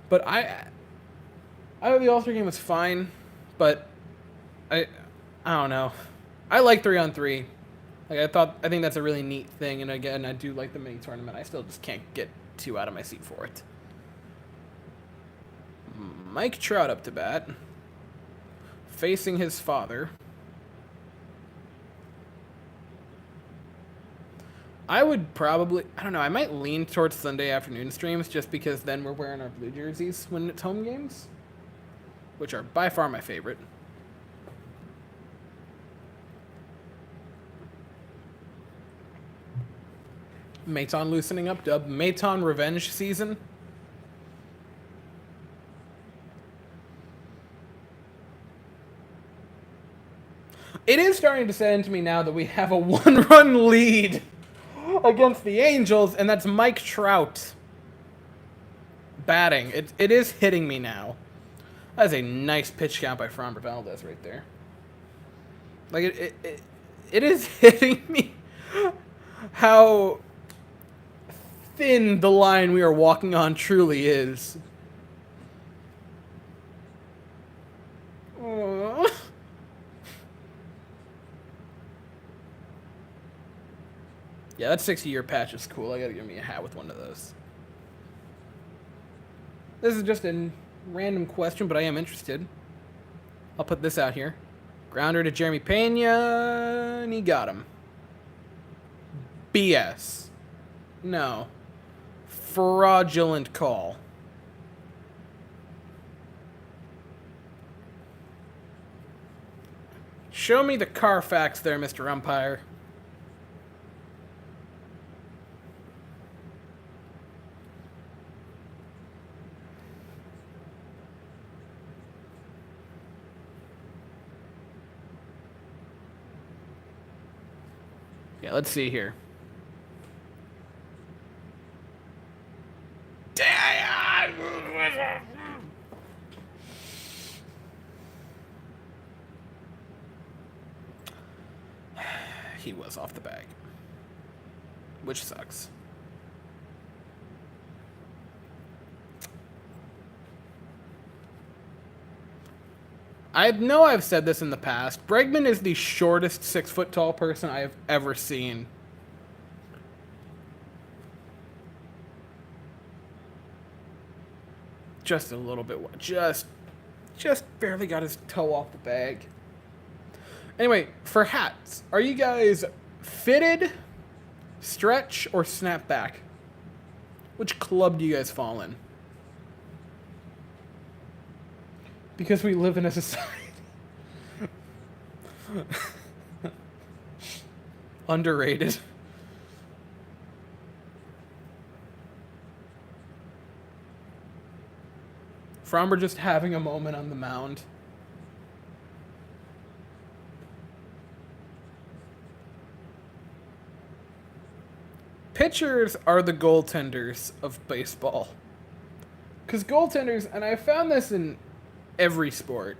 But I thought the All-Star game was fine, but I don't know. I like 3-on-3. Like, I think that's a really neat thing, and again, I do like the mini tournament. I still just can't get too out of my seat for it. Mike Trout up to bat, facing his father. I would probably, I don't know, I might lean towards Sunday afternoon streams just because then we're wearing our blue jerseys when it's home games, which are by far my favorite. Maton loosening up, dub. Maton revenge season. It is starting to set into me now that we have a 1-run lead against the Angels, and that's Mike Trout batting. It is hitting me now. That is a nice pitch count by Framber Valdez right there. Like, it is hitting me how thin the line we are walking on truly is. Aww. Yeah, that 60-year patch is cool. I gotta give me a hat with one of those. This is just a random question, but I am interested. I'll put this out here. Grounder to Jeremy Pena, and he got him. BS. No. Fraudulent call. Show me the Carfax there, Mr. Umpire. Yeah, let's see here. He was off the bag, which sucks. I know I've said this in the past. Bregman is the shortest 6-foot-tall person I have ever seen. Just a little bit. Just barely got his toe off the bag. Anyway, for hats, are you guys fitted, stretch, or snapback? Which club do you guys fall in? Because we live in a society. Underrated. Framber just having a moment on the mound. Pitchers are the goaltenders of baseball. Because goaltenders, and I found this in every sport,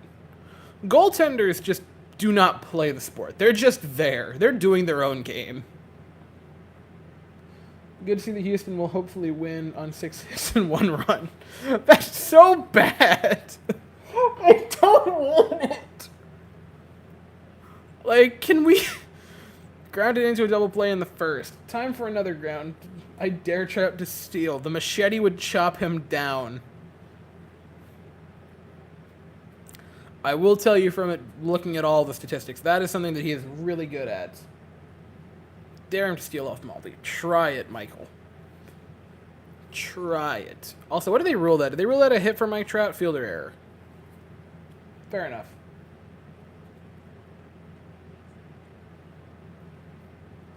goaltenders just do not play the sport. They're just there. They're doing their own game. Good to see that Houston will hopefully win on 6 hits and 1 run. That's so bad. I don't want it. Like, can we... Grounded into a double play in the first. Time for another ground. I dare Trout to steal. The machete would chop him down. I will tell you from it, looking at all the statistics, that is something that he is really good at. Dare him to steal off Malty. Try it, Michael. Try it. Also, what did they rule that? Did they rule that a hit for Mike Trout? Fielder error. Fair enough.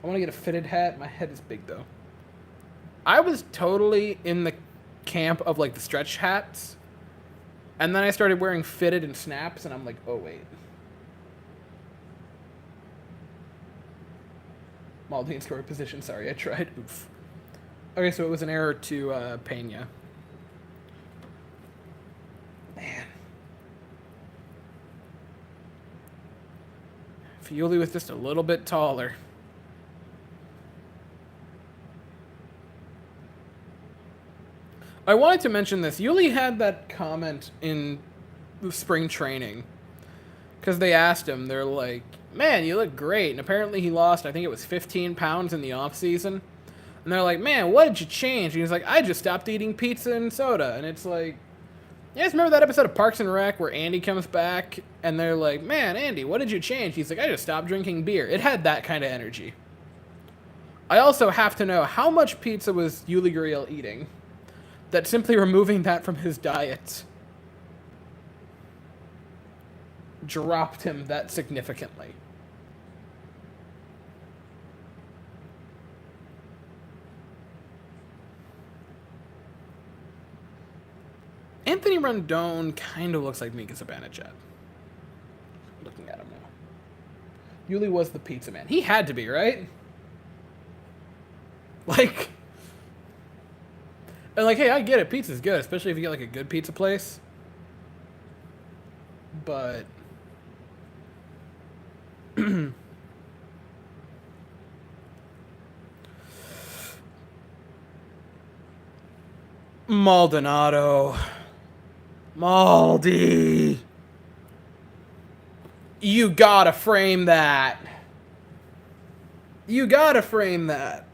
I want to get a fitted hat. My head is big, though. I was totally in the camp of, like, the stretch hats. And then I started wearing fitted and snaps, and I'm like, oh, wait. Maldini scored position. Sorry, I tried. Oof. Okay, so it was an error to Pena. Man. If Yuli was just a little bit taller. I wanted to mention this. Yuli had that comment in spring training. Because they asked him, they're like, man, you look great. And apparently he lost, I think it was 15 pounds in the off-season. And they're like, man, what did you change? And he's like, I just stopped eating pizza and soda. And it's like, you guys remember that episode of Parks and Rec where Andy comes back and they're like, man, Andy, what did you change? He's like, I just stopped drinking beer. It had that kind of energy. I also have to know, how much pizza was Yuli Gurriel eating? That simply removing that from his diet dropped him that significantly. Anthony Rendon kind of looks like Mika Zibanejad. Looking at him now. Yuli was the pizza man. He had to be, right? Like... And like, hey, I get it. Pizza's good, especially if you get like a good pizza place. But... Maldonado. Maldi. You gotta frame that. You gotta frame that.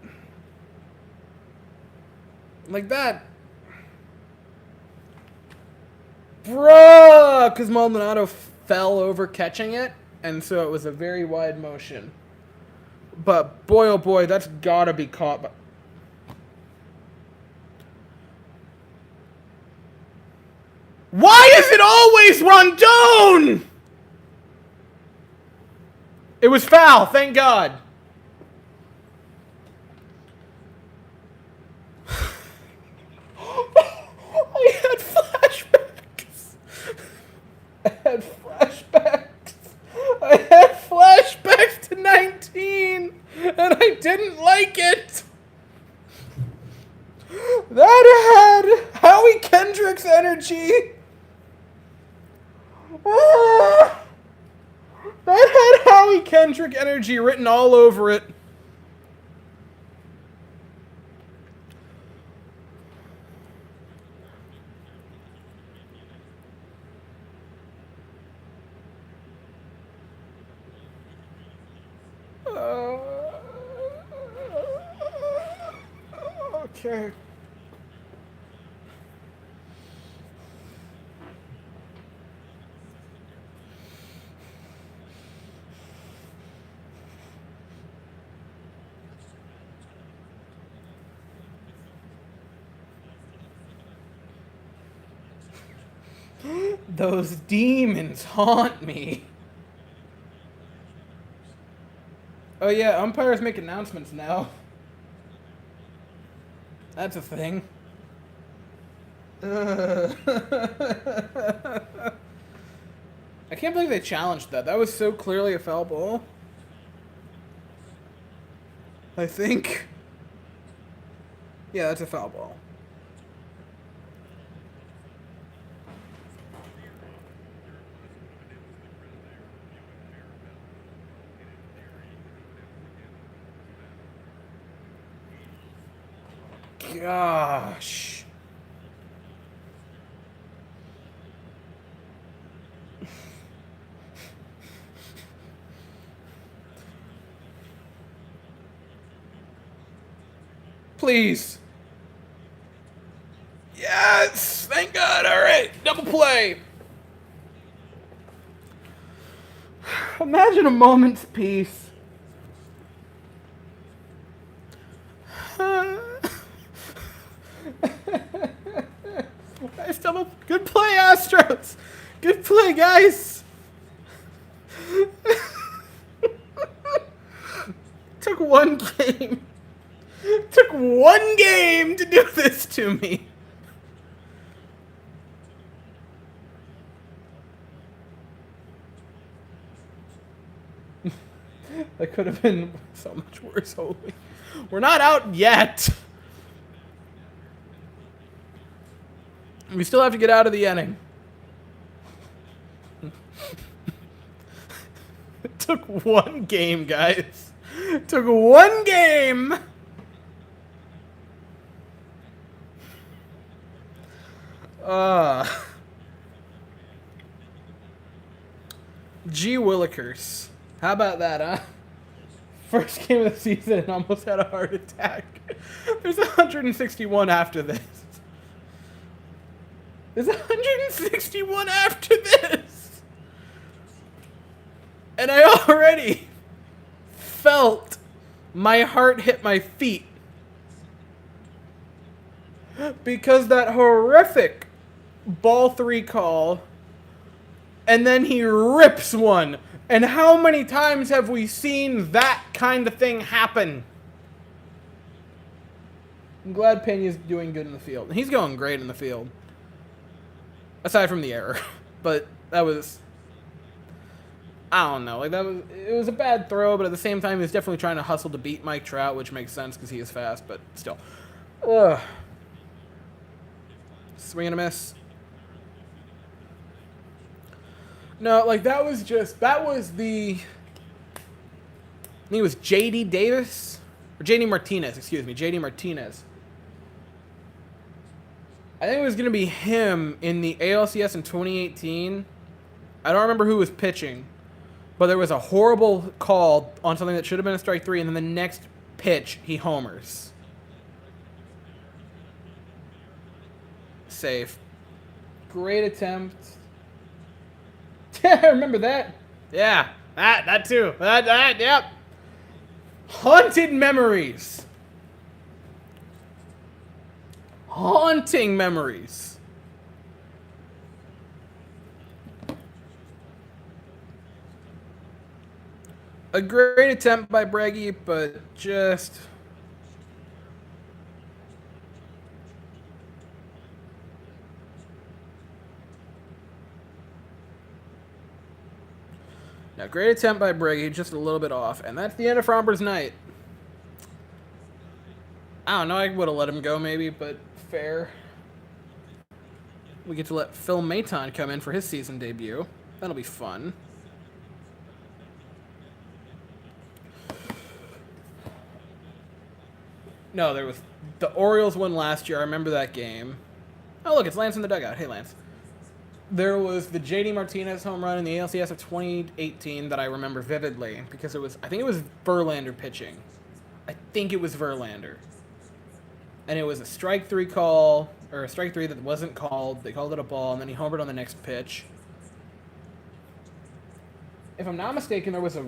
Like that. Bruh! Because Maldonado fell over catching it, and so it was a very wide motion. But boy, oh boy, that's gotta be caught by... Why is it always Rondon? It was foul, thank God. I had flashbacks. I had flashbacks to 19, and I didn't like it. That had Howie Kendrick's energy. That had Howie Kendrick energy written all over it. Okay. Those demons haunt me. Oh yeah, umpires make announcements now. That's a thing. I can't believe they challenged that. That was so clearly a foul ball. I think. Yeah, that's a foul ball. Gosh. Please. Yes! Thank God. All right. Double play. Imagine a moment's peace. Nice double. Good play, Astros. Good play, guys. Took took one game. It took one game to do this to me. That could have been so much worse, holy. We're not out yet. We still have to get out of the inning. It took one game, guys. It took one game. Gee Willikers. How about that, huh? First game of the season and almost had a heart attack. There's 161 after this. There's 161 after this. And I already felt my heart hit my feet. Because that horrific ball 3 call. And then he rips one. And how many times have we seen that kind of thing happen? I'm glad Pena's doing good in the field. He's going great in the field. Aside from the error. But that was... I don't know. Like it was a bad throw, but at the same time, he was definitely trying to hustle to beat Mike Trout, which makes sense because he is fast, but still. Ugh. Swing and a miss. No, like that was the... I think it was J.D. Davis? Or J.D. Martinez, excuse me. J.D. Martinez. I think it was going to be him in the ALCS in 2018. I don't remember who was pitching. But there was a horrible call on something that should have been a strike 3, and then the next pitch, he homers. Safe. Great attempt. Yeah, I remember that. Yeah, that too. That, yep. Haunted memories. Haunting memories. A great attempt by Breggy, but just... Now, great attempt by Breggy, just a little bit off. And that's the end of Fromber's night. I don't know, I would have let him go maybe, but fair. We get to let Phil Maton come in for his season debut. That'll be fun. No, there was... The Orioles won last year. I remember that game. Oh, look, it's Lance in the dugout. Hey, Lance. There was the J.D. Martinez home run in the ALCS of 2018 that I remember vividly because it was... I think it was Verlander pitching. I think it was Verlander. And it was a strike 3 call, or a strike 3 that wasn't called. They called it a ball, and then he homered on the next pitch. If I'm not mistaken, there was a...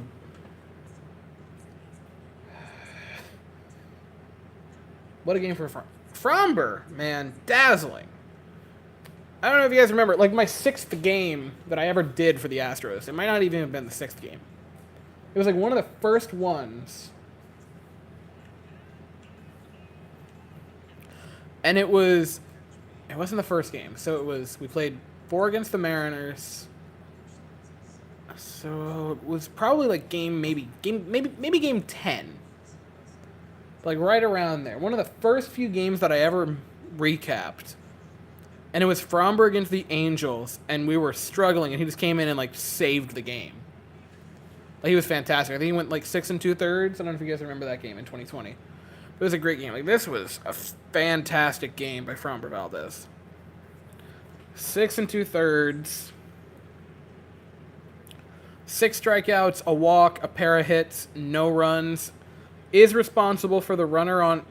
What a game for Fromber, man. Dazzling. I don't know if you guys remember, like my 6th game that I ever did for the Astros. It might not even have been the 6th game. It was like one of the first ones. And it wasn't the first game. So we played 4 against the Mariners. So it was probably like maybe game 10. Like right around there. One of the first few games that I ever recapped. And it was Fromber against the Angels, and we were struggling, and he just came in and like saved the game. Like he was fantastic. I think he went like 6 2/3. I don't know if you guys remember that game in 2020. It was a great game. Like this was a fantastic game by Fromber Valdez. 6 2/3. 6 strikeouts, a walk, a pair of hits, no runs. Is responsible for the runner on...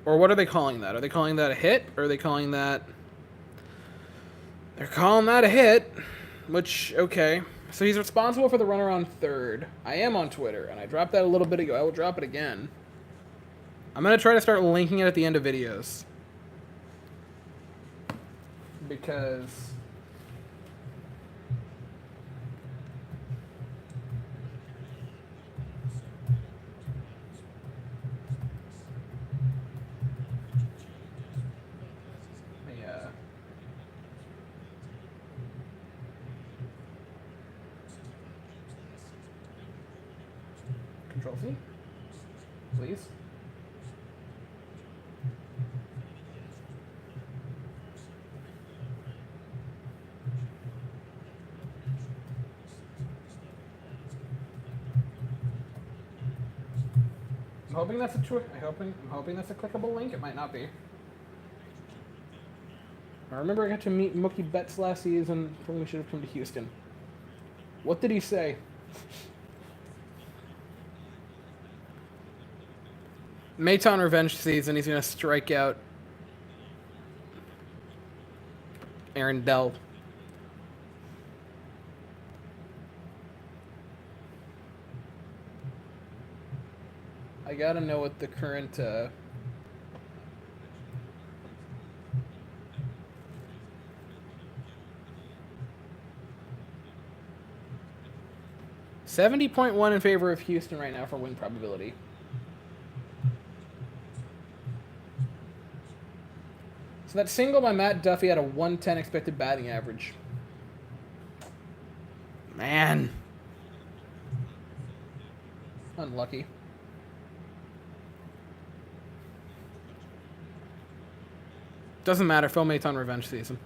Or what are they calling that? Are they calling that a hit? Or are they calling that... They're calling that a hit. Which, okay. So he's responsible for the runner on third. I am on Twitter, and I dropped that a little bit ago. I will drop it again. I'm going to try to start linking it at the end of videos. Because... Control-C. Please. I'm hoping that's a I'm hoping that's a clickable link. It might not be. I remember I got to meet Mookie Betts last season. Probably should have come to Houston. What did he say? Maton revenge season. He's gonna strike out Aaron Dell. I gotta know what the current 70.1 in favor of Houston right now for win probability. So that single by Matt Duffy had a 110 expected batting average. Man. Unlucky. Doesn't matter. Phil Maton revenge season.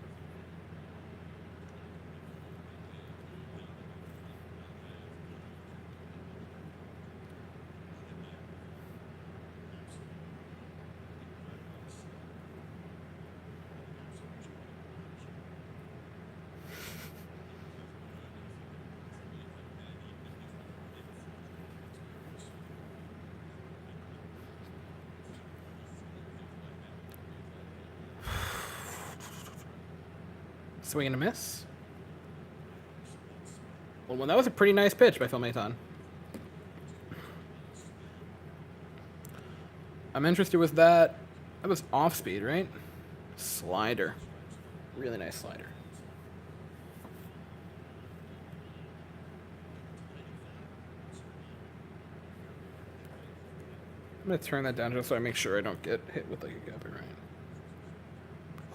Swing and a miss. Well, that was a pretty nice pitch by Phil Maton. I'm interested with that. That was off speed, right? Slider. Really nice slider. I'm going to turn that down just so I make sure I don't get hit with like a copyright.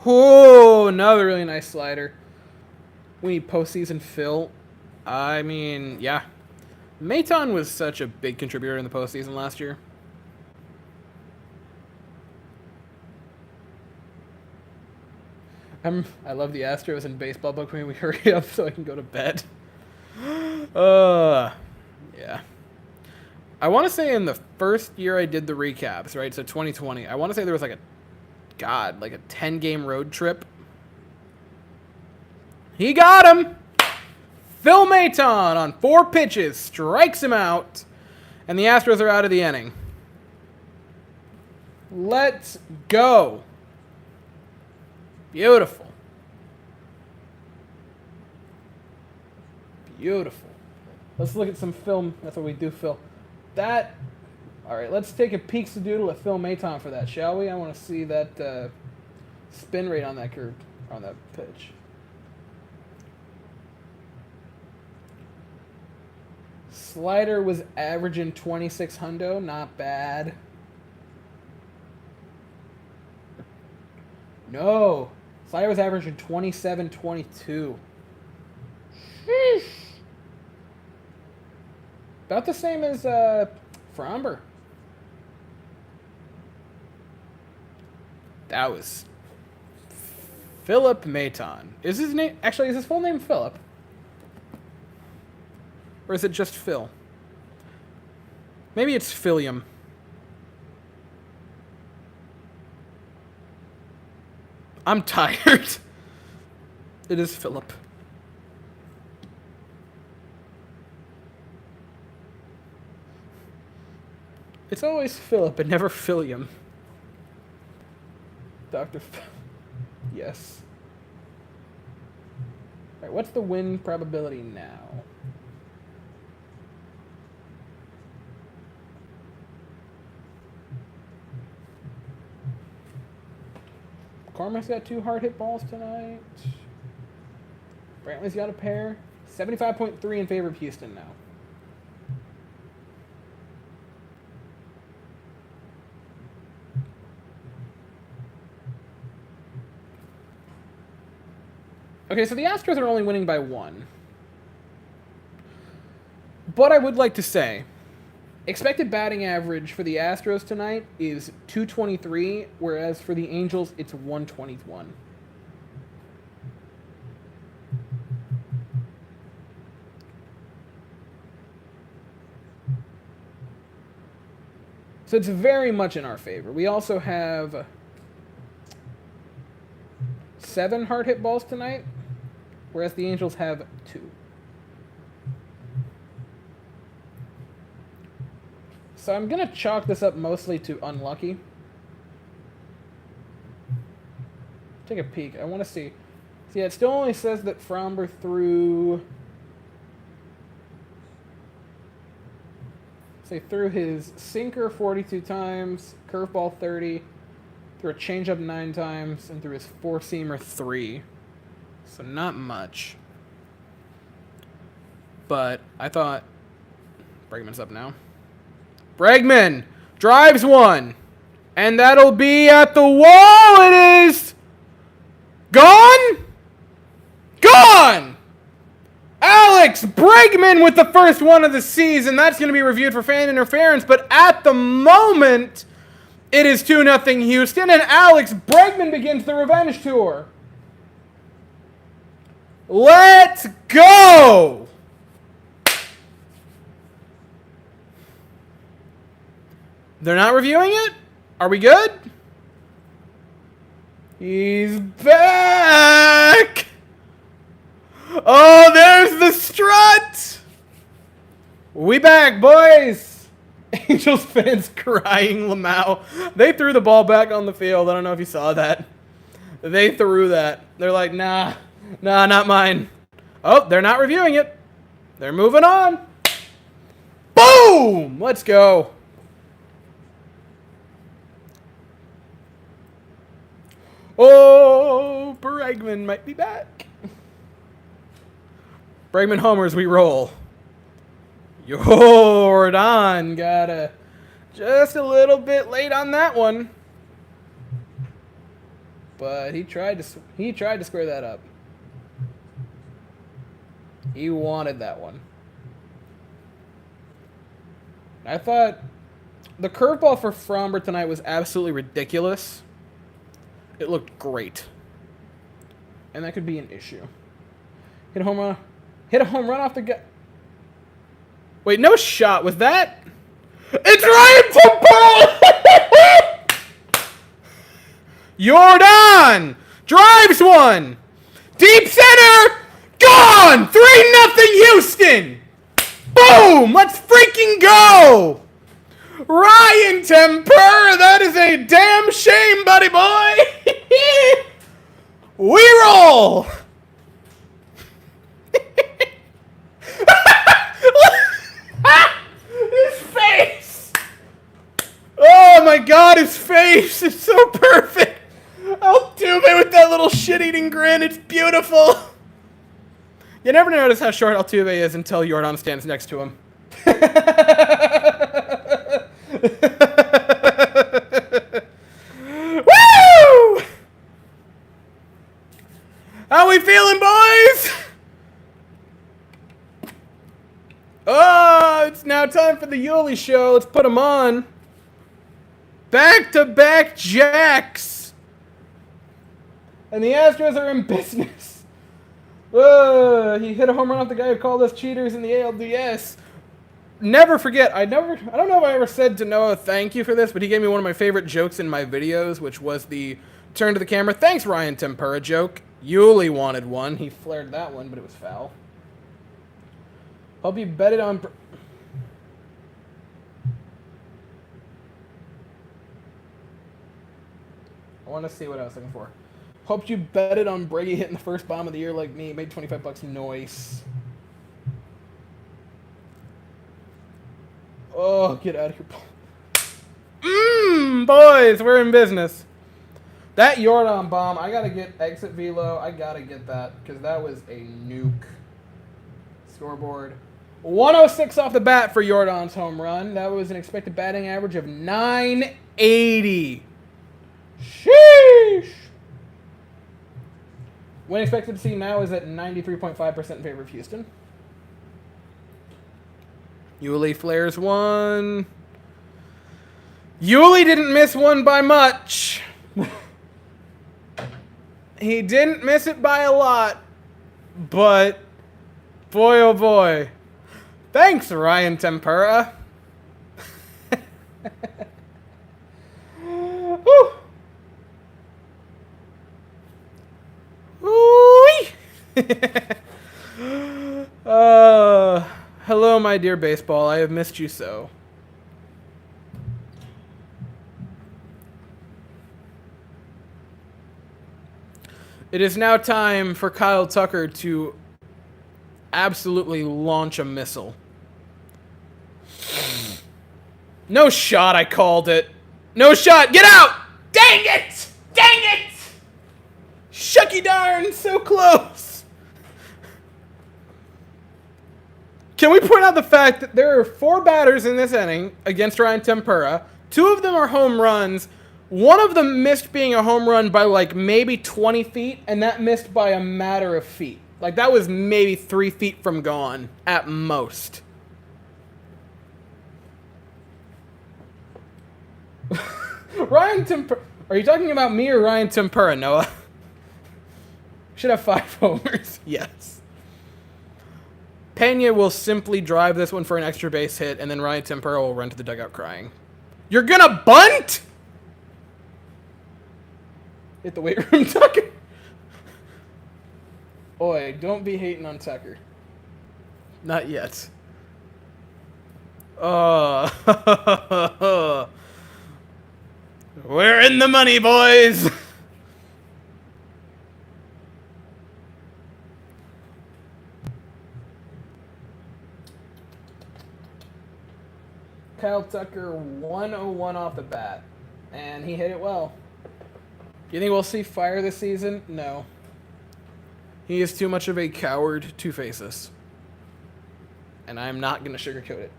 Oh, another really nice slider. We need postseason Phil. I mean, yeah. Maton was such a big contributor in the postseason last year. I love the Astros and baseball book when we hurry up so I can go to bed. Yeah. I want to say in the first year I did the recaps, right? So 2020. I want to say there was like a 10-game road trip. He got him! Phil Maton on 4 pitches strikes him out, and the Astros are out of the inning. Let's go. Beautiful. Beautiful. Let's look at some film. That's what we do, Phil. All right, let's take a peek-a-doodle at Phil Maton for that, shall we? I want to see that spin rate on that curve, on that pitch. Slider was averaging 26 hundo, not bad. No, slider was averaging 27-22. Sheesh. About the same as Fromber. That was Philip Maton. Is his name actually? Is his full name Philip? Or is it just Phil? Maybe it's Philium. I'm tired. It is Philip. It's always Philip and never Philium. Dr. Yes. Alright, what's the win probability now? Cormac's got 2 hard hit balls tonight. Brantley's got a pair. 75.3 in favor of Houston now. Okay, so the Astros are only winning by 1. But I would like to say Expected batting average for the Astros tonight is 223, whereas for the Angels, it's 121. So it's very much in our favor. We also have 7 hard hit balls tonight, whereas the Angels have 2. So I'm going to chalk this up mostly to unlucky. Take a peek. I want to see. See, it still only says that Framber threw... Say threw his sinker 42 times, curveball 30, threw a changeup 9 times, and threw his 4-seamer 3. So not much. But I thought... Bregman's up now. Bregman drives one. And that'll be at the wall. It is gone. Gone. Alex Bregman with the first one of the season. That's going to be reviewed for fan interference. But at the moment, it is 2-0 Houston. And Alex Bregman begins the revenge tour. Let's go. They're not reviewing it? Are we good? He's back! Oh, there's the strut! We back, boys! Angels fans crying Lamau. They threw the ball back on the field. I don't know if you saw that. They threw that. They're like, nah, not mine. Oh, they're not reviewing it. They're moving on. Boom! Let's go. Oh, Bregman might be back. Bregman homers, we roll. Jordan got just a little bit late on that one, but he tried to square that up. He wanted that one. I thought the curveball for Framber tonight was absolutely ridiculous. It looked great. And that could be an issue. Hit a home run off the gut. Wait, no shot. Was that? It's Ryan Jordan drives one. Deep center. Gone. 3-0 Houston. Boom. Let's freaking go. Ryan Tempura, that is a damn shame, buddy boy. We roll. His face. Oh my God, his face is so perfect. Altuve with that little shit-eating grin. It's beautiful. You never notice how short Altuve is until Jordan stands next to him. Woo! How we feeling, boys? Oh, it's now time for the Yuli show. Let's put them on. Back-to-back jacks. And the Astros are in business. He hit a home run off the guy who called us cheaters in the ALDS. Never forget, I don't know if I ever said to Noah thank you for this, but he gave me one of my favorite jokes in my videos, which was the turn to the camera, thanks Ryan Tempura joke. Yuli wanted one. He flared that one, but it was foul. Hope you bet it on... I want to see what I was looking for. Hope you bet it on Brady hitting the first bomb of the year like me. Made $25 noise. Oh, get out of here. Boys, we're in business. That Jordan bomb, I got to get exit velo. I got to get that because that was a nuke. Scoreboard. 106 off the bat for Jordan's home run. That was an expected batting average of 980. Sheesh. Win expected to see now is at 93.5% in favor of Houston. Yuli flares one. Yuli didn't miss one by much. He didn't miss it by a lot. But, boy oh boy. Thanks, Ryan Tempura. Woo. Hello, my dear baseball. I have missed you so. It is now time for Kyle Tucker to absolutely launch a missile. No shot, I called it. No shot, get out! Dang it! Dang it! Shucky darn, so close! Can we point out the fact that there are 4 batters in this inning against Ryan Tempura? 2 of them are home runs. One of them missed being a home run by like maybe 20 feet, and that missed by a matter of feet. Like that was maybe 3 feet from gone at most. Ryan Tempura. Are you talking about me or Ryan Tempura, Noah? Should have 5 homers. Yes. Pena will simply drive this one for an extra base hit, and then Ryan Tempura will run to the dugout crying. You're gonna bunt? Hit the weight room, Tucker. Oi, don't be hating on Tucker. Not yet. Oh. We're in the money, boys. Kyle Tucker 101 off the bat, and he hit it well. You think we'll see fire this season? No. He is too much of a coward to face us. And I'm not going to sugarcoat it.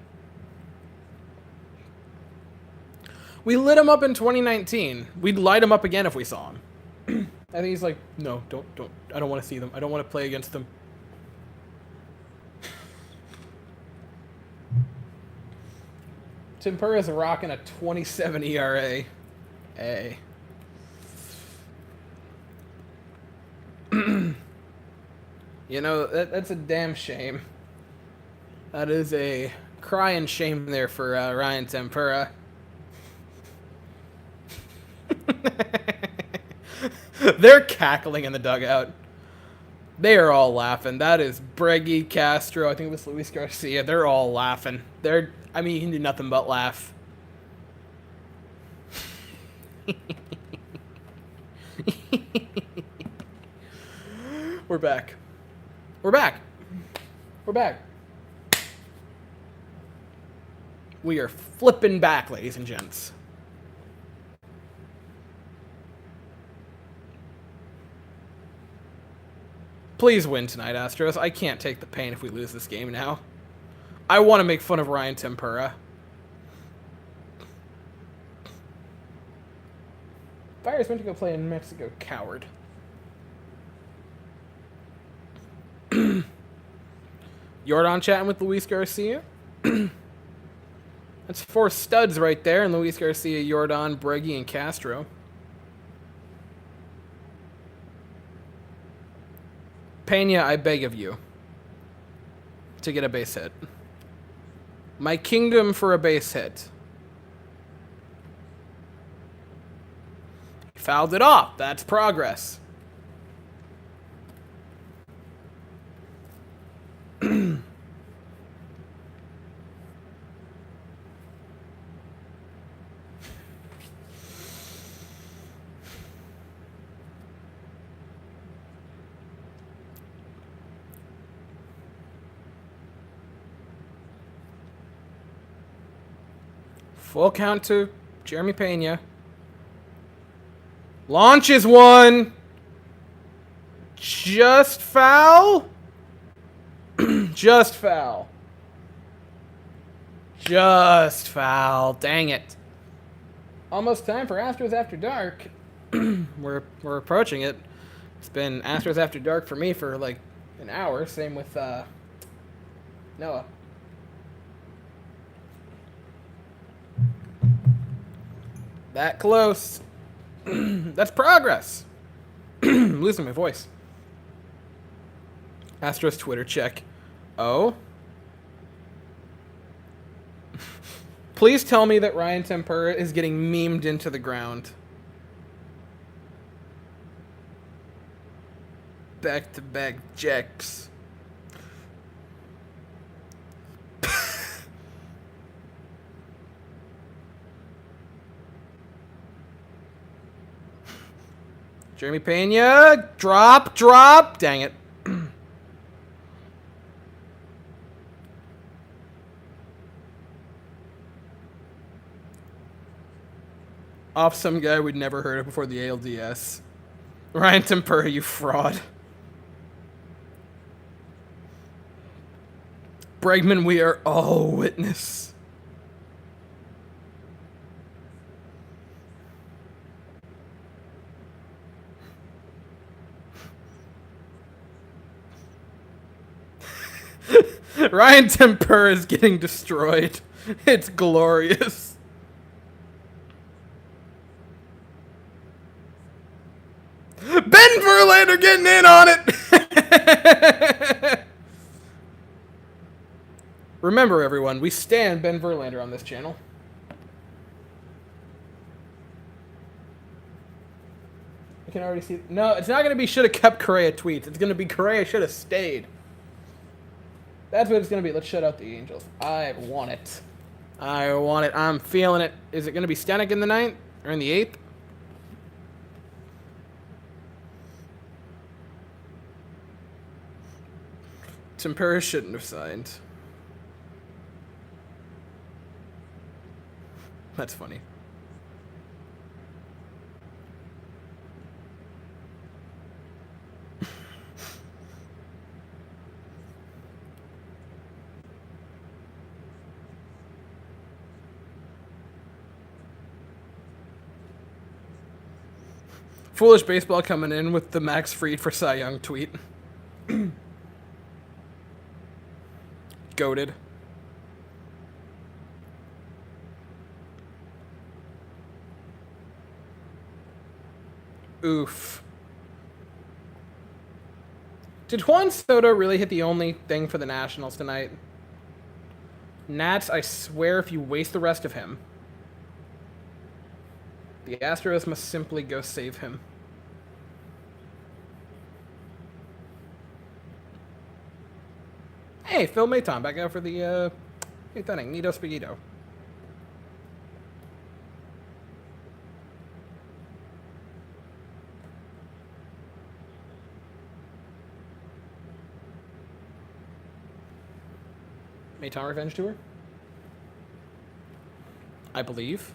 We lit him up in 2019. We'd light him up again if we saw him. I think he's like, no, don't. I don't want to see them. I don't want to play against them. Tempura's rocking a 27 ERA. Hey. You know, that's a damn shame. That is a crying shame there for Ryan Tempura. They're cackling in the dugout. They are all laughing. That is Breggy, Castro, I think it was Luis Garcia. They're all laughing. I mean, you can do nothing but laugh. We're back. We're back. We're back. We are flipping back, ladies and gents. Please win tonight, Astros. I can't take the pain if we lose this game now. I want to make fun of Ryan Tempura. Fire's went to go play in Mexico, coward. Jordan chatting with Luis Garcia. That's 4 studs right there, and Luis Garcia, Jordan, Breggy, and Castro. Pena, I beg of you to get a base hit. My kingdom for a base hit. He fouled it off. That's progress. Full count to Jeremy Pena. Launches one. Just foul. Just foul. Just foul. Dang it. Almost time for Astros After Dark. We're approaching it. It's been Astros After Dark for me for like an hour. Same with Noah. That close. That's progress. I'm losing my voice. Astros Twitter check. Oh? Please tell me that Ryan Tempura is getting memed into the ground. Back-to-back jacks. Jeremy Pena, drop. Dang it. Off some guy we'd never heard of before the ALDS. Ryan Tempura, you fraud. Bregman, we are all witness. Ryan Tempura is getting destroyed. It's glorious. Ben Verlander getting in on it. Remember, everyone, we stand Ben Verlander on this channel. I can already see. No, it's not going to be should have kept Correa tweets. It's going to be Correa should have stayed. That's what it's going to be. Let's shut out the Angels. I want it. I'm feeling it. Is it going to be Stanek in the 9th or in the 8th? Tempura shouldn't have signed. That's funny. Foolish Baseball coming in with the Max Fried for Cy Young tweet. Goated. Oof. Did Juan Soto really hit the only thing for the Nationals tonight? Nats, I swear if you waste the rest of him, the Astros must simply go save him. Hey, Phil Maton back out for the 8th inning. Nito Spaghetto. Maton Revenge Tour? I believe.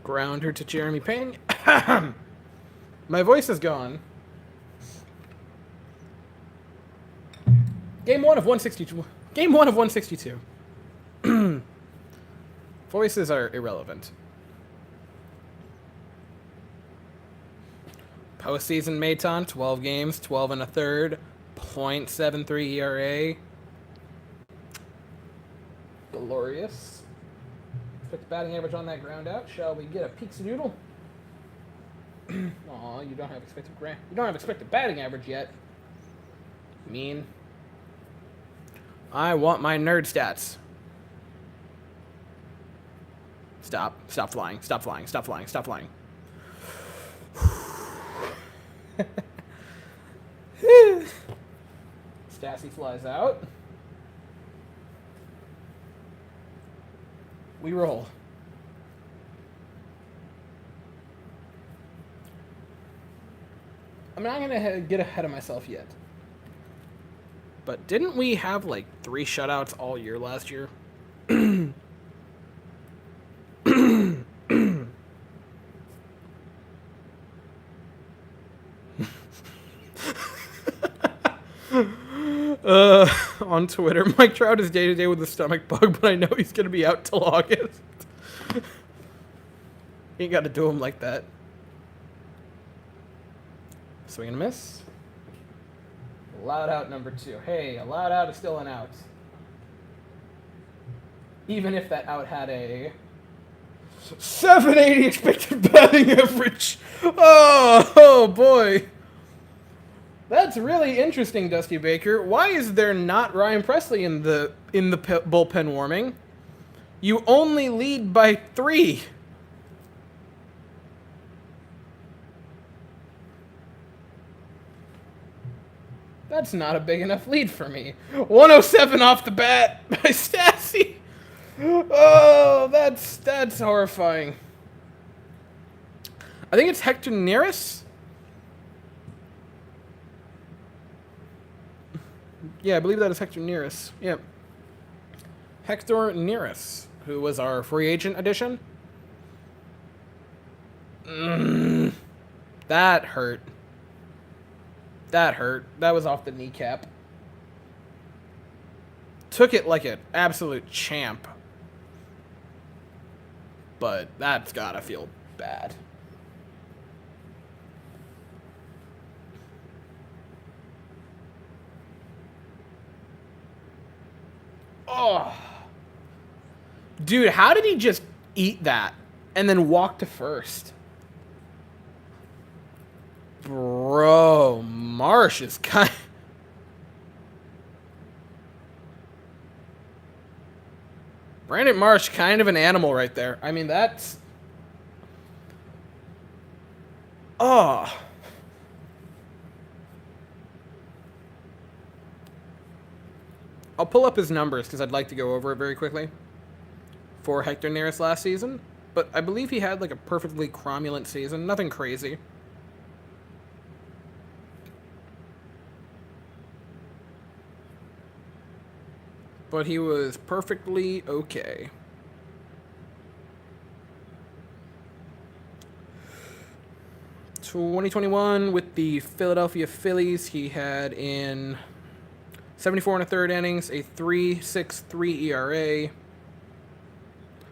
Grounder to Jeremy Payne. My voice is gone. Game 1 of 162. Game 1 of 162. Voices are irrelevant. Postseason Maton, 12 games, 12 and a third, .73 ERA. Glorious. Expect batting average on that ground out. Shall we get a pizza noodle? Aw, you don't have expected batting average yet. Mean. I want my nerd stats. Stop flying. Stassi flies out. We roll. I'm not going to get ahead of myself yet. But didn't we have like 3 shutouts all year last year? on Twitter, Mike Trout is day-to-day with a stomach bug, but I know he's going to be out till August. You ain't got to do him like that. Swing and a miss. Loud out number 2. Hey, a loud out is still an out. Even if that out had a 780 expected batting average. Oh boy. That's really interesting, Dusty Baker. Why is there not Ryan Presley in the bullpen warming? You only lead by 3. That's not a big enough lead for me. 107 off the bat by Stassi. Oh, that's horrifying. I think it's Hector Neris. Yeah, I believe that is Hector Neris. Yep. Hector Neris, who was our free agent addition. That hurt. That hurt. That was off the kneecap. Took it like an absolute champ. But that's gotta feel bad. Oh. Dude, how did he just eat that and then walk to first? Bro, Marsh is kind of... Brandon Marsh, kind of an animal right there. I mean, that's... Oh. I'll pull up his numbers because I'd like to go over it very quickly for Hector Neris last season. But I believe he had like a perfectly cromulent season. Nothing crazy. But he was perfectly okay. So 2021 with the Philadelphia Phillies, he had in 74 and a third innings, a 3.63 ERA,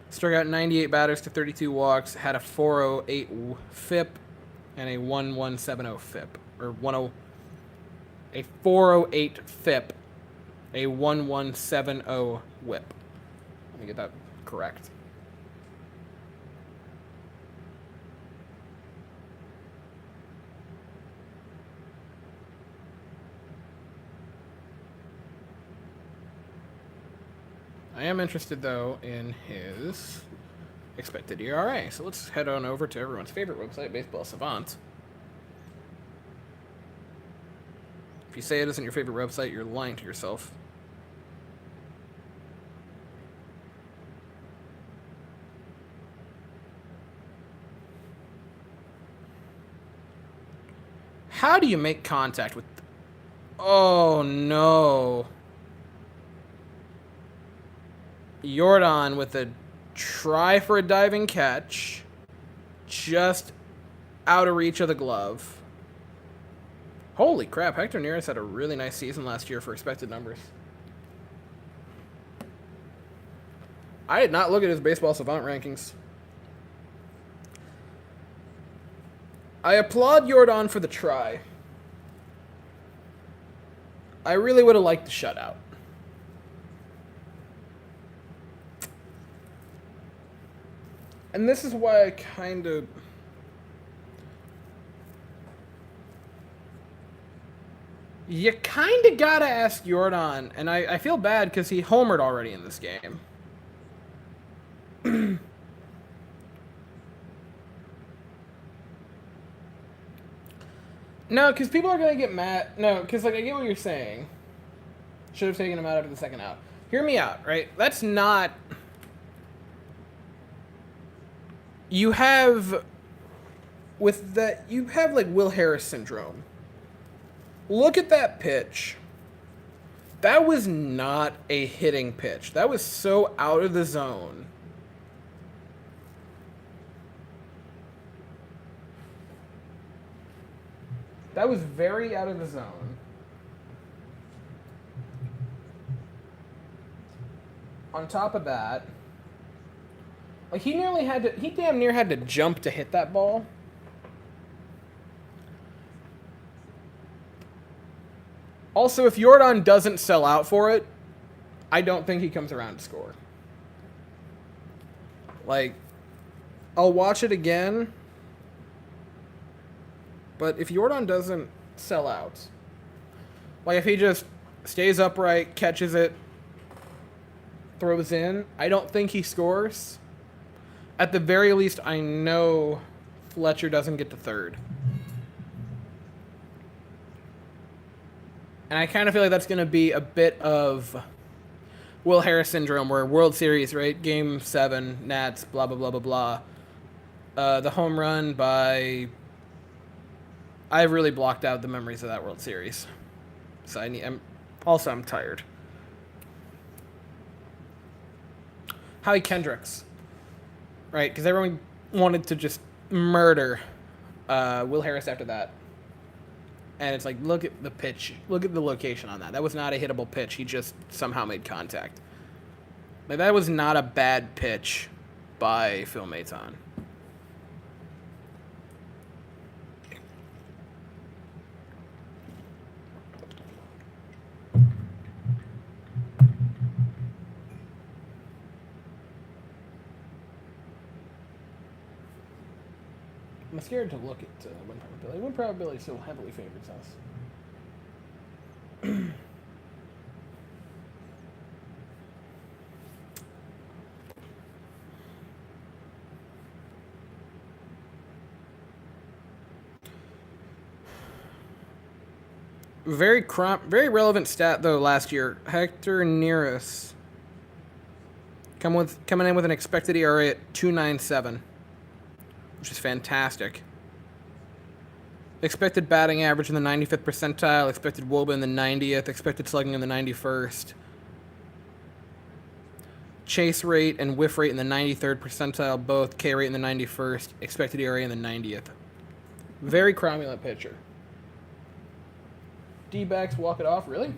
struck out 98 batters to 32 walks, had a 4.08 FIP and a 1.170 FIP, or 10, a 4.08 FIP. A 1.170 whip. Let me get that correct. I am interested, though, in his expected ERA. So let's head on over to everyone's favorite website, Baseball Savant. If you say it isn't your favorite website, you're lying to yourself. How do you make contact with... Oh, no. Jordan with a try for a diving catch. Just out of reach of the glove. Holy crap, Hector Neris had a really nice season last year for expected numbers. I did not look at his Baseball Savant rankings. I applaud Jordan for the try. I really would have liked the shutout. And this is why I kind of... You kind of gotta ask Jordan, and I feel bad because he homered already in this game. No, because people are going to get mad. No, because like I get what you're saying. Should have taken him out after the second out. Hear me out, right? That's not... You have... With that, you have like Will Harris syndrome. Look at that pitch. That was not a hitting pitch. That was so out of the zone. That was very out of the zone. On top of that, like he damn near had to jump to hit that ball. Also, if Jordan doesn't sell out for it, I don't think he comes around to score. Like, I'll watch it again, but if Jordan doesn't sell out, like if he just stays upright, catches it, throws in, I don't think he scores. At the very least, I know Fletcher doesn't get to third. And I kind of feel like that's going to be a bit of Will Harris syndrome, where World Series, right? Game 7, Nats, blah, blah, blah, blah, blah. The home run by... I've really blocked out the memories of that World Series. So I'm tired. Howie Kendricks. Right, because everyone wanted to just murder Will Harris after that. And it's like, look at the pitch. Look at the location on that. That was not a hittable pitch. He just somehow made contact. Like, that was not a bad pitch by Phil Maton. I'm scared to look at win probability. Win probability still heavily favors us. Very relevant stat though last year. Hector Neris coming in with an expected ERA at 2.97. Which is fantastic. Expected batting average in the 95th percentile, expected WOBA in the 90th, expected slugging in the 91st. Chase rate and whiff rate in the 93rd percentile, both K rate in the 91st, expected ERA in the 90th. Very cromulent pitcher. D-backs walk it off, really?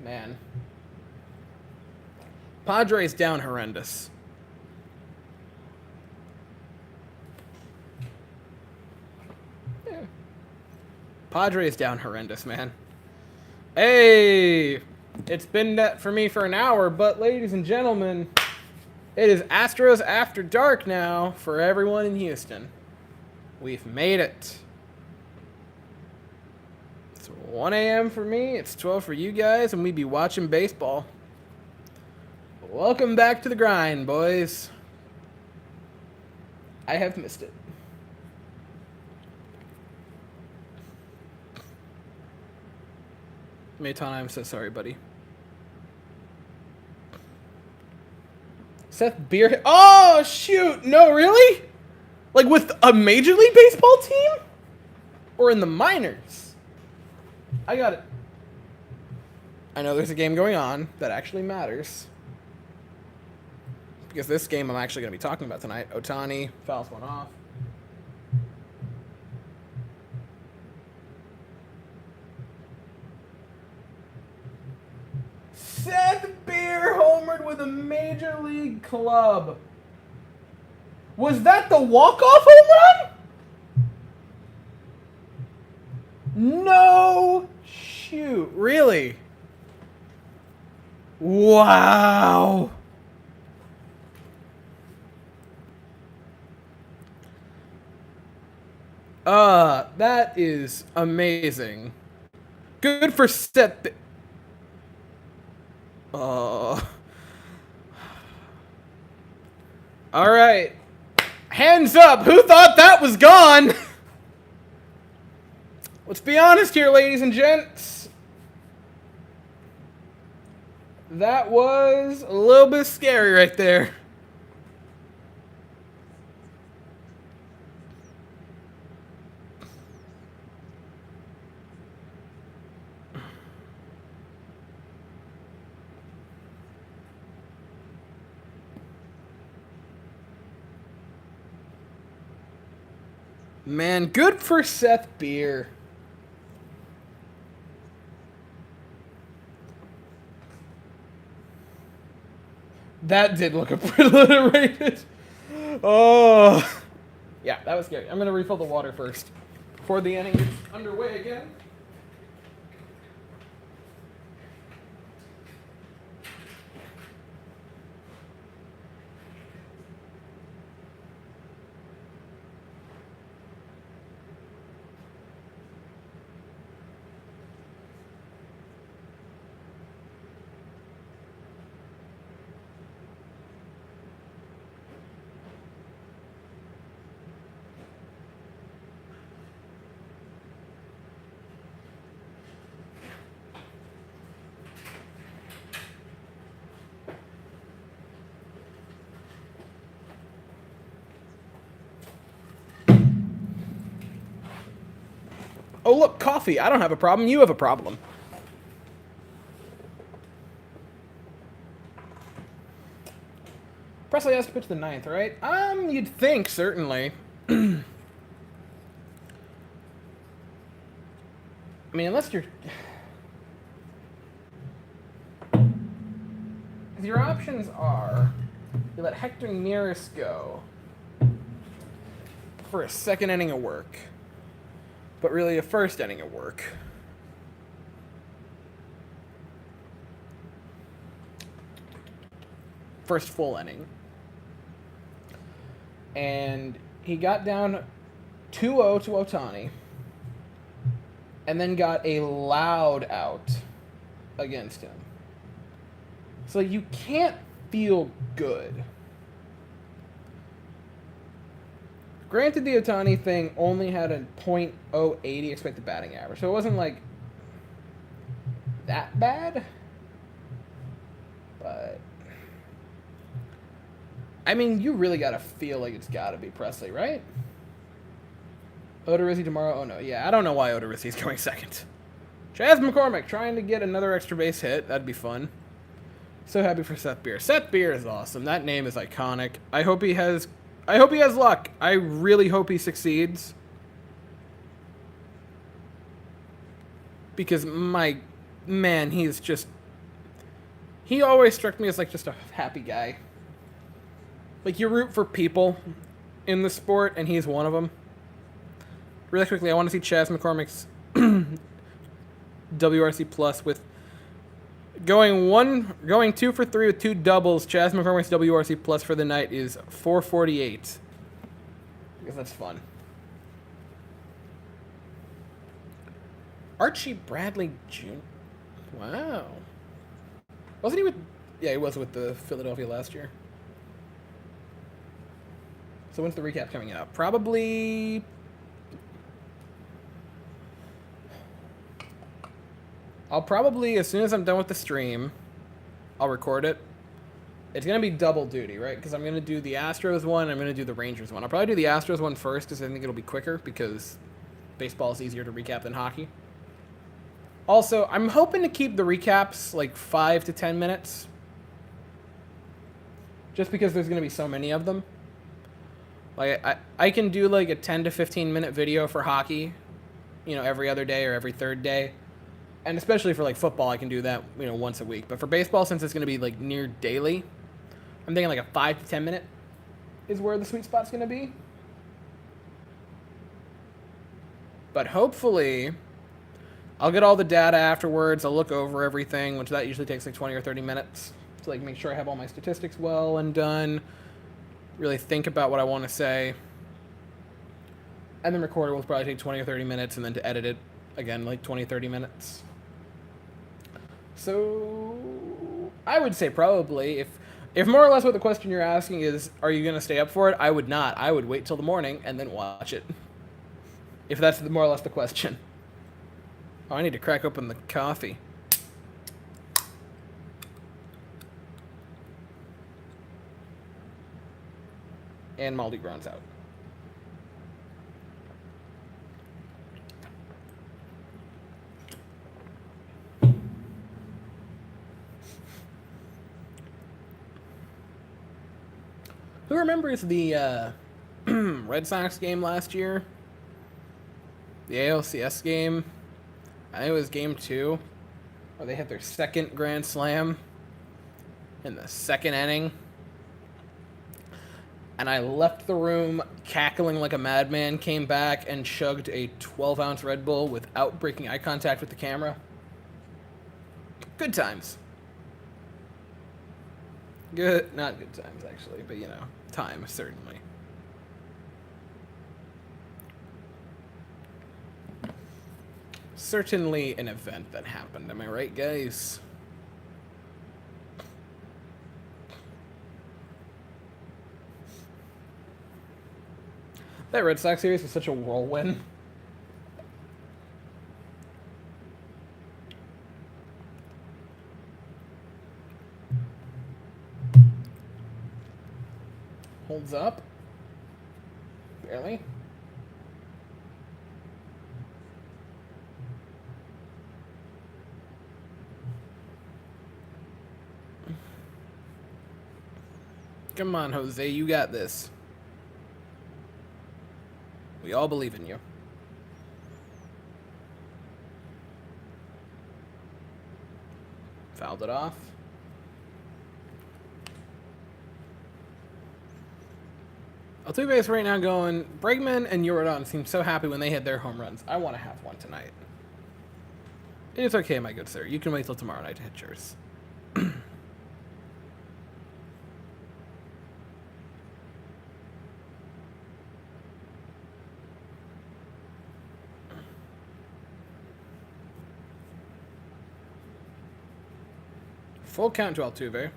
Man. Padres down horrendous. Yeah. Padres down horrendous, man. Hey! It's been that for me for an hour, but ladies and gentlemen, it is Astros After Dark now for everyone in Houston. We've made it. It's 1 a.m. for me, it's 12 for you guys, and we be watching baseball. Welcome back to the grind, boys. I have missed it. Maton, I'm so sorry, buddy. Seth Beer. Oh, shoot. No, really? Like with a Major League Baseball team? Or in the minors? I got it. I know there's a game going on that actually matters. Because this game I'm actually going to be talking about tonight. Ohtani fouls one off. Seth Beer homered with a Major League club. Was that the walk-off home run? No shoot. Really? Wow. That is amazing. Good for Seth. Oh. All right. Hands up. Who thought that was gone? Let's be honest here, ladies and gents. That was a little bit scary right there. Man, good for Seth Beer. That did look obliterated. Oh. Yeah, that was scary. I'm going to refill the water first before the inning gets underway again. Oh, look, coffee. I don't have a problem. You have a problem. Presley has to pitch the ninth, right? You'd think, certainly. I mean, unless you're... Your options are you let Hector Neris go for a second inning of work, but really a first inning of work. First full inning. And he got down 2-0 to Ohtani, and then got a loud out against him. So you can't feel good. Granted, the Ohtani thing only had a .080 expected batting average, so it wasn't like that bad. But I mean, you really gotta feel like it's gotta be Presley, right? Odorizzi tomorrow? Oh no, yeah, I don't know why Odorizzi's going second. Chas McCormick trying to get another extra base hit. That'd be fun. So happy for Seth Beer. Seth Beer is awesome. That name is iconic. I hope he has luck. I really hope he succeeds. Because my man, he always struck me as like just a happy guy. Like, you root for people in the sport, and he's one of them. Really quickly, I want to see Chas McCormick's WRC plus with going 2 for 3 with 2 doubles. Chas McCormick's WRC plus for the night is 448. Because that's fun. Archie Bradley Jr. Wow. Wasn't he with... Yeah, he was with the Philadelphia last year. So when's the recap coming out? Probably... I'll probably, as soon as I'm done with the stream, I'll record it. It's going to be double duty, right? Because I'm going to do the Astros one, and I'm going to do the Rangers one. I'll probably do the Astros one first, because I think it'll be quicker, because baseball is easier to recap than hockey. Also, I'm hoping to keep the recaps like 5 to 10 minutes. Just because there's going to be so many of them. Like, I can do like a 10 to 15 minute video for hockey, every other day or every third day. And especially for like football, I can do that, once a week. But for baseball, since it's going to be like near daily, I'm thinking like a 5 to 10 minute is where the sweet spot's going to be. But hopefully, I'll get all the data afterwards. I'll look over everything, which that usually takes like 20 or 30 minutes to like make sure I have all my statistics well and done. Really think about what I want to say. And then record it will probably take 20 or 30 minutes, and then to edit it, again, like 20, 30 minutes. So I would say probably, if more or less what the question you're asking is, are you going to stay up for it? I would not. I would wait till the morning and then watch it. If that's more or less the question. Oh, I need to crack open the coffee. And Maldi Ground's out. Who remembers the Red Sox game last year? The ALCS game? I think it was game 2, where they hit their second grand slam in the second inning. And I left the room cackling like a madman, came back and chugged a 12-ounce Red Bull without breaking eye contact with the camera. Good times. Not good times, actually, but, you know, time, certainly. Certainly an event that happened, am I right, guys? That Red Sox series was such a whirlwind. Holds up. Barely. Come on, Jose, you got this. We all believe in you. Fouled it off. Altuve is right now going, Bregman and Yordan seem so happy when they hit their home runs. I want to have one tonight. It's okay, my good sir. You can wait till tomorrow night to hit yours. Full count to Altuve.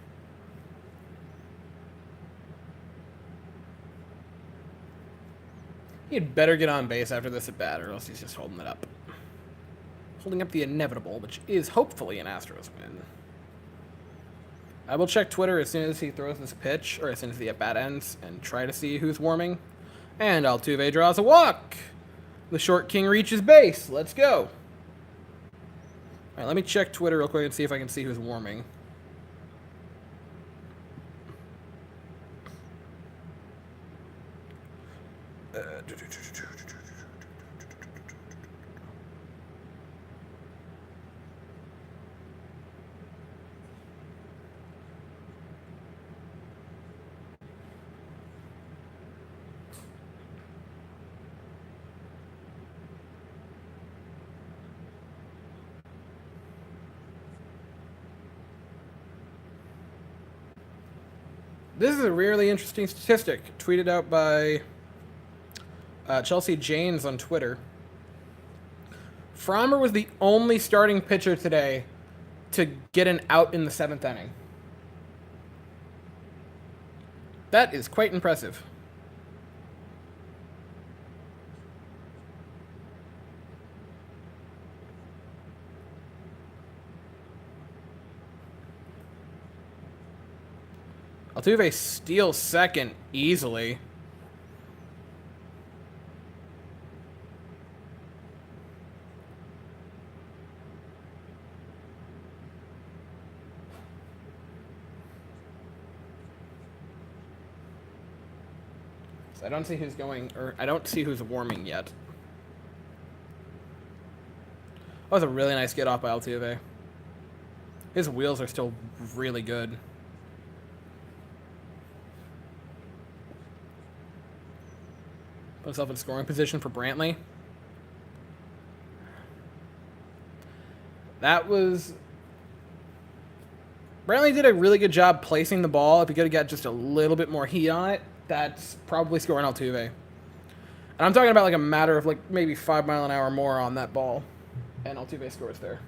He'd better get on base after this at bat, or else he's just holding it up. Holding up the inevitable, which is hopefully an Astros win. I will check Twitter as soon as he throws this pitch, or as soon as the at bat ends, and try to see who's warming. And Altuve draws a walk. The short king reaches base. Let's go. All right, let me check Twitter real quick and see if I can see who's warming. This is a really interesting statistic tweeted out by Chelsea Janes on Twitter. Framber was the only starting pitcher today to get an out in the 7th inning. That is quite impressive. Altuve steals second easily. So I don't see who's going, or I don't see who's warming yet. That was a really nice get off by Altuve. His wheels are still really good. Put himself in scoring position for Brantley. Brantley did a really good job placing the ball. If he could have got just a little bit more heat on it, that's probably scoring Altuve. And I'm talking about like a matter of like maybe 5 miles an hour more on that ball. And Altuve scores there.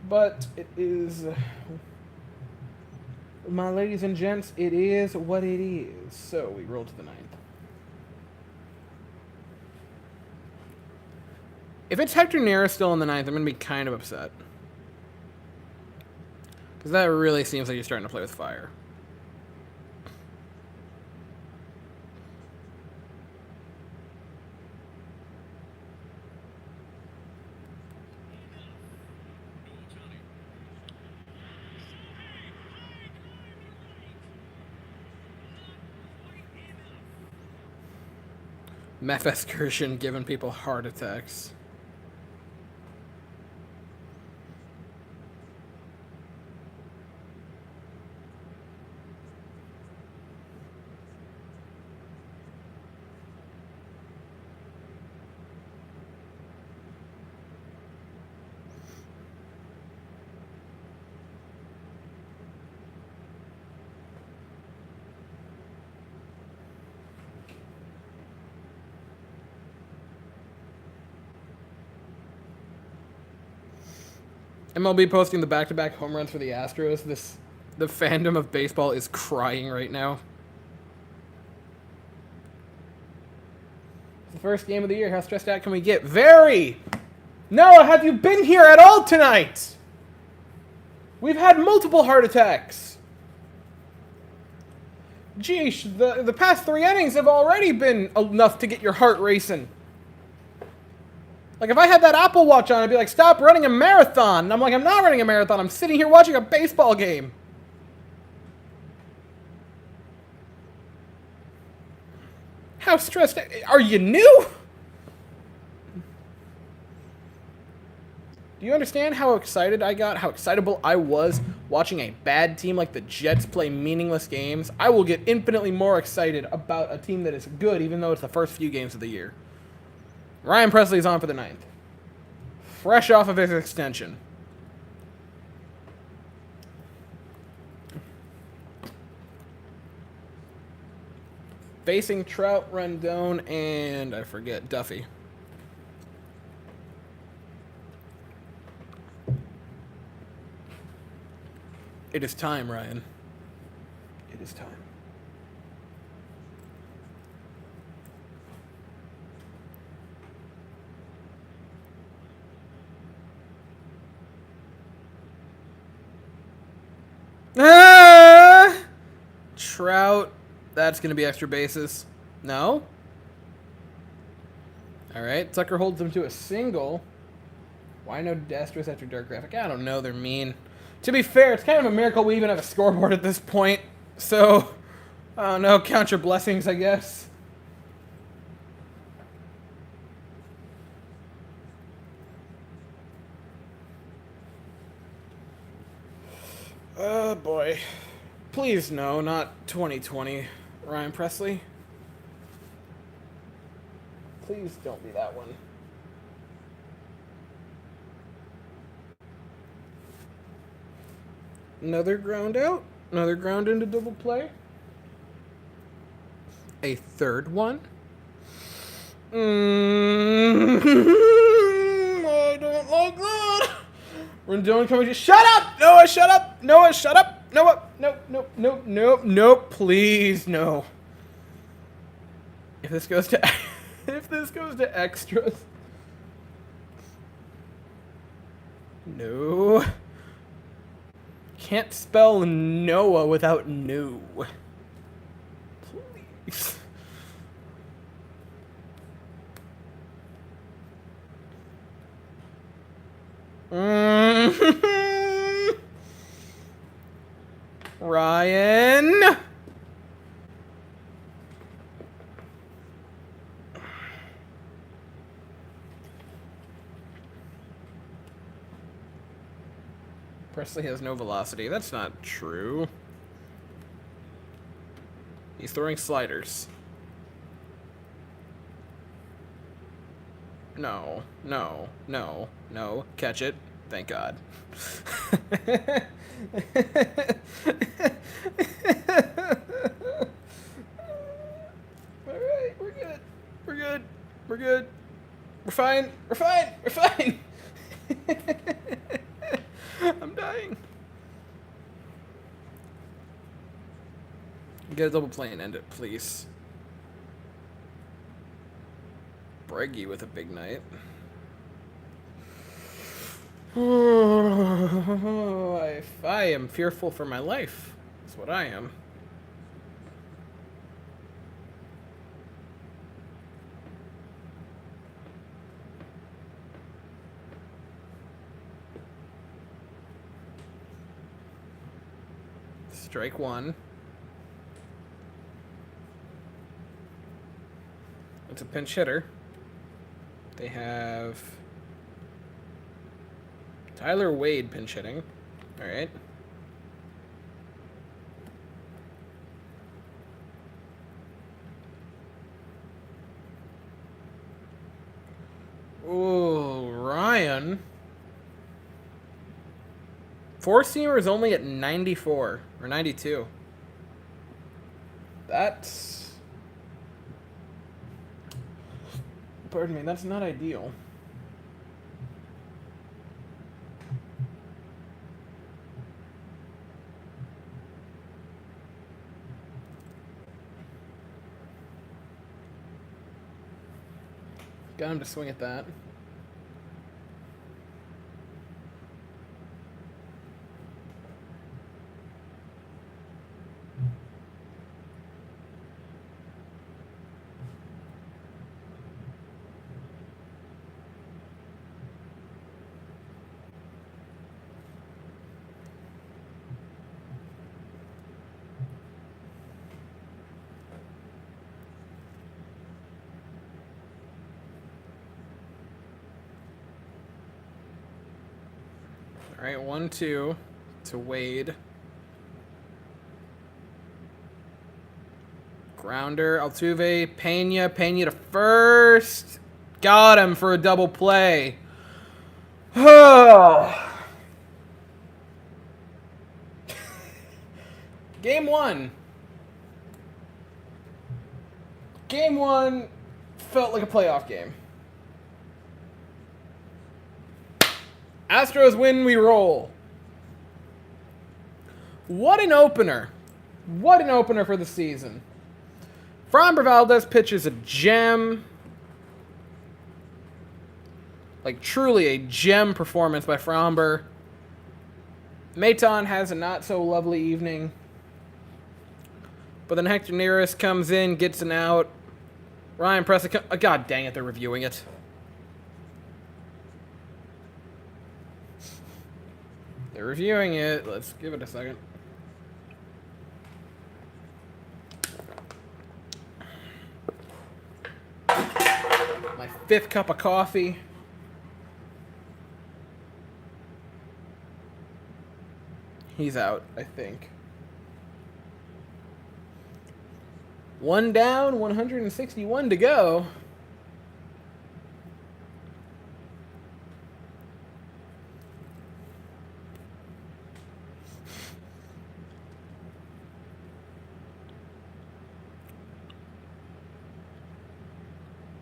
But it is... My ladies and gents, it is what it is. So we roll to the 9th. If it's Hector Neris still in the 9th, I'm going to be kind of upset. Because that really seems like you're starting to play with fire. Meth excursion giving people heart attacks. MLB posting the back-to-back home runs for the Astros. The fandom of baseball is crying right now. It's the first game of the year. How stressed out can we get? Very! Noah, have you been here at all tonight? We've had multiple heart attacks. Geesh, the past 3 innings have already been enough to get your heart racing. Like, if I had that Apple Watch on, I'd be like, stop running a marathon. And I'm like, I'm not running a marathon. I'm sitting here watching a baseball game. How stressed are you new? Do you understand how excited I got, how excitable I was watching a bad team like the Jets play meaningless games? I will get infinitely more excited about a team that is good, even though it's the first few games of the year. Ryan Presley's on for the 9th. Fresh off of his extension. Facing Trout, Rendon, and I forget, Duffy. It is time, Ryan. It is time. Ah! Trout. That's going to be extra bases. No? All right. Tucker holds them to a single. Why no Astros after dark graphic? I don't know. They're mean. To be fair, it's kind of a miracle we even have a scoreboard at this point. So, I don't know. Count your blessings, I guess. Oh, boy. Please, no. Not 2020. Ryan Presley. Please don't be that one. Another ground out. Another ground into double play. A third one. I don't like that. Rendon coming to shut up! Noah, shut up! Noah, shut up! Noah, nope, please, no. If this goes to extras. No. Can't spell Noah without no. Please. Ryan. Presley has no velocity. That's not true. He's throwing sliders. No. Catch it. Thank God. Alright, we're good. We're fine. I'm dying. Get a double play and end it, please. Breggy with a big night. I am fearful for my life. That's what I am. Strike one. It's a pinch hitter. They have Tyler Wade pinch hitting. All right. Oh, Ryan. Four-seamer is only at 94 or 92. That's... Pardon me, that's not ideal. Got him to swing at that. All right, 1-2 to Wade. Grounder, Altuve, Pena to first. Got him for a double play. Game one. Game one felt like a playoff game. Astros win, we roll. What an opener. What an opener for the season. Framber Valdez pitches a gem. Like, truly a gem performance by Framber. Maton has a not-so-lovely evening. But then Hector Neris comes in, gets an out. Ryan Pressly... God dang it, they're reviewing it. They're reviewing it. Let's give it a second. My 5th cup of coffee. He's out, I think. 1 down, 161 to go.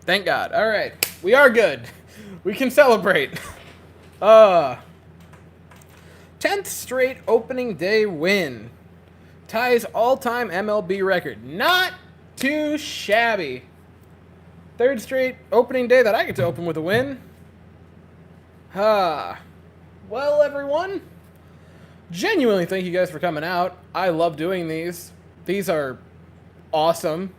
Thank God. All right. We are good. We can celebrate. 10th straight opening day win. Ties all-time MLB record. Not too shabby. 3rd straight opening day that I get to open with a win. Well, everyone, genuinely thank you guys for coming out. I love doing these. These are awesome.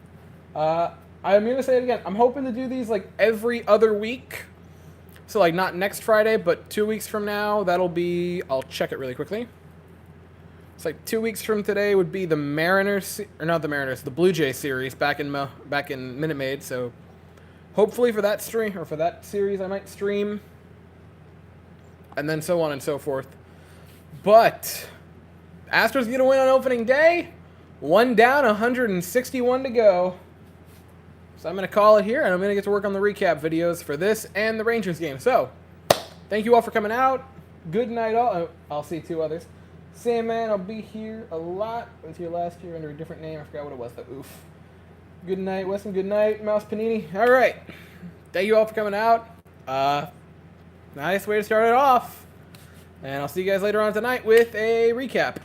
I'm going to say it again. I'm hoping to do these like every other week. So like not next Friday, but 2 weeks from now. That'll be, I'll check it really quickly. It's like 2 weeks from today would be the Mariners, or not the Mariners, the Blue Jay series back in Minute Maid. So hopefully for that stream, or for that series, I might stream. And then so on and so forth. But Astros get a win on opening day. 1 down, 161 to go. So I'm going to call it here, and I'm going to get to work on the recap videos for this and the Rangers game. So, thank you all for coming out. Good night, all. I'll see 2 others. Sandman, I'll be here a lot. I was here last year under a different name. I forgot what it was, though. Oof. Good night, Weston. Good night, Mouse Panini. All right. Thank you all for coming out. Nice way to start it off. And I'll see you guys later on tonight with a recap.